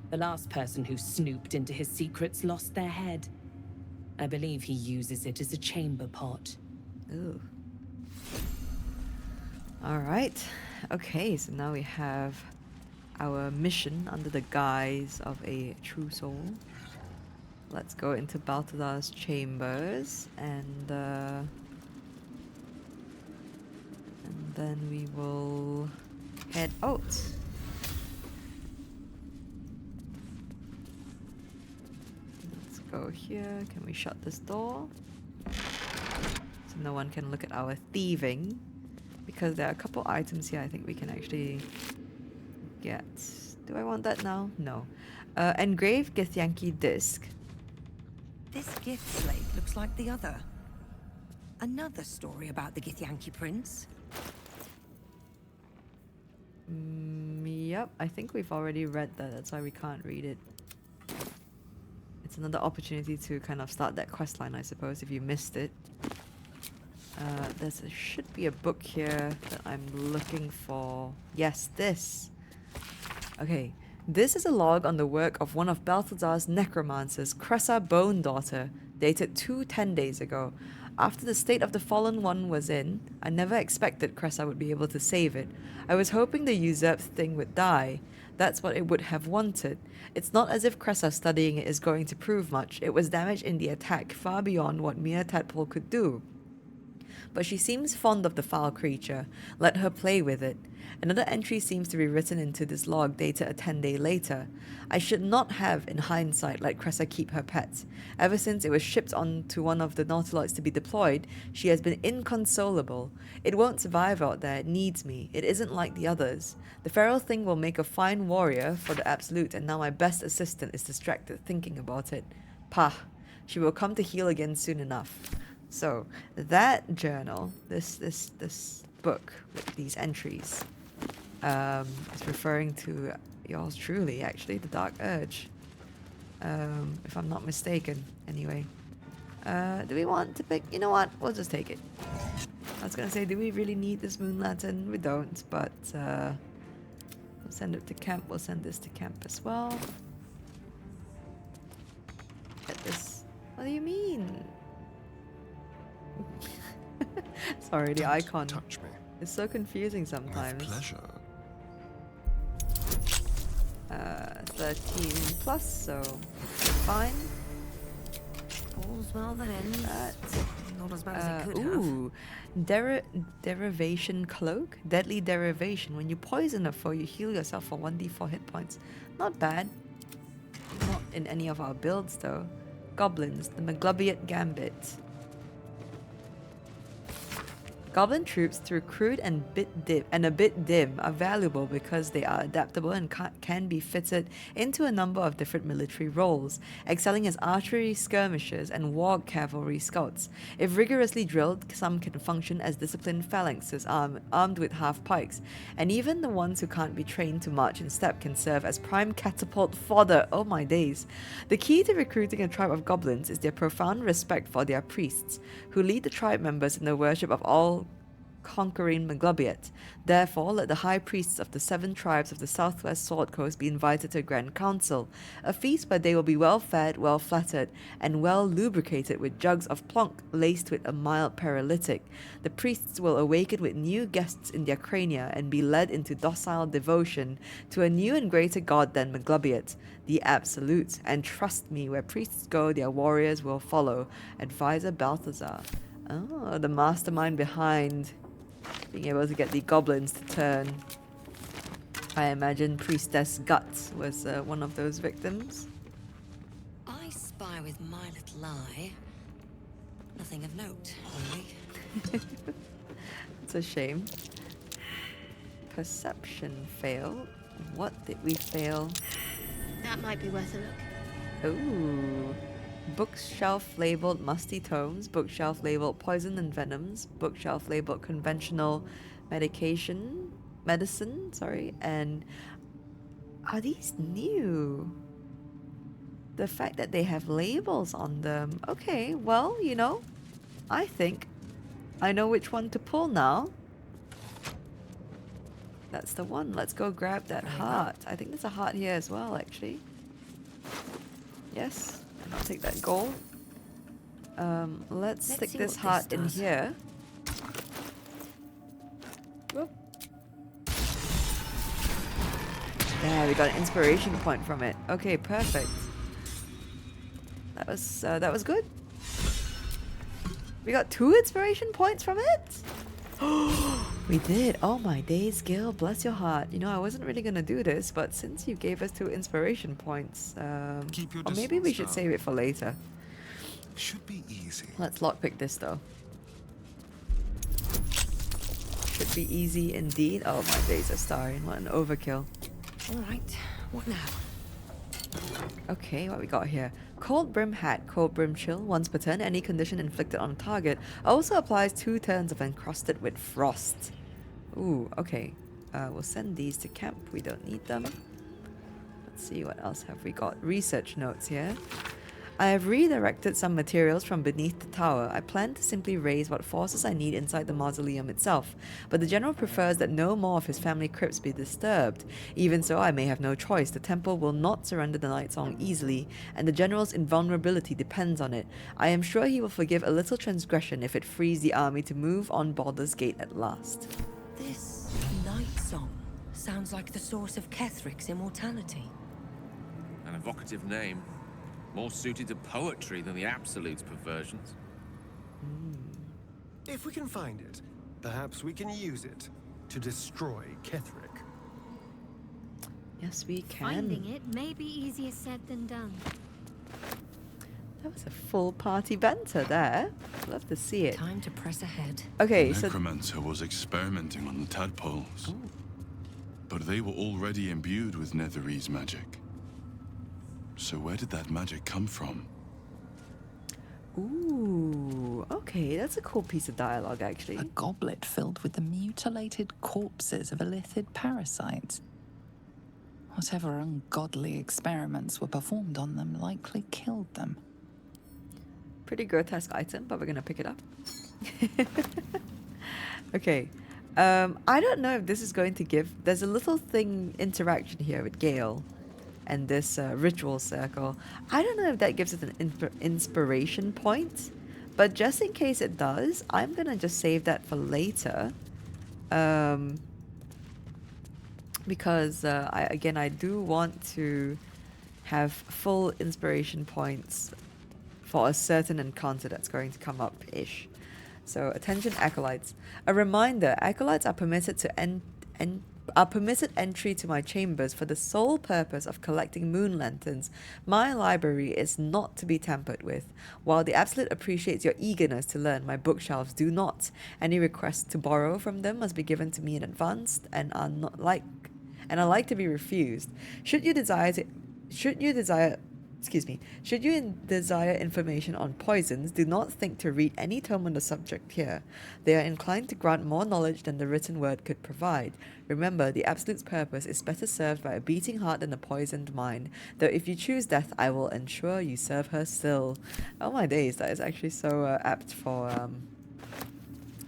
The last person who snooped into his secrets lost their head. I believe he uses it as a chamber pot. Ooh. Alright. Okay, so now we have our mission under the guise of a true soul. let's go into Balthazar's chambers and then we will head out. Let's go here. Can we shut this door? So no one can look at our thieving. Because there are a couple items here I think we can actually get. Do I want that now? No. Engraved Githyanki disc. This gift slate looks like the other. Another story about the Githyanki prince. Yep, I think we've already read that. That's why we can't read it. It's another opportunity to kind of start that quest line, I suppose, if you missed it. Should be a book here that I'm looking for. Yes, this. Okay, this is a log on the work of one of Balthazar's necromancers, Cressa Bone Daughter, dated 210 days ago. After the state of the fallen one was in, I never expected Cressa would be able to save it. I was hoping the usurped thing would die. That's what it would have wanted. It's not as if Cressa studying it is going to prove much. It was damaged in the attack far beyond what mere tadpole could do. But she seems fond of the foul creature. Let her play with it. Another entry seems to be written into this log dated a 10-day later. I should not have, in hindsight, let Cressa keep her pet. Ever since it was shipped on to one of the Nautiloids to be deployed, she has been inconsolable. It won't survive out there, it needs me. It isn't like the others. The feral thing will make a fine warrior for the Absolute, and now my best assistant is distracted thinking about it. Pah, she will come to heal again soon enough. So, that journal, this book with these entries, is referring to yours truly, actually, the Dark Urge. If I'm not mistaken, anyway. Do we want to pick? You know what? We'll just take it. I was gonna say, do we really need this moon lantern? We don't, but we'll send it to camp. We'll send this to camp as well. Get this. What do you mean? Sorry, the icon. Touch me. It's so confusing sometimes. With pleasure. 13 plus, so fine. All's well that ends. Not as bad as it could ooh, derivation cloak, deadly derivation. When you poison a foe, you heal yourself for 1d4 hit points. Not bad. Not in any of our builds though. Goblins, the Maglubiate Gambit. Goblin troops, through crude and a bit dim, are valuable because they are adaptable and can be fitted into a number of different military roles, excelling as archery skirmishers and war cavalry scouts. If rigorously drilled, some can function as disciplined phalanxes armed with half-pikes, and even the ones who can't be trained to march in step can serve as prime catapult fodder. Oh my days. The key to recruiting a tribe of goblins is their profound respect for their priests, who lead the tribe members in the worship of all conquering Maglubiate. Therefore, let the high priests of the 7 tribes of the southwest Sword Coast be invited to a grand council, a feast where they will be well fed, well flattered, and well lubricated with jugs of plonk laced with a mild paralytic. The priests will awaken with new guests in their crania and be led into docile devotion to a new and greater god than Maglubiate, the Absolute. And trust me, where priests go, their warriors will follow. Advisor Balthazar. Oh, the mastermind behind being able to get the goblins to turn. I imagine Priestess Guts was one of those victims. I spy with my little eye. Nothing of note, really. It's a shame. Perception fail. What did we fail? That might be worth a look. Ooh. Bookshelf labeled musty tomes, bookshelf labeled poison and venoms, bookshelf labeled conventional medicine, and are these new? The fact that they have labels on them. Okay, well, you know, I think I know which one to pull now. That's the one. Let's go grab that heart. I think there's a heart here as well, actually. Yes. I'll take that gold. Let's stick this heart in here. Whoop. There, we got an inspiration point from it. Okay, perfect. That was good. We got 2 inspiration points from it. We did. Oh my days, Gil. Bless your heart. You know, I wasn't really gonna do this, but since you gave us 2 inspiration points, or maybe we should save it for later. Should be easy. Let's lockpick this though. Should be easy indeed. Oh my days, Astarion. What an overkill. Alright, what now? Okay, what we got here? Cold Brim Hat, Cold Brim Chill, once per turn, any condition inflicted on a target also applies 2 turns of encrusted with frost. Ooh, okay. We'll send these to camp, we don't need them. Let's see, what else have we got? Research notes here. I have redirected some materials from beneath the tower. I plan to simply raise what forces I need inside the mausoleum itself, but the general prefers that no more of his family crypts be disturbed. Even so, I may have no choice. The temple will not surrender the Night Song easily, and the general's invulnerability depends on it. I am sure he will forgive a little transgression if it frees the army to move on Baldur's Gate at last. This Night Song sounds like the source of Kethric's immortality. An evocative name. More suited to poetry than the Absolute's perversions. If we can find it, perhaps we can use it to destroy Kethric. Yes, we can. Finding it may be easier said than done. That was a full party banter there. Love to see it. Time to press ahead. Okay, the so necromancer was experimenting on the tadpoles. But they were already imbued with Netherese magic. So where did that magic come from? Ooh, okay, that's a cool piece of dialogue, actually. A goblet filled with the mutilated corpses of illithid parasites. Whatever ungodly experiments were performed on them likely killed them. Pretty grotesque item, but we're gonna pick it up. Okay, I don't know if this is going to give... There's a little thing interaction here with Gale and this ritual circle. I don't know if that gives it an inspiration point, but just in case it does, I'm gonna just save that for later, because I do want to have full inspiration points for a certain encounter that's going to come up-ish. So attention, acolytes. A reminder: acolytes are permitted to permitted entry to my chambers for the sole purpose of collecting moon lanterns. My library is not to be tampered with. While the Absolute appreciates your eagerness to learn, my bookshelves do not. Any requests to borrow from them must be given to me in advance and are like to be refused. Should you desire information on poisons, do not think to read any tome on the subject here. They are inclined to grant more knowledge than the written word could provide. Remember, the Absolute's purpose is better served by a beating heart than a poisoned mind. Though if you choose death, I will ensure you serve her still. Oh my days, that is actually so apt for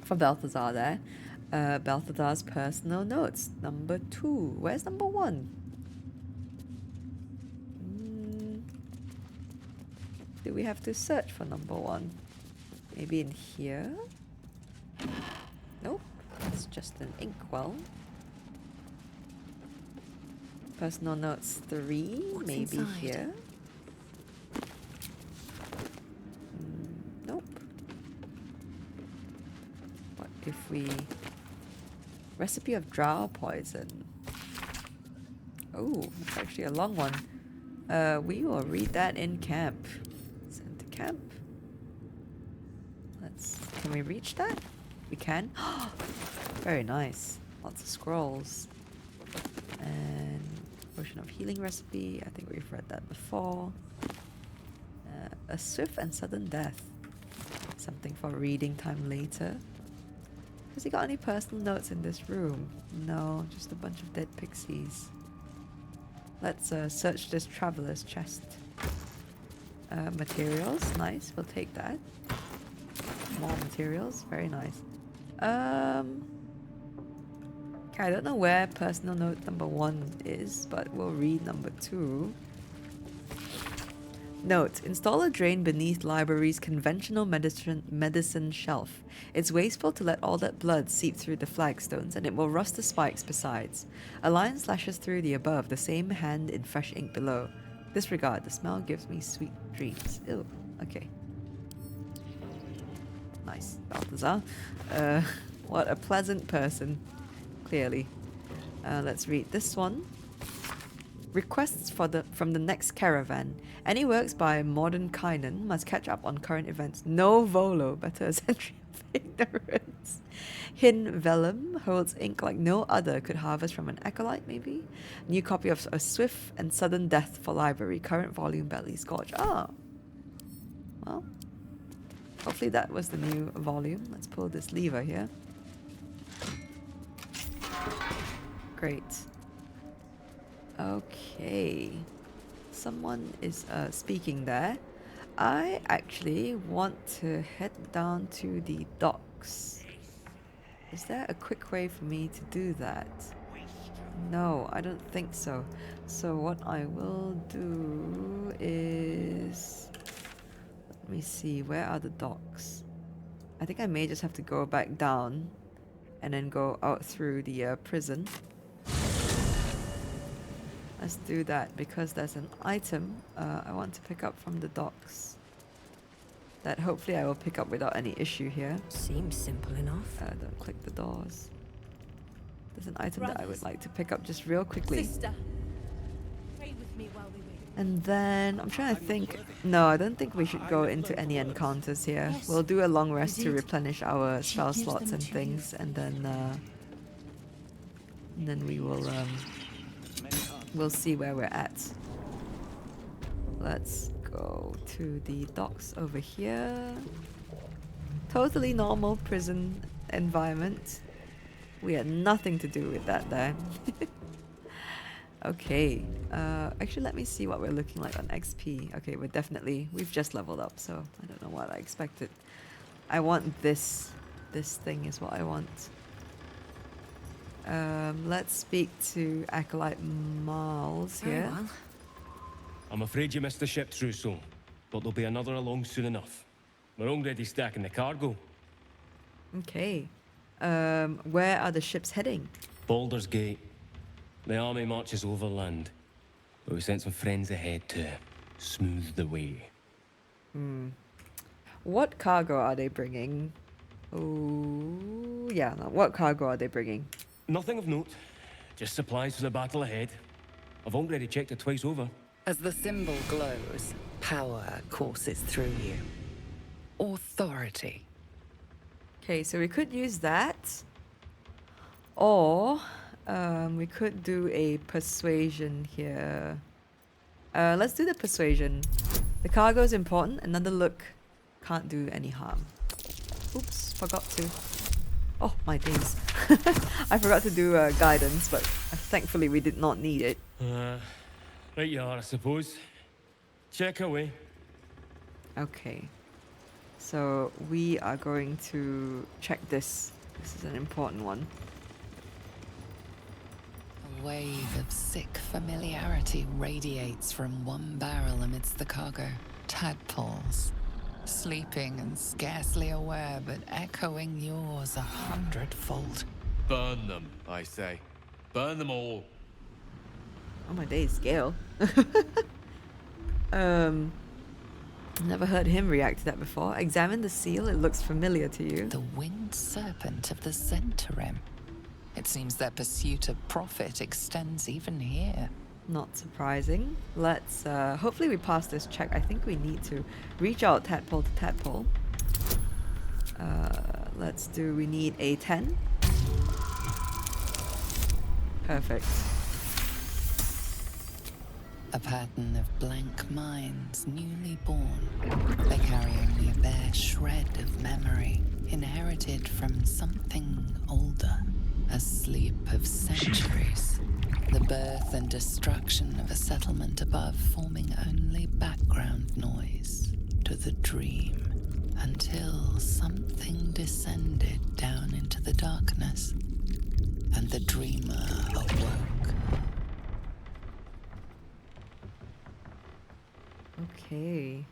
Balthazar there. Balthazar's personal notes. Number 2. Where's number 1? Do we have to search for number 1? Maybe in here? Nope. It's just an inkwell. Personal notes 3. What's maybe inside? here. Nope. What if we... Recipe of drow poison. Oh, that's actually a long one. We will read that in camp. Send to camp. Can we reach that? We can. Very nice. Lots of scrolls. And potion of healing recipe. I think we've read that before. A swift and sudden death. Something for reading time later. Has he got any personal notes in this room? No, just a bunch of dead pixies. Let's search this traveler's chest. Materials, nice, we'll take that. More materials, very nice. Okay, I don't know where personal note number 1 is, but we'll read number 2. Note: install a drain beneath library's conventional medicine shelf. It's wasteful to let all that blood seep through the flagstones, and it will rust the spikes besides. A line slashes through the above, the same hand in fresh ink below. Disregard. The smell gives me sweet dreams. Ew. Okay. Nice, Balthazar. What a pleasant person. Clearly. Let's read this one. Requests from the next caravan. Any works by modern Kynan must catch up on current events. No Volo, better a century of ignorance. Hin Vellum holds ink like no other. Could harvest from an acolyte, maybe? New copy of A Swift and Sudden Death for library. Current volume, Belly's Gorge. Ah. Well, hopefully that was the new volume. Let's pull this lever here. Great. Okay. Someone is speaking there. I actually want to head down to the docks. Is there a quick way for me to do that? No, I don't think so. So what I will do is... Let me see, where are the docks? I think I may just have to go back down and then go out through the prison. Let's do that because there's an item I want to pick up from the docks that hopefully I will pick up without any issue here. Seems simple enough. Don't click the doors. There's an item that I would like to pick up just real quickly. Sister, pray with me while we wait. And then I'm trying to think. No, I don't think we should go into any encounters here. We'll do a long rest to replenish our spell slots and things, and then we will we'll see where we're at. Let's go to the docks over here. Totally normal prison environment. We had nothing to do with that there. Okay. Actually, let me see what we're looking like on XP. Okay, we've just leveled up, so I don't know what I expected. I want this. This thing is what I want. Let's speak to Acolyte Miles here. Well. I'm afraid you missed the ship, Trousseau, but there'll be another along soon enough. We're already stacking the cargo. Okay. Where are the ships heading? Baldur's Gate. The army marches overland, but we sent some friends ahead to smooth the way. What cargo are they bringing? Oh, yeah. What cargo are they bringing? Nothing of note. Just supplies for the battle ahead. I've already checked it twice over. As the symbol glows, power courses through you. Authority. Okay, so we could use that. Or we could do a persuasion here. Let's do the persuasion. The cargo is important. Another look can't do any harm. Oops, forgot to. Oh, my days. I forgot to do guidance, but thankfully we did not need it. Right you are, I suppose. Check away. Okay. So we are going to check this. This is an important one. A wave of sick familiarity radiates from one barrel amidst the cargo. Tadpoles. Sleeping and scarcely aware, but echoing yours 100-fold. Burn them, I say. Burn them all. Oh my days, Gale. Never heard him react to that before. Examine the seal, it looks familiar to you. The winged serpent of the Zentarim. It seems their pursuit of profit extends even here. Not surprising. Let's, hopefully we pass this check. I think we need to reach out tadpole to tadpole. We need a 10. Perfect. A pattern of blank minds, newly born. They carry only a bare shred of memory, inherited from something older. A sleep of centuries. The birth and destruction of a settlement above forming only background noise to the dream. Until something descended down into the darkness, and the dreamer awoke. Okay.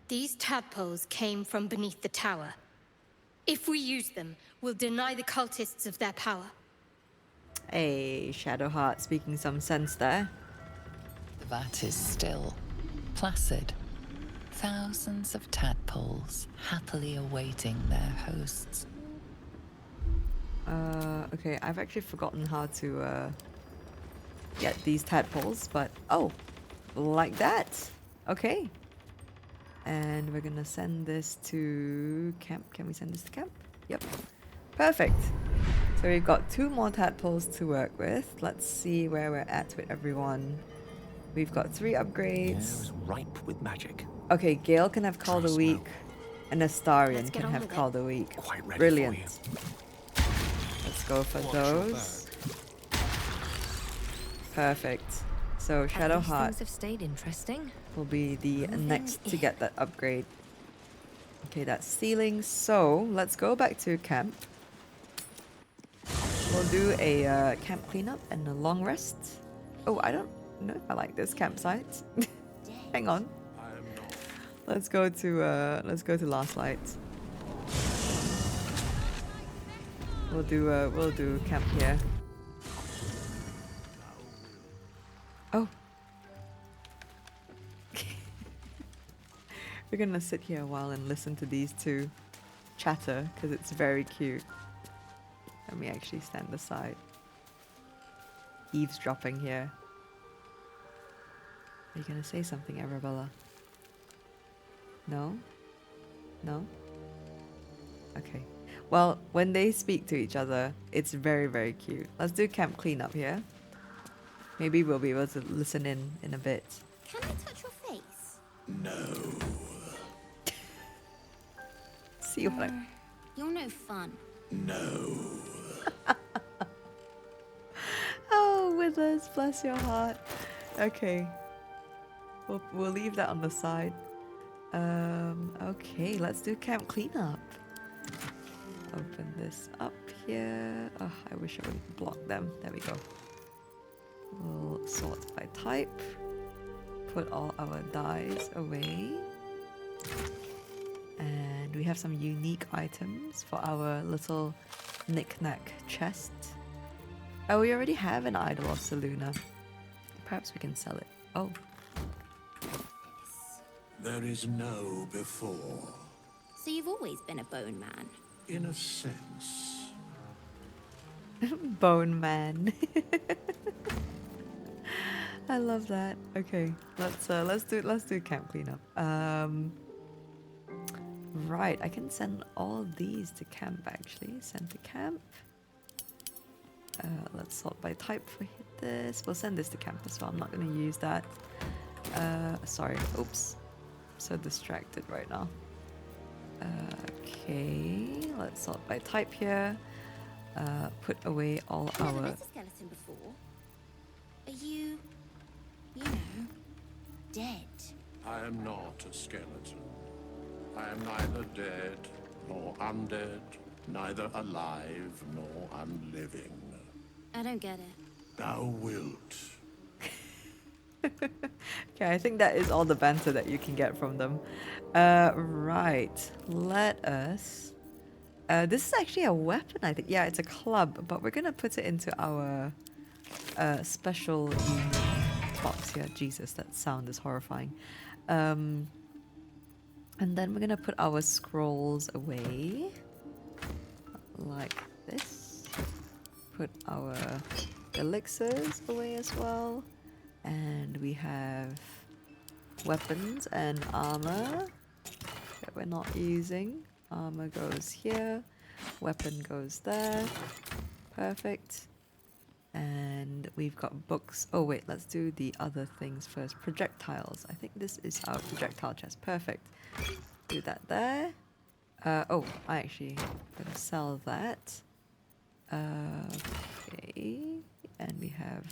These tadpoles came from beneath the tower. If we use them, we'll deny the cultists of their power. Hey, Shadowheart speaking some sense there. The that is still, placid. Thousands of tadpoles happily awaiting their hosts. Okay, I've actually forgotten how to get these tadpoles, but oh, like that. Okay. And we're gonna send this to camp. Can we send this to camp? Yep. Perfect. So we've got 2 more tadpoles to work with. Let's see where we're at with everyone. We've got 3 upgrades. Air is ripe with magic. Okay, Gale can have Call the Week, and Astarion Let's get can on have with Call it. the Week. Quite ready Brilliant. for Let's go for Watch your those. Perfect. So Shadowheart Things have stayed interesting. will be the next to get that upgrade. Okay, that's stealing. So let's go back to camp. We'll do a camp cleanup and a long rest. Oh, I don't know if I like this campsite. Hang on. Let's go to Last Light. We'll do camp here. Oh. We're gonna sit here a while and listen to these 2 chatter because it's very cute. Let me actually stand aside. Eavesdropping here. Are you gonna say something, Arabella? No? No? Okay. Well, when they speak to each other, it's very, very cute. Let's do camp cleanup here. Maybe we'll be able to listen in a bit. Can I touch your face? No. See what I... You're no fun. No. Oh, Withers, bless your heart. Okay. We'll leave that on the side. Okay, let's do camp cleanup. Open this up here. Oh, I wish I would block them. There we go. We'll sort by type. Put all our dies away. And we have some unique items for our little knick-knack chest. Oh, we already have an idol of Seluna. Perhaps we can sell it. Oh. There is no before. So you've always been a bone man? In a sense. Bone man. I love that. Okay, let's do camp cleanup. Right, I can send all these to camp actually. Send to camp. Let's sort by type for this. We'll send this to camp as well. I'm not going to use that. Sorry. Oops. So distracted right now. Okay, let's sort by type here. Put away all I've never our... met a skeleton before. Are you know, dead? I am not a skeleton. I am neither dead nor undead, neither alive nor unliving. I don't get it. Thou wilt. Okay, I think that is all the banter that you can get from them. Right, let us... this is actually a weapon, I think. Yeah, it's a club, but we're gonna put it into our special box here. Jesus, that sound is horrifying. And then we're gonna put our scrolls away. Like this. Put our elixirs away as well. And we have weapons and armor that we're not using. Armor goes here. Weapon goes there. Perfect. And we've got books. Oh wait, let's do the other things first. Projectiles. I think this is our projectile chest. Perfect. Do that there. Oh, I actually gonna sell that. Okay. And we have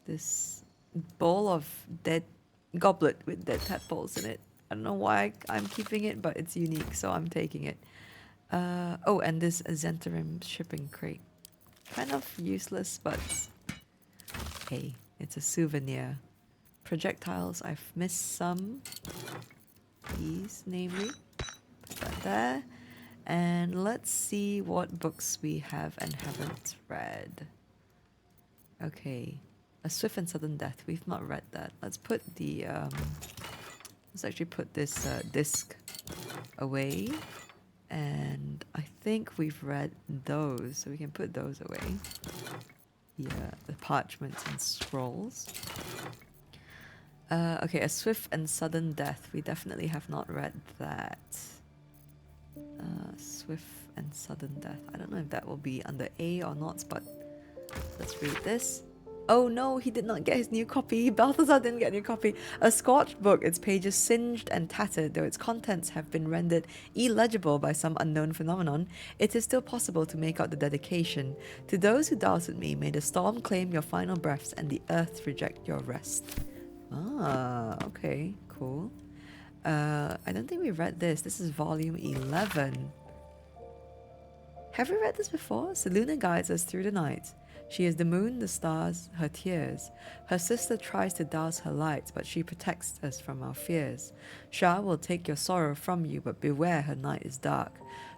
this bowl of dead goblet with dead tadpoles in it. I don't know why I'm keeping it, but it's unique, so I'm taking it. Oh, and this Zentarim shipping crate. Kind of useless, but hey, it's a souvenir. Projectiles, I've missed some. These, namely. Put that there. And let's see what books we have and haven't read. Okay. A swift and sudden death. We've not read that. Let's put the let's actually put this disc away. And I think we've read those, so we can put those away. Yeah, the parchments and scrolls. Okay, a swift and sudden death. We definitely have not read that. Swift and sudden death. I don't know if that will be under A or not, but let's read this. Oh no, he did not get his new copy. Balthazar didn't get a new copy. A scorched book, its pages singed and tattered, though its contents have been rendered illegible by some unknown phenomenon, it is still possible to make out the dedication. To those who doubted me, may the storm claim your final breaths and the earth reject your rest. Ah, okay, cool. I don't think we read this. This is volume 11. Have we read this before? Seluna guides us through the night. She is the moon, the stars, her tears. Her sister tries to douse her light, but she protects us from our fears. Shah will take your sorrow from you, but beware, her night is dark.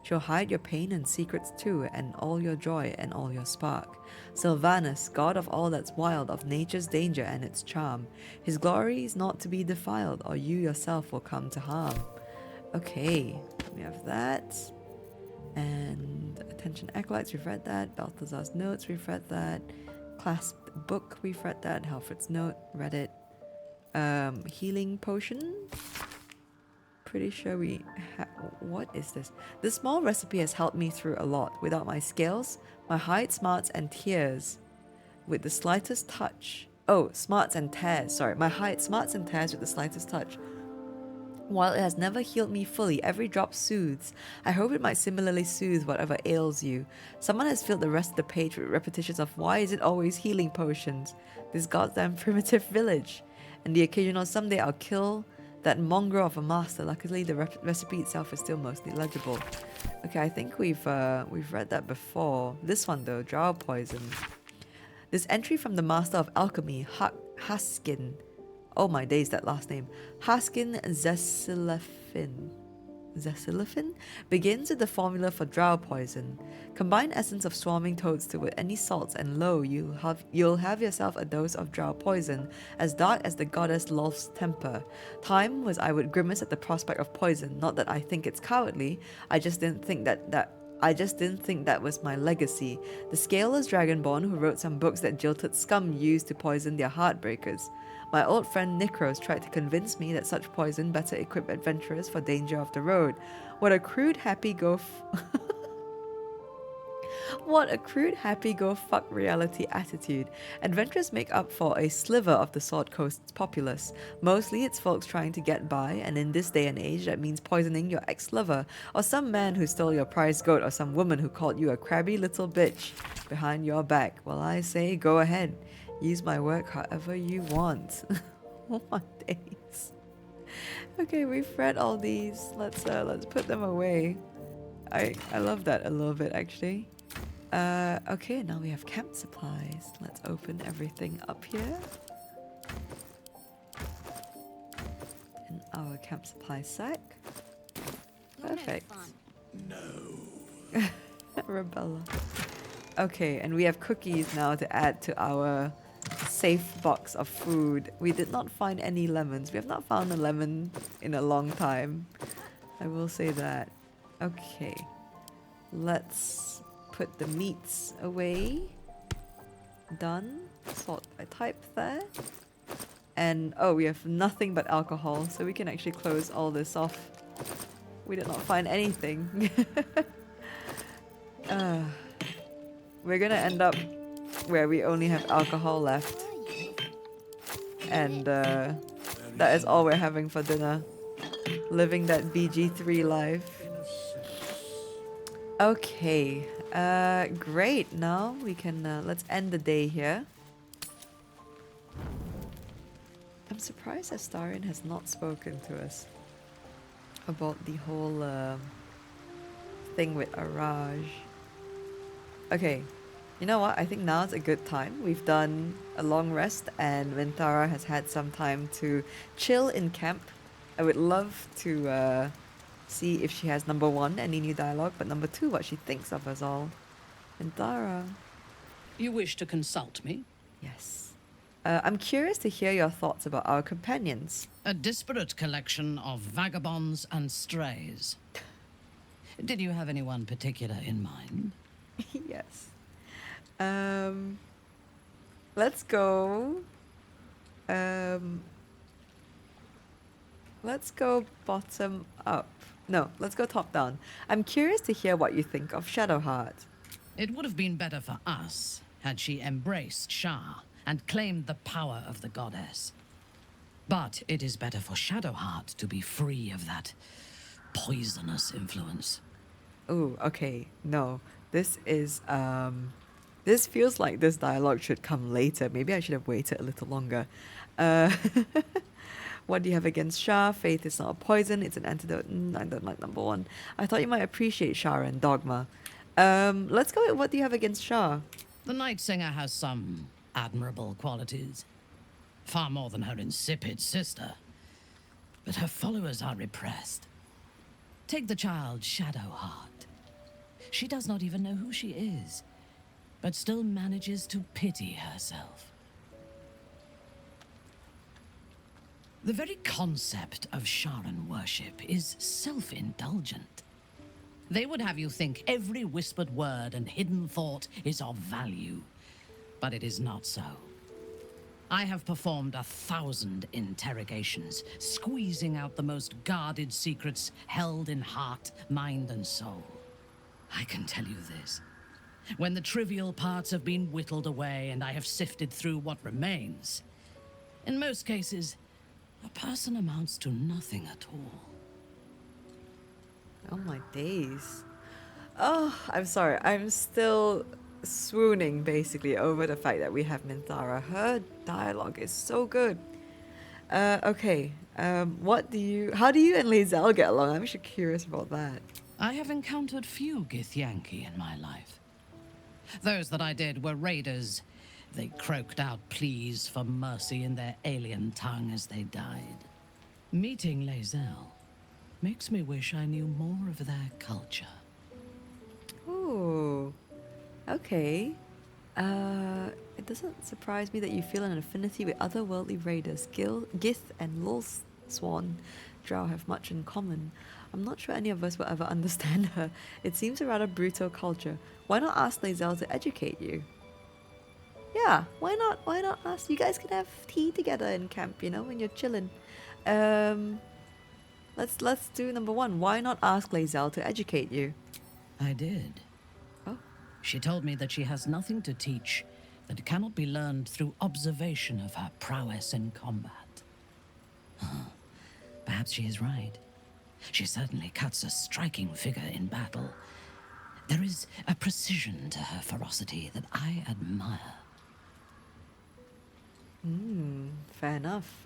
She'll hide your pain and secrets too, and all your joy and all your spark. Sylvanus, god of all that's wild, of nature's danger and its charm. His glory is not to be defiled, or you yourself will come to harm. Okay, we have that. And Attention Acolytes, we've read that. Balthazar's Notes, we've read that. Clasped Book, we've read that. Halfred's Note, read it. Healing Potion. Pretty sure we what is this? This small recipe has helped me through a lot. Without my scales, my hide, smarts, and tears. With the slightest touch. Oh, smarts and tears. Sorry, my hide, smarts, and tears with the slightest touch. While it has never healed me fully, every drop soothes. I hope it might similarly soothe whatever ails you. Someone has filled the rest of the page with repetitions of why is it always healing potions? This goddamn primitive village. And the occasional someday I'll kill that mongrel of a master. Luckily, the recipe itself is still mostly legible. Okay, I think we've read that before. This one though, drow poison. This entry from the master of alchemy, Haskin. Oh my days, that last name. Haskin Zesilafin begins with the formula for drow poison. Combine essence of swarming toadstool with any salts, and lo, you'll have yourself a dose of drow poison, as dark as the goddess Lolth's temper. Time was I would grimace at the prospect of poison. Not that I think it's cowardly. I just didn't think that was my legacy. The scaleless dragonborn who wrote some books that jilted scum used to poison their heartbreakers. My old friend Nikros tried to convince me that such poison better equip adventurers for danger of the road. What a crude happy-go-fuck reality attitude. Adventurers make up for a sliver of the Sword Coast's populace. Mostly it's folks trying to get by, and in this day and age that means poisoning your ex-lover, or some man who stole your prize goat, or some woman who called you a crabby little bitch behind your back. Well, I say go ahead. Use my work however you want. Oh my days. Okay, we've read all these. Let's put them away. I love that a little bit actually. Okay, now we have camp supplies. Let's open everything up here. In our camp supply sack. Perfect. No. Arabella. Okay, and we have cookies now to add to our safe box of food. We did not find any lemons. We have not found a lemon in a long time. I will say that. Okay. Let's put the meats away. Done. Sort by type there. And oh, we have nothing but alcohol, so we can actually close all this off. We did not find anything. We're gonna end up where we only have alcohol left. And that is all we're having for dinner. Living that BG3 life. Okay, great. Now we can, let's end the day here. I'm surprised Astarion has not spoken to us about the whole thing with Araj. Okay, you know what? I think now's a good time. We've done a long rest and Minthara has had some time to chill in camp. I would love to see if she has number one, any new dialogue, but number two, what she thinks of us all. Minthara. You wish to consult me? Yes. I'm curious to hear your thoughts about our companions. A disparate collection of vagabonds and strays. Did you have anyone particular in mind? Yes. Let's go. Let's go bottom up. No, let's go top down. I'm curious to hear what you think of Shadowheart. It would have been better for us had she embraced Shah and claimed the power of the goddess. But it is better for Shadowheart to be free of that poisonous influence. Oh, okay. No, this is, this feels like this dialogue should come later. Maybe I should have waited a little longer. What do you have against Shah? Faith is not a poison, it's an antidote. I don't like number one. I thought you might appreciate Shah and Dogma. Let's go with what do you have against Shah? The Night Singer has some admirable qualities. Far more than her insipid sister. But her followers are repressed. Take the child Shadowheart. She does not even know who she is, but still manages to pity herself. The very concept of Sharan worship is self-indulgent. They would have you think every whispered word and hidden thought is of value, but it is not so. I have performed 1,000 interrogations, squeezing out the most guarded secrets held in heart, mind, and soul. I can tell you this. When the trivial parts have been whittled away and I have sifted through what remains, in most cases, a person amounts to nothing at all. Oh my days. Oh, I'm sorry. I'm still swooning basically over the fact that we have Minthara. Her dialogue is so good. Okay. How do you and Lae'zel get along? I'm actually curious about that. I have encountered few Githyanki in my life. Those that I did were raiders. They croaked out pleas for mercy in their alien tongue as they died. Meeting Lae'zel makes me wish I knew more of their culture. Ooh. Okay. It doesn't surprise me that you feel an affinity with otherworldly raiders. Gith and Lulswan Drow have much in common. I'm not sure any of us will ever understand her. It seems a rather brutal culture. Why not ask Lae'zel to educate you? Yeah, why not? Why not ask? You guys can have tea together in camp, you know, when you're chilling. Let's do number one. Why not ask Lae'zel to educate you? I did. Oh. She told me that she has nothing to teach that cannot be learned through observation of her prowess in combat. Perhaps she is right. She certainly cuts a striking figure in battle. There is a precision to her ferocity that I admire. Fair enough.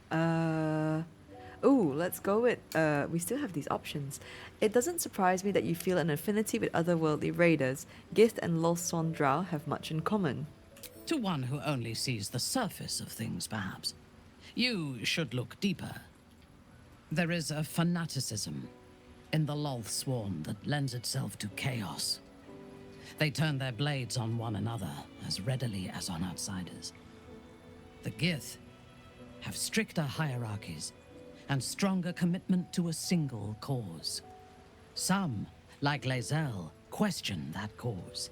Ooh, let's go with, we still have these options. It doesn't surprise me that you feel an affinity with otherworldly raiders. Gith and Lulswan Drow have much in common. To one who only sees the surface of things, perhaps. You should look deeper. There is a fanaticism in the Lulswan that lends itself to chaos. They turn their blades on one another as readily as on outsiders. The Gith have stricter hierarchies and stronger commitment to a single cause. Some, like Lae'zel, question that cause.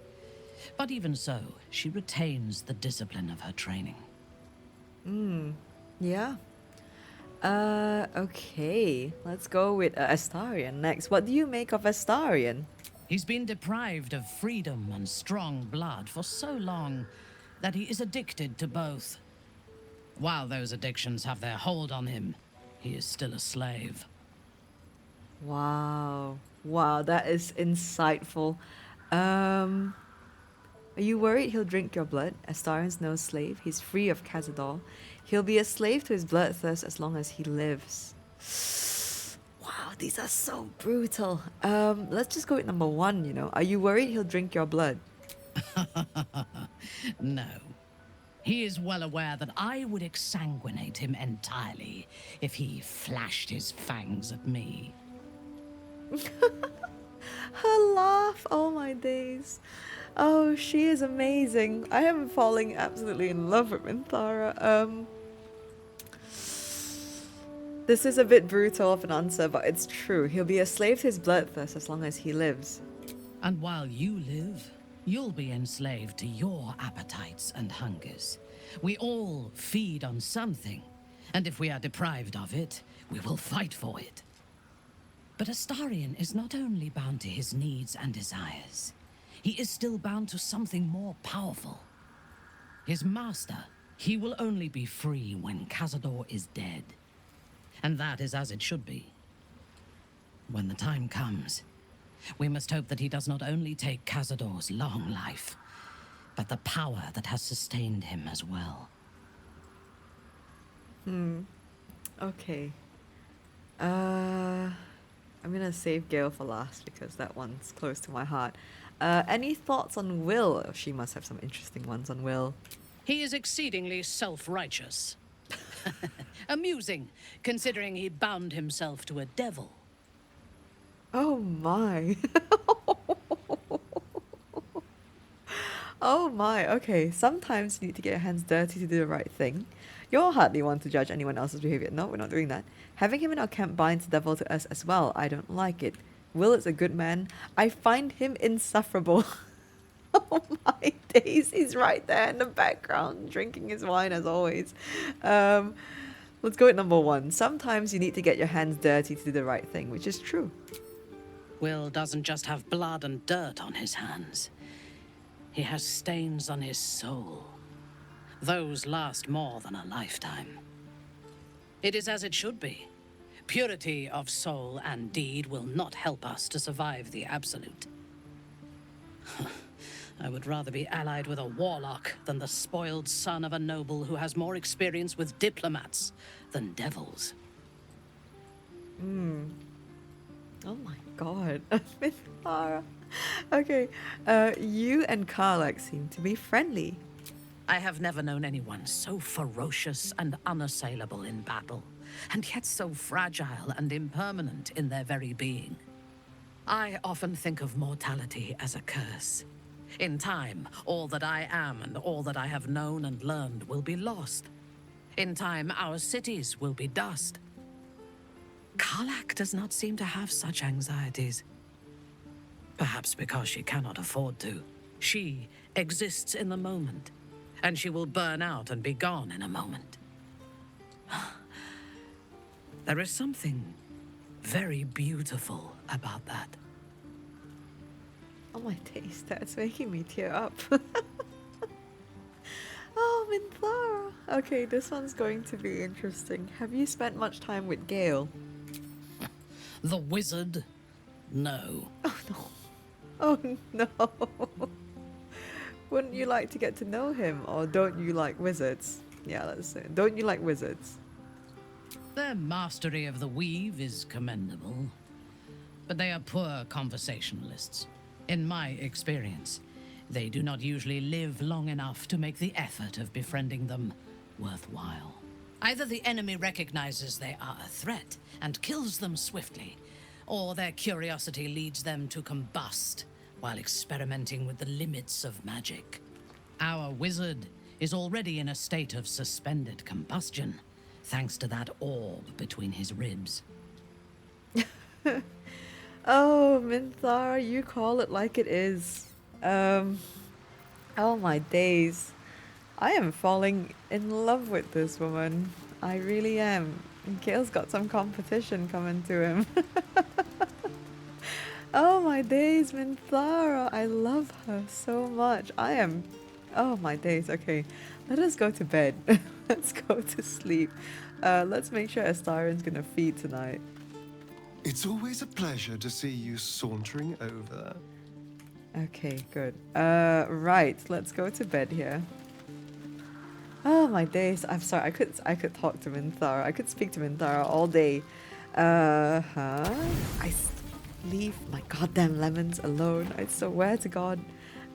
But even so, she retains the discipline of her training. Yeah. Okay. Let's go with Astarion next. What do you make of Astarion? He's been deprived of freedom and strong blood for so long that he is addicted to both. While those addictions have their hold on him, he is still a slave. Wow. Wow, that is insightful. Are you worried he'll drink your blood? Astarion's no slave. He's free of Cazador. He'll be a slave to his bloodthirst as long as he lives. Wow, these are so brutal. Let's just go with number one, you know. Are you worried he'll drink your blood? No. He is well aware that I would exsanguinate him entirely if he flashed his fangs at me. Her laugh, oh my days. Oh, she is amazing. I am falling absolutely in love with Minthara. This is a bit brutal of an answer, but it's true. He'll be a slave to his bloodthirst as long as he lives. And while you live, you'll be enslaved to your appetites and hungers. We all feed on something, and if we are deprived of it, we will fight for it. But Astarion is not only bound to his needs and desires. He is still bound to something more powerful. His master, he will only be free when Cazador is dead. And that is as it should be. When the time comes, we must hope that he does not only take Cazador's long life, but the power that has sustained him as well. Okay. I'm gonna save Gale for last because that one's close to my heart. Any thoughts on Will? Oh, she must have some interesting ones on Will. He is exceedingly self-righteous. Amusing, considering he bound himself to a devil. Oh my. Oh my, okay. Sometimes you need to get your hands dirty to do the right thing. You're hardly one to judge anyone else's behavior. No, we're not doing that. Having him in our camp binds the devil to us as well. I don't like it. Will is a good man. I find him insufferable. Oh my days, he's right there in the background, drinking his wine as always. Let's go at number 1. Sometimes you need to get your hands dirty to do the right thing, which is true. Will doesn't just have blood and dirt on his hands. He has stains on his soul. Those last more than a lifetime. It is as it should be. Purity of soul and deed will not help us to survive the Absolute. I would rather be allied with a warlock than the spoiled son of a noble who has more experience with diplomats than devils. Oh my god. Minthara. Okay, you and Karlak seem to be friendly. I have never known anyone so ferocious and unassailable in battle, and yet so fragile and impermanent in their very being. I often think of mortality as a curse. In time, all that I am and all that I have known and learned will be lost. In time, our cities will be dust. Karlak does not seem to have such anxieties. Perhaps because she cannot afford to. She exists in the moment, and she will burn out and be gone in a moment. There is something very beautiful about that. Oh my days, that's making me tear up. Oh, Minthara. Okay, this one's going to be interesting. Have you spent much time with Gale? The wizard? No. Oh no. Oh no. Wouldn't you like to get to know him, or don't you like wizards? Yeah, let's say. Don't you like wizards? Their mastery of the weave is commendable, but they are poor conversationalists. In my experience, they do not usually live long enough to make the effort of befriending them worthwhile. Either the enemy recognizes they are a threat and kills them swiftly, or their curiosity leads them to combust while experimenting with the limits of magic. Our wizard is already in a state of suspended combustion, thanks to that orb between his ribs. Oh, Minthara, you call it like it is. Oh my days. I am falling in love with this woman. I really am. Gale's got some competition coming to him. Oh my days, Minthara. I love her so much. I am... Oh my days. Okay, let us go to bed. Let's go to sleep. Let's make sure Astarion's gonna feed tonight. It's always a pleasure to see you sauntering over. Okay, good. Right, let's go to bed here. Oh my days. I'm sorry, I could talk to Minthara. I could speak to Minthara all day. Leave my goddamn lemons alone. I swear to God.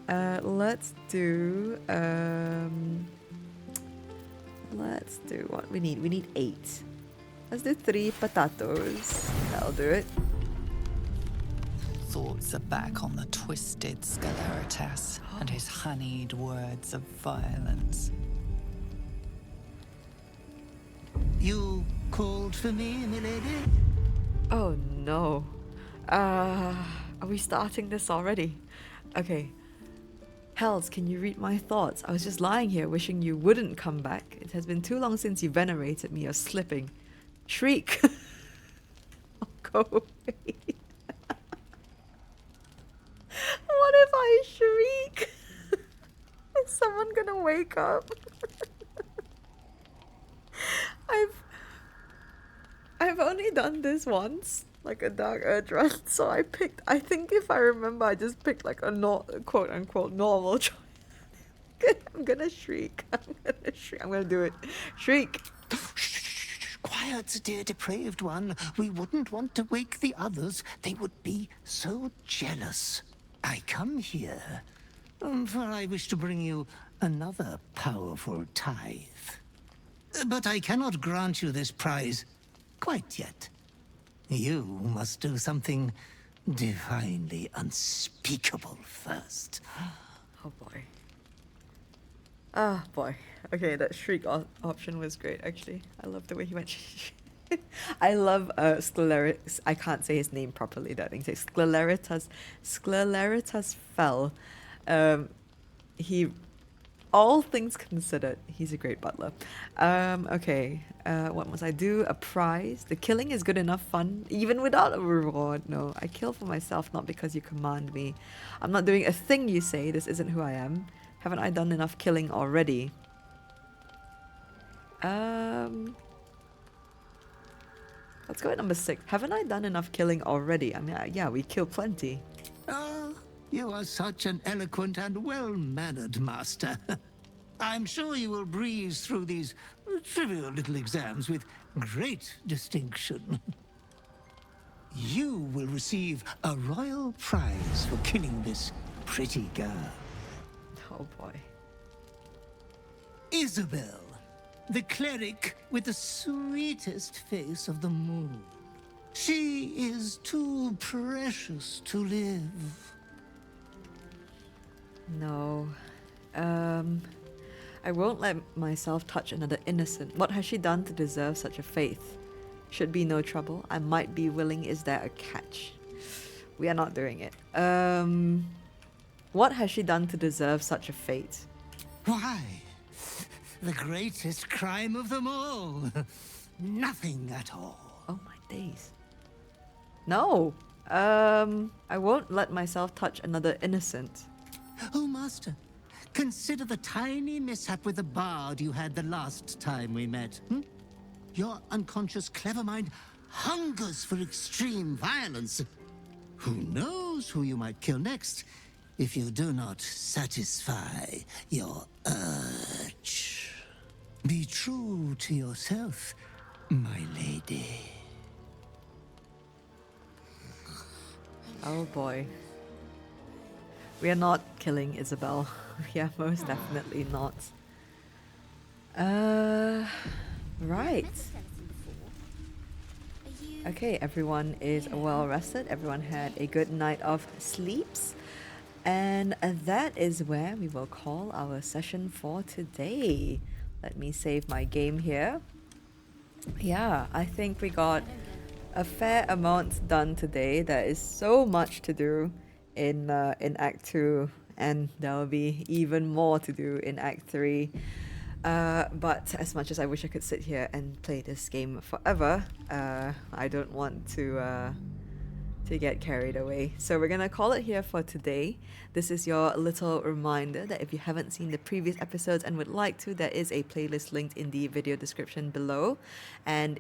Let's do what we need. We need 8. Let's do 3 potatoes. That'll do it. thoughts are back on the twisted Scaleritas and his honeyed words of violence. You called for me, milady? Oh no. Are we starting this already? Okay. Hells, can you read my thoughts? I was just lying here wishing you wouldn't come back. It has been too long since you venerated me. You're slipping. Shriek. Oh, go away. What if I shriek? Is someone gonna wake up? I've only done this once, like a Dark Urge run, so I think if I remember, I just picked like a quote unquote normal choice. I'm gonna shriek. I'm gonna do it. Shriek. Quiet, dear depraved one. We wouldn't want to wake the others. They would be so jealous. I come here, for I wish to bring you another powerful tithe. But I cannot grant you this prize quite yet. You must do something divinely unspeakable first. Oh boy. Ah, boy. Okay, that shriek option was great, actually. I love the way he went. I love Scleritas. I can't say his name properly. That thing says Scleritas fell. He, all things considered, he's a great butler. Okay. What must I do? A prize. The killing is good enough fun, even without a reward. No, I kill for myself, not because you command me. I'm not doing a thing you say. This isn't who I am. Haven't I done enough killing already? Let's go at number 6. Haven't I done enough killing already? I mean, yeah, we killed plenty. Oh, you are such an eloquent and well-mannered master. I'm sure you will breeze through these trivial little exams with great distinction. You will receive a royal prize for killing this pretty girl. Oh boy. Isabel, the cleric with the sweetest face of them all. She is too precious to live. No. I won't let myself touch another innocent. What has she done to deserve such a faith? Should be no trouble. I might be willing. Is there a catch? We are not doing it. What has she done to deserve such a fate? Why? The greatest crime of them all. Nothing at all. Oh my days. No. I won't let myself touch another innocent. Oh, Master. Consider the tiny mishap with the bard you had the last time we met. Your unconscious clever mind hungers for extreme violence. Who knows who you might kill next if you do not satisfy your urge. Be true to yourself, my lady. Oh boy. We are not killing Isabel. We are most definitely not. Right. Okay, everyone is well rested. Everyone had a good night of sleeps. And that is where we will call our session for today. Let me save my game here. Yeah, I think we got a fair amount done today. There is so much to do in Act 2, and there will be even more to do in Act 3. But as much as I wish I could sit here and play this game forever, I don't want to get carried away. So we're gonna call it here for today. This is your little reminder that if you haven't seen the previous episodes and would like to, there is a playlist linked in the video description below, and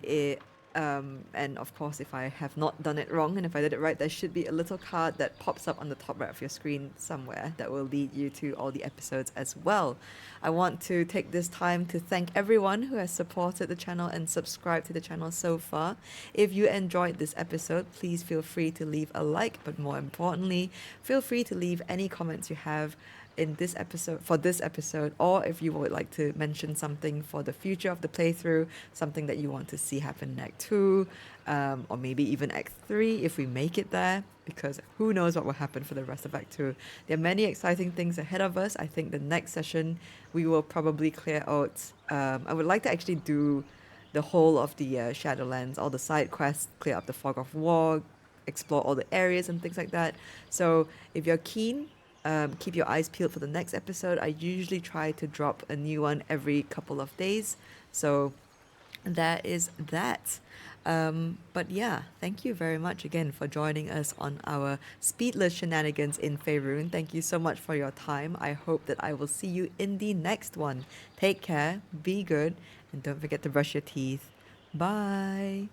and of course, if I have not done it wrong and if I did it right, there should be a little card that pops up on the top right of your screen somewhere that will lead you to all the episodes as well. I want to take this time to thank everyone who has supported the channel and subscribed to the channel so far. If you enjoyed this episode, please feel free to leave a like, but more importantly, feel free to leave any comments you have in this episode, for this episode, or if you would like to mention something for the future of the playthrough, something that you want to see happen in Act 2, or maybe even Act 3 if we make it there, because who knows what will happen for the rest of Act 2. There are many exciting things ahead of us. I think the next session we will probably clear out, I would like to actually do the whole of the Shadowlands, all the side quests, clear up the Fog of War, explore all the areas and things like that. So if you're keen, keep your eyes peeled for the next episode. I usually try to drop a new one every couple of days. So that is that. But yeah, thank you very much again for joining us on our Speedless Shenanigans in Faerun. Thank you so much for your time. I hope that I will see you in the next one. Take care, be good, and don't forget to brush your teeth. Bye.